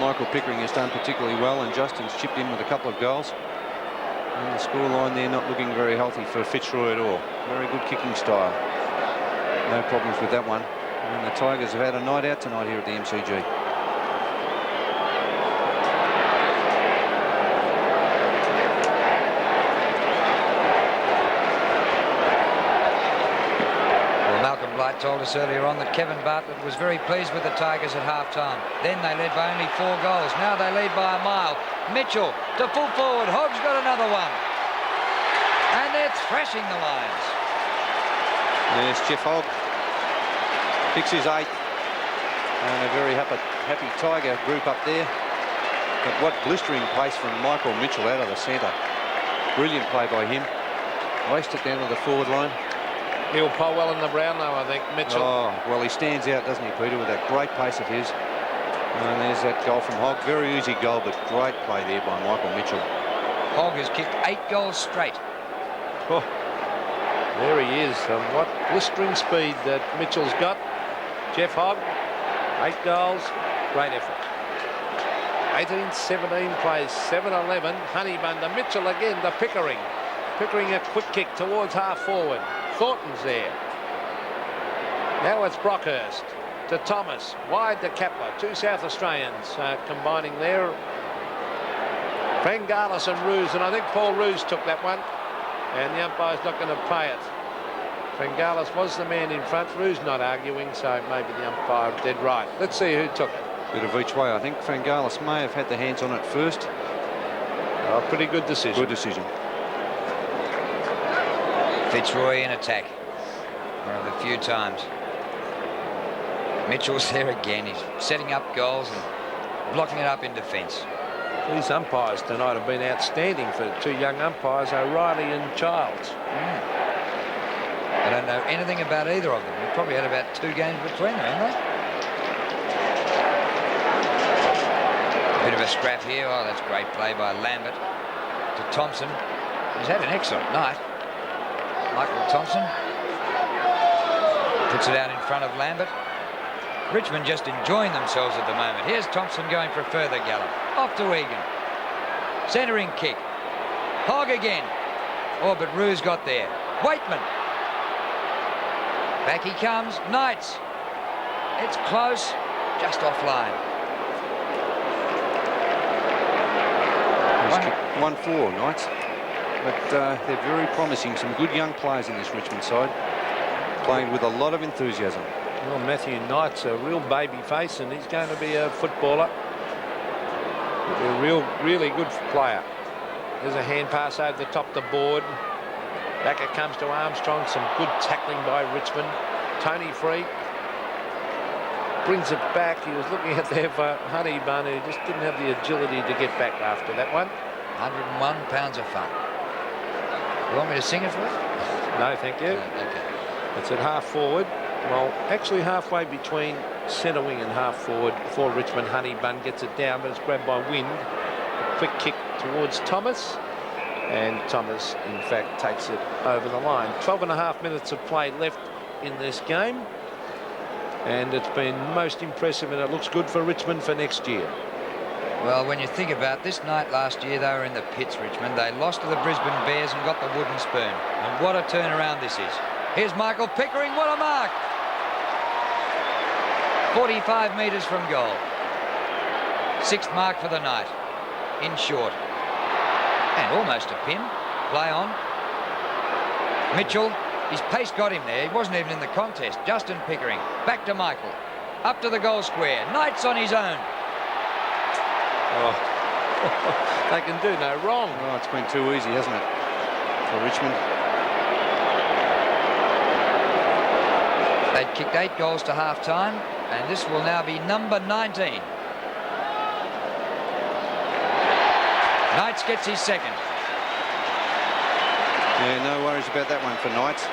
Michael Pickering has done particularly well, and Justin's chipped in with a couple of goals. And the scoreline there not looking very healthy for Fitzroy at all. Very good kicking style. No problems with that one. And the Tigers have had a night out tonight here at the MCG. Well, Malcolm Blight told us earlier on that Kevin Bartlett was very pleased with the Tigers at half-time. Then they led by only 4 goals. Now they lead by a mile. Mitchell to full forward. Hogg's got another one. And they're thrashing the Lions. Yes, Jeff Hogg picks his 8th. And a very happy Tiger group up there. But what blistering pace from Michael Mitchell out of the centre. Brilliant play by him. Raced it down to the forward line. He'll pull well in the Brownlow, I think, Mitchell. Oh, well, he stands out, doesn't he, Peter, with that great pace of his. And there's that goal from Hogg. Very easy goal, but great play there by Michael Mitchell. Hogg has kicked 8 goals straight. Oh, there he is. And what blistering speed that Mitchell's got. Jeff Hogg, 8 goals, great effort. 18-17 plays 7-11. Honeybun to Mitchell again to Pickering. Pickering a quick kick towards half forward. Thornton's there. Now it's Brockhurst to Thomas. Wide to Kepler. 2 South Australians combining there. Frangalis and Roos, and I think Paul Roos took that one. And the umpire's not going to pay it. Frangalis was the man in front. Roos not arguing, so maybe the umpire did right. Let's see who took it. Bit of each way. I think Frangalis may have had the hands on it first. Oh, pretty good decision. Good decision. Fitzroy in attack. One of the few times. Mitchell's there again. He's setting up goals and blocking it up in defence. These umpires tonight have been outstanding for 2 young umpires, O'Reilly and Childs. I don't know anything about either of them. We've probably had about 2 games between them, haven't they? Bit of a scrap here. Oh, that's great play by Lambert to Thompson. He's had an excellent night. Michael Thompson puts it out in front of Lambert. Richmond just enjoying themselves at the moment. Here's Thompson going for a further gallop. Off to Egan. Centering kick. Hogg again. Oh, but Roos got there. Waitman. Back he comes. Knights. It's close. Just offline. 1-4, Knights. But they're very promising. Some good young players in this Richmond side. Playing with a lot of enthusiasm. Well, Matthew Knight's a real baby face, and he's going to be a footballer. A really good player. There's a hand pass over the top of the board. Back it comes to Armstrong. Some good tackling by Richmond. Tony Free brings it back. He was looking at there for Honeybun, who just didn't have the agility to get back after that one. 101 pounds of fun. You want me to sing it for you? No, thank you. Okay. It's at half forward. Well, actually halfway between centre wing and half forward before Richmond. Honeybun gets it down, but it's grabbed by Wind. A quick kick towards Thomas, and Thomas in fact takes it over the line. 12.5 minutes of play left in this game, and it's been most impressive, and it looks good for Richmond for next year. Well, when you think about this night last year, they were in the pits, Richmond. They lost to the Brisbane Bears and got the wooden spoon. And what a turnaround this is. Here's Michael Pickering. What a mark. 45 metres from goal. 6th mark for the night. In short. And almost a pin. Play on. Mitchell. His pace got him there. He wasn't even in the contest. Justin Pickering. Back to Michael. Up to the goal square. Knight's on his own. Oh. They can do no wrong. Oh, it's been too easy, hasn't it, for Richmond? They'd kicked 8 goals to half-time, and this will now be number 19. Knights gets his second. Yeah, no worries about that one for Knights.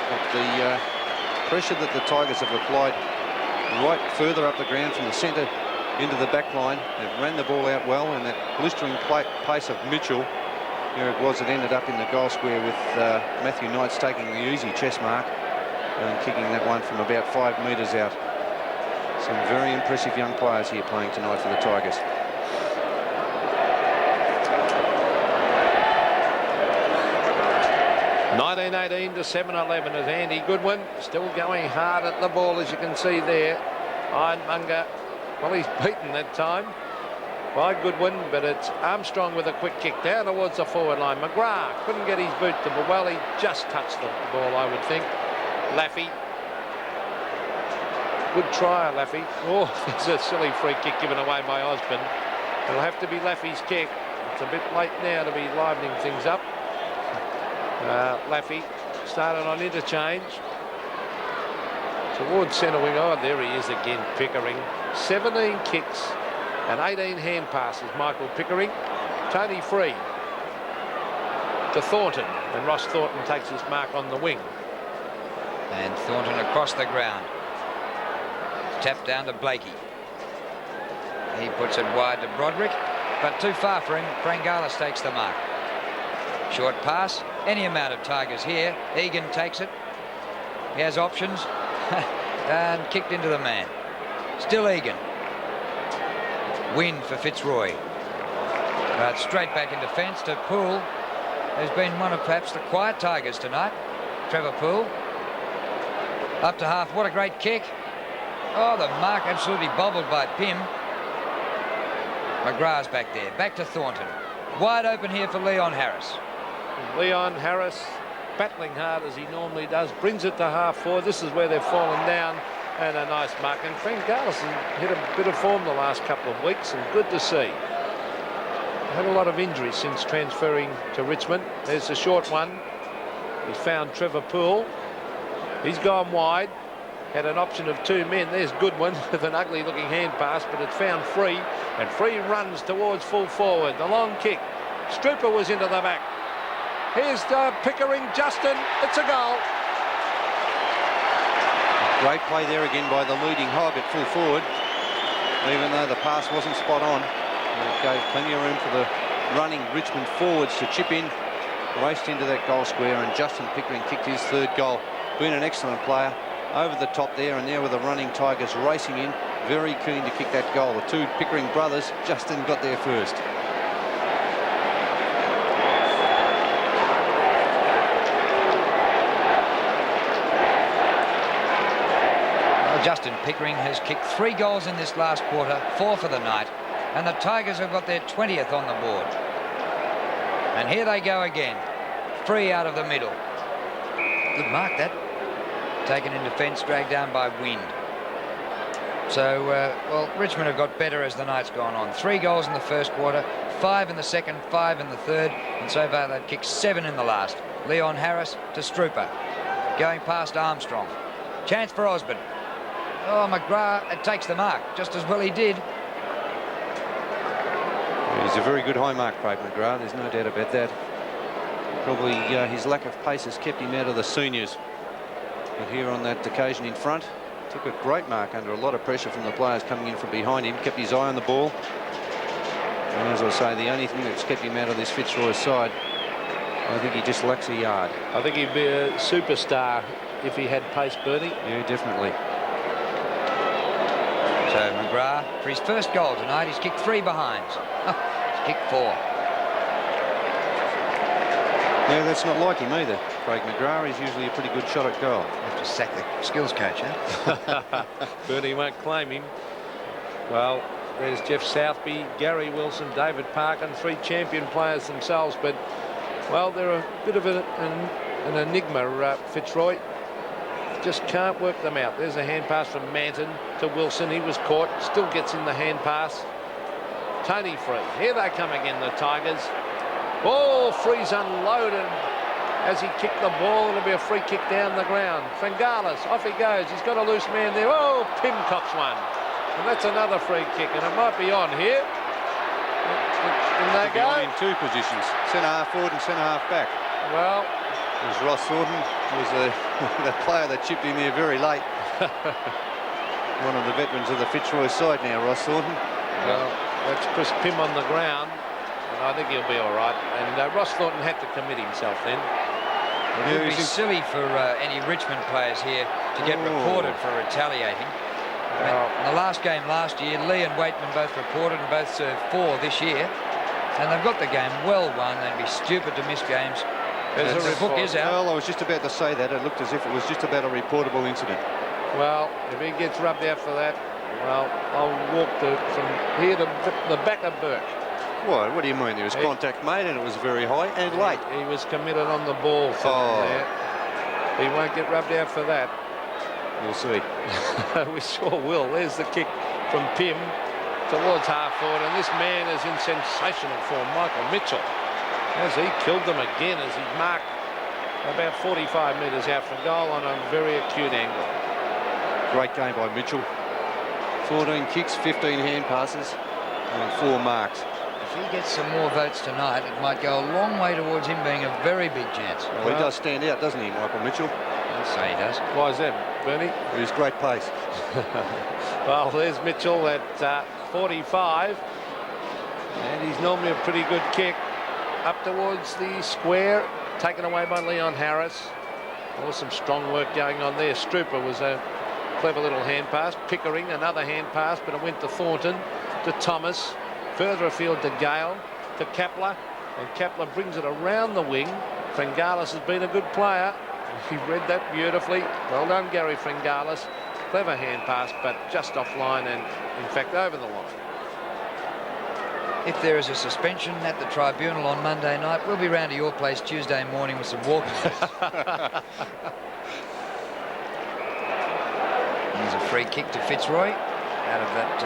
But the pressure that the Tigers have applied right further up the ground from the centre into the back line, they've ran the ball out well, and that blistering pace of Mitchell, here it was, it ended up in the goal square with Matthew Knights taking the easy chest mark and kicking that one from about 5 metres out. Some very impressive young players here playing tonight for the Tigers. (19-18 to 7-11) as Andy Goodwin still going hard at the ball, as you can see there. Ironmonger, well, he's beaten that time by Goodwin, but it's Armstrong with a quick kick down towards the forward line. McGrath couldn't get his boot to, but well, he just touched the ball, I would think. Laffey, good try, Laffey. Oh, there's a silly free kick given away by Osborne. It'll have to be Laffey's kick. It's a bit late now to be livening things up. Laffey started on interchange towards centre wing. Oh, there he is again, Pickering. 17 kicks and 18 hand passes, Michael Pickering. Tony Free to Thornton, and Ross Thornton takes his mark on the wing. And Thornton across the ground. Tapped down to Blakey. He puts it wide to Broderick, but too far for him. Prangalis takes the mark. Short pass. Any amount of Tigers here. Egan takes it. He has options. And kicked into the man. Still Egan. Win for Fitzroy. But straight back in defence to Poole, who's been one of perhaps the quiet Tigers tonight. Trevor Poole. Up to half. What a great kick. Oh, the mark absolutely bobbled by Pym. McGrath's back there. Back to Thornton. Wide open here for Leon Harris. Leon Harris, battling hard as he normally does, brings it to half forward. This is where they've fallen down, and a nice mark. And Prangalis has hit a bit of form the last couple of weeks, and good to see. Had a lot of injuries since transferring to Richmond. There's a short one. He's found Trevor Poole. He's gone wide. Had an option of 2 men. There's Goodwin with an ugly looking hand pass, but it's found Free, and Free runs towards full forward. The long kick. Strooper was into the back. Here's Pickering, Justin. It's a goal. Great play there again by the leading Hogg at full forward, even though the pass wasn't spot on. It gave plenty of room for the running Richmond forwards to chip in raced into that goal square, and Justin Pickering kicked his third goal. Been an excellent player over the top there, and there with the running Tigers racing in, very keen to kick that goal. The two Pickering brothers, Justin got there first. Justin Pickering has kicked 3 goals in this last quarter, 4 for the night, and the Tigers have got their 20th on the board. And here they go again, 3 out of the middle. Good mark, that. Taken in defence, dragged down by wind. So, well, Richmond have got better as the night's gone on. 3 goals in the first quarter, 5 in the second, 5 in the third, and so far they've kicked 7 in the last. Leon Harris to Strooper, going past Armstrong. Chance for Osborne. Oh, McGrath takes the mark, just as well he did. He's a very good high mark, Craig McGrath, there's no doubt about that. Probably his lack of pace has kept him out of the seniors. But here on that occasion in front, took a great mark under a lot of pressure from the players coming in from behind him, kept his eye on the ball. And as I say, the only thing that's kept him out of this Fitzroy side, I think he just lacks a yard. I think he'd be a superstar if he had pace, Bernie. Yeah, definitely. So McGrath, for his first goal tonight, he's kicked 3 behinds. He's kicked 4. Yeah, that's not like him either. Craig McGrath is usually a pretty good shot at goal. You have to sack the skills coach, eh? Bernie won't claim him. Well, there's Jeff Southby, Gary Wilson, David Parkin, 3 champion players themselves, but, well, they're a bit of an enigma, Fitzroy. Just can't work them out. There's a hand pass from Manton to Wilson. He was caught, still gets in the hand pass. Tony Free. Here they come again, the Tigers. Oh, Free's unloaded. As he kicked the ball, it'll be a free kick down the ground. Fengalis, off he goes. He's got a loose man there. Oh, Pimcock's one. And that's another free kick, and it might be on here. And they go. In 2 positions, centre-half forward and centre-half back. Well, it was Ross Thornton, was the player that chipped in there very late. One of the veterans of the Fitzroy side now, Ross Thornton. Well, that's Chris Pym on the ground, and I think he'll be all right. And Ross Thornton had to commit himself then. It would be silly for any Richmond players here to get reported for retaliating. In the last game last year, Lee and Waitman both reported and both served 4 this year. And they've got the game well won. They'd be stupid to miss games. The book is out. Well, I was just about to say that. It looked as if it was just about a reportable incident. Well, if he gets rubbed out for that, well, I'll walk from here to the back of Burke. What do you mean? There was contact made and it was very high and late. He was committed on the ball there. He won't get rubbed out for that. We'll see. We sure will. There's the kick from Pym towards half forward, and this man is in sensational form, Michael Mitchell. As he killed them again as he marked about 45 metres out from goal on a very acute angle. Great game by Mitchell. 14 kicks, 15 hand passes and 4 marks. If he gets some more votes tonight, it might go a long way towards him being a very big chance. Well, he does stand out, doesn't he, Michael Mitchell? I'll say he does. Why is that, Bernie? He's great pace. Well, there's Mitchell at 45. And he's normally a pretty good kick. Up towards the square, taken away by Leon Harris. There was some strong work going on there. Strooper was a clever little hand pass. Pickering, another hand pass, but it went to Thornton, to Thomas, further afield to Gale, to Kepler, and Kepler brings it around the wing. Fengalis has been a good player. He read that beautifully. Well done, Gary Fengalis. Clever hand pass, but just offline and, in fact, over the line. If there is a suspension at the tribunal on Monday night, we'll be round to your place Tuesday morning with some walking. There's a free kick to Fitzroy out of that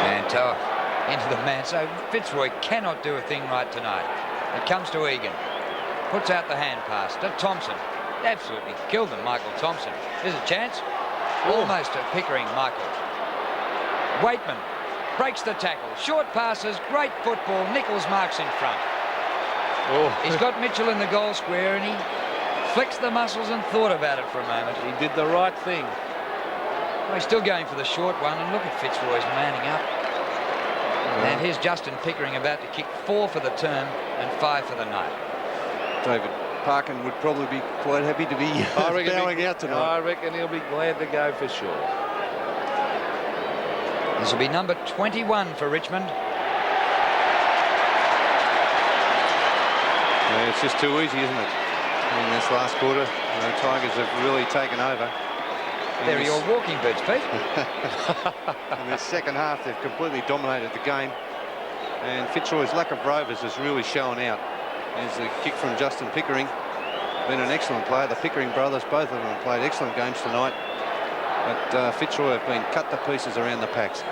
Mantoa into the man. So Fitzroy cannot do a thing right tonight. It comes to Egan. Puts out the hand pass to Thompson. Absolutely killed them, Michael Thompson. There's a chance. Almost a Pickering, Michael. Waitman breaks the tackle. Short passes, great football. Nichols marks in front. He's got Mitchell in the goal square and he flexed the muscles and thought about it for a moment. He did the right thing. Well, he's still going for the short one, and look at Fitzroy's manning up. And here's Justin Pickering about to kick 4 for the term and 5 for the night. David Parkin would probably be quite happy to be bowing out tonight. I reckon he'll be glad to go for sure. This will be number 21 for Richmond. Yeah, it's just too easy, isn't it? In this last quarter, the Tigers have really taken over. There are your walking boots, Pete. In the second half, they've completely dominated the game. And Fitzroy's lack of rovers has really shown out. There's a kick from Justin Pickering. Been an excellent player. The Pickering brothers, both of them have played excellent games tonight. But Fitzroy have been cut to pieces around the packs.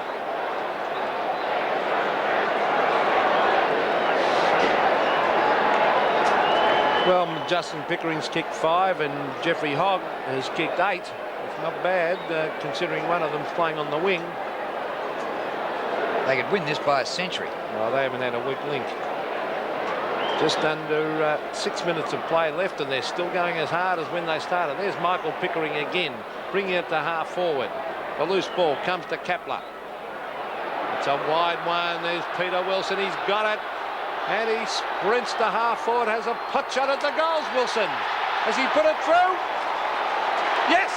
Well, Justin Pickering's kicked 5 and Jeffrey Hogg has kicked 8. It's not bad, considering one of them's playing on the wing. They could win this by a century. Well, they haven't had a weak link. Just under 6 minutes of play left, and they're still going as hard as when they started. There's Michael Pickering again, bringing it to half forward. The loose ball comes to Kapler. It's a wide one. There's Peter Wilson. He's got it. And he sprints to half forward, has a pot shot at the goals, Wilson. Has he put it through? Yes!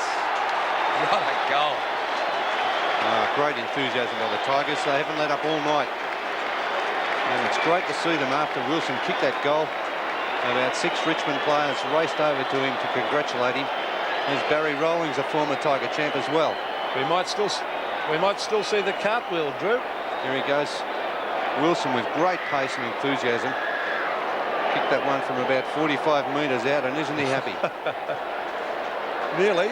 What a goal. Great enthusiasm by the Tigers. They haven't let up all night. And it's great to see them after Wilson kicked that goal. About 6 Richmond players raced over to him to congratulate him. There's Barry Rawlings, a former Tiger champ as well. We might still see the cartwheel, Drew. Here he goes. Wilson with great pace and enthusiasm. Kicked that one from about 45 metres out, and isn't he happy? Nearly.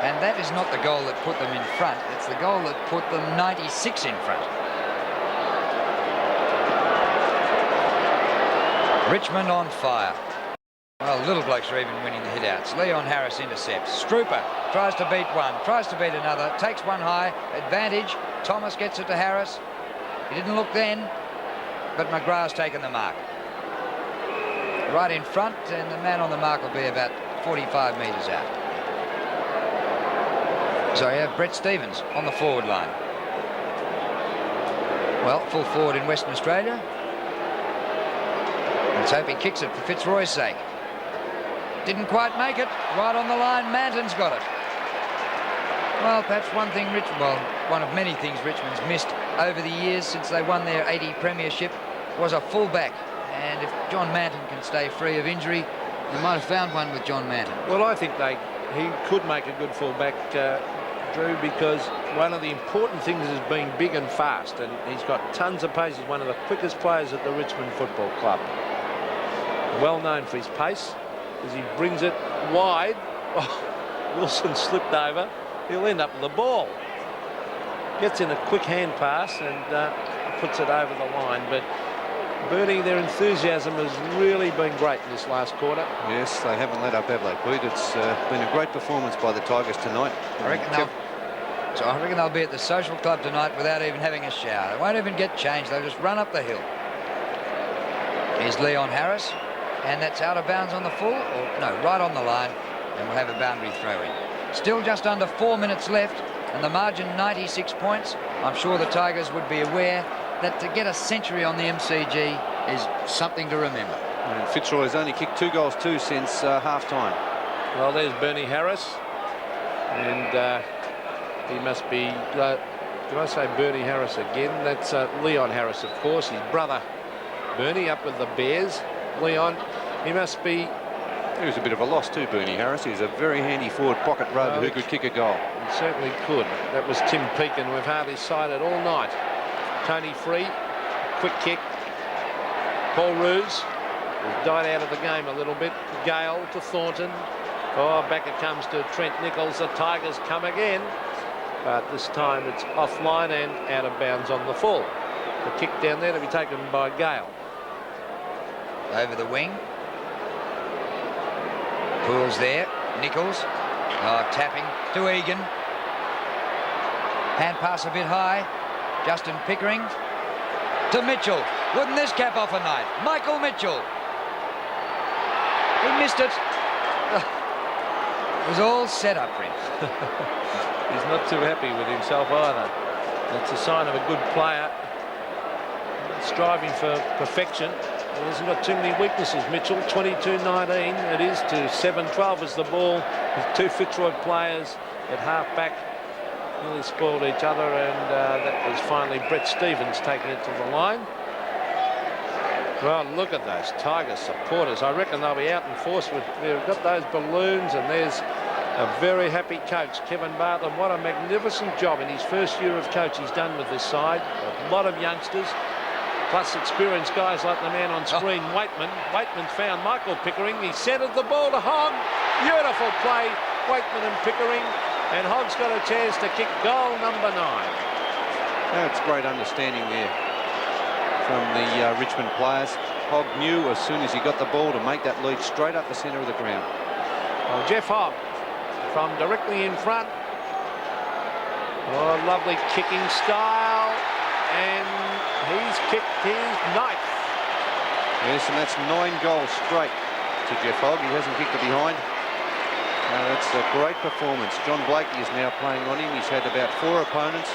And that is not the goal that put them in front. It's the goal that put them 96 in front. Richmond on fire. Well, little blokes are even winning the hit-outs. Leon Harris intercepts. Strooper tries to beat one, tries to beat another, takes one high. Advantage. Thomas gets it to Harris. He didn't look then, but McGrath's taken the mark. Right in front, and the man on the mark will be about 45 metres out. So you have Brett Stevens on the forward line. Well, full forward in Western Australia. Let's hope he kicks it for Fitzroy's sake. Didn't quite make it. Right on the line, Manton's got it. Well, perhaps one thing one of many things Richmond's missed over the years since they won their 80 premiership was a full-back. And if John Manton can stay free of injury, they might have found one with John Manton. Well, I think he could make a good fullback, Drew, because one of the important things is being big and fast, and he's got tons of pace. He's one of the quickest players at the Richmond Football Club. Well known for his pace, as he brings it wide. Oh, Wilson slipped over. He'll end up with the ball. Gets in a quick hand pass and puts it over the line. But Bernie, their enthusiasm has really been great in this last quarter. Yes, they haven't let up, have they, Pete? It's been a great performance by the Tigers tonight. I reckon they'll be at the social club tonight without even having a shower. They won't even get changed. They'll just run up the hill. Here's Leon Harris, and that's out of bounds on the full, or no, right on the line, and we'll have a boundary throw in. Still just under 4 minutes left, and the margin 96 points. I'm sure the Tigers would be aware that to get a century on the MCG is something to remember. And Fitzroy's only kicked 2 goals too since half-time. Well, there's Bernie Harris, and he must be, did I say Bernie Harris again? That's Leon Harris, of course, his brother Bernie up with the Bears. Leon, he must be... He was a bit of a loss too, Bernie Harris. He's a very handy forward pocket rover who could kick a goal. He certainly could. That was Tim Pekin. We've hardly sighted all night. Tony Free, quick kick. Paul Roos has died out of the game a little bit. Gale to Thornton. Oh, back it comes to Trent Nichols. The Tigers come again. But this time it's offline and out of bounds on the full. The kick down there to be taken by Gale. Over the wing. Poole's there. Nichols. Oh, tapping to Egan. Hand pass a bit high. Justin Pickering to Mitchell. Wouldn't this cap off a night? Michael Mitchell. He missed it. It was all set up for him. He's not too happy with himself either. That's a sign of a good player. striving for perfection. He hasn't got too many weaknesses, Mitchell. 22-19 it is to 7-12 as the ball. With two Fitzroy players at half-back nearly spoiled each other, and that was finally Brett Stevens taking it to the line. Well, look at those Tigers supporters. I reckon they'll be out in force. They've got those balloons, and there's a very happy coach, Kevin Bartlett. What a magnificent job in his first year of coach he's done with this side. A lot of youngsters, plus experienced guys like the man on screen, Waitman. Waitman found Michael Pickering. He centered the ball to Hogg. Beautiful play, Waitman and Pickering. And Hogg's got a chance to kick goal number 9. That's great understanding there from the Richmond players. Hogg knew as soon as he got the ball to make that lead straight up the centre of the ground. Well, Jeff Hogg from directly in front. Oh, lovely kicking style. And he's kicked his 9th. Yes, and that's 9 goals straight to Jeff Hogg. He hasn't kicked it behind. That's a great performance. John Blakey is now playing on him. He's had about 4 opponents.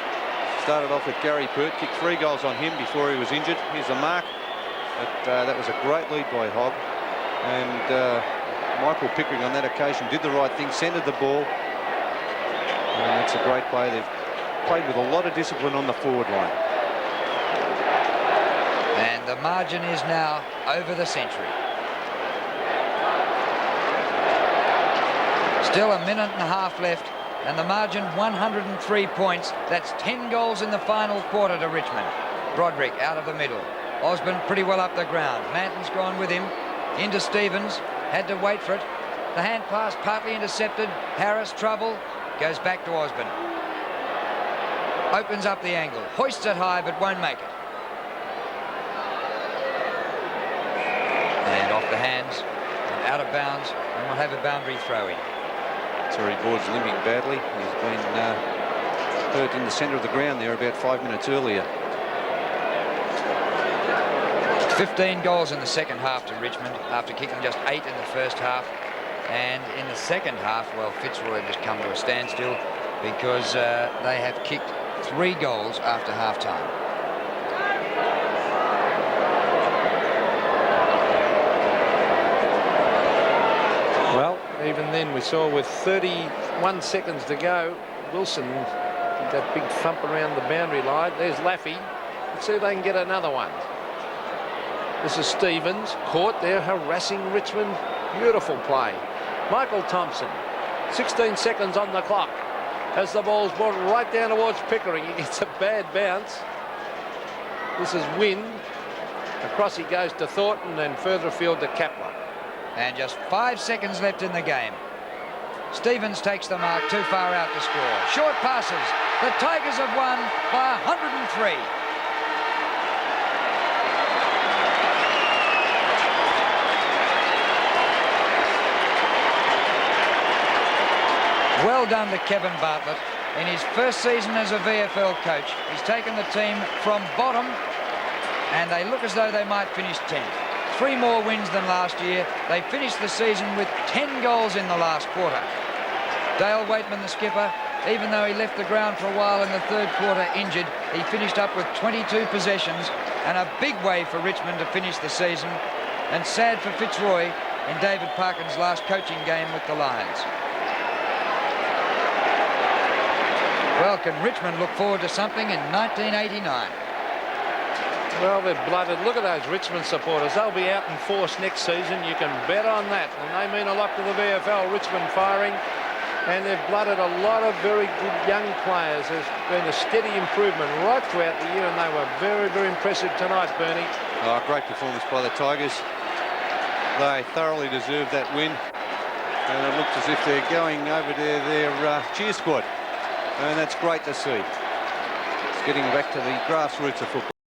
Started off with Gary Pert, kicked 3 goals on him before he was injured. Here's the mark. But that was a great lead by Hogg. And Michael Pickering on that occasion did the right thing, centred the ball. And that's a great play. They've played with a lot of discipline on the forward line. And the margin is now over the century. Still a minute and a half left, and the margin 103 points. That's 10 goals in the final quarter to Richmond. Broderick out of the middle. Osborne pretty well up the ground. Manton's gone with him. Into Stevens. Had to wait for it. The hand pass partly intercepted. Harris trouble. Goes back to Osborne. Opens up the angle. Hoists it high but won't make it. And off the hands. And out of bounds. And we'll have a boundary throw in. Terry Board's limping badly. He's been hurt in the centre of the ground there about 5 minutes earlier. 15 goals in the second half to Richmond after kicking just 8 in the first half. And in the second half, well, Fitzroy just come to a standstill because they have kicked 3 goals after half-time. Well, even then we saw with 31 seconds to go, Wilson did that big thump around the boundary line. There's Laffey. Let's see if they can get another one. This is Stevens, caught there, harassing Richmond. Beautiful play. Michael Thompson, 16 seconds on the clock as the ball's brought right down towards Pickering. He gets a bad bounce. This is Wynn. Across he goes to Thornton and further afield to Kaplan. And just 5 seconds left in the game. Stevens takes the mark too far out to score. Short passes. The Tigers have won by 103. Well done to Kevin Bartlett. In his first season as a VFL coach, he's taken the team from bottom, and they look as though they might finish 10th. 3 more wins than last year. They finished the season with 10 goals in the last quarter. Dale Waitman, the skipper, even though he left the ground for a while in the third quarter injured, he finished up with 22 possessions, and a big way for Richmond to finish the season, and sad for Fitzroy in David Parkin's last coaching game with the Lions. Well, can Richmond look forward to something in 1989? Well, they're blooded. Look at those Richmond supporters. They'll be out in force next season. You can bet on that. And they mean a lot to the VFL. Richmond firing. And they've blooded a lot of very good young players. There's been a steady improvement right throughout the year, and they were very, very impressive tonight, Bernie. Oh, great performance by the Tigers. They thoroughly deserved that win. And it looks as if they're going over to their cheer squad. And that's great to see. It's getting back to the grassroots of football.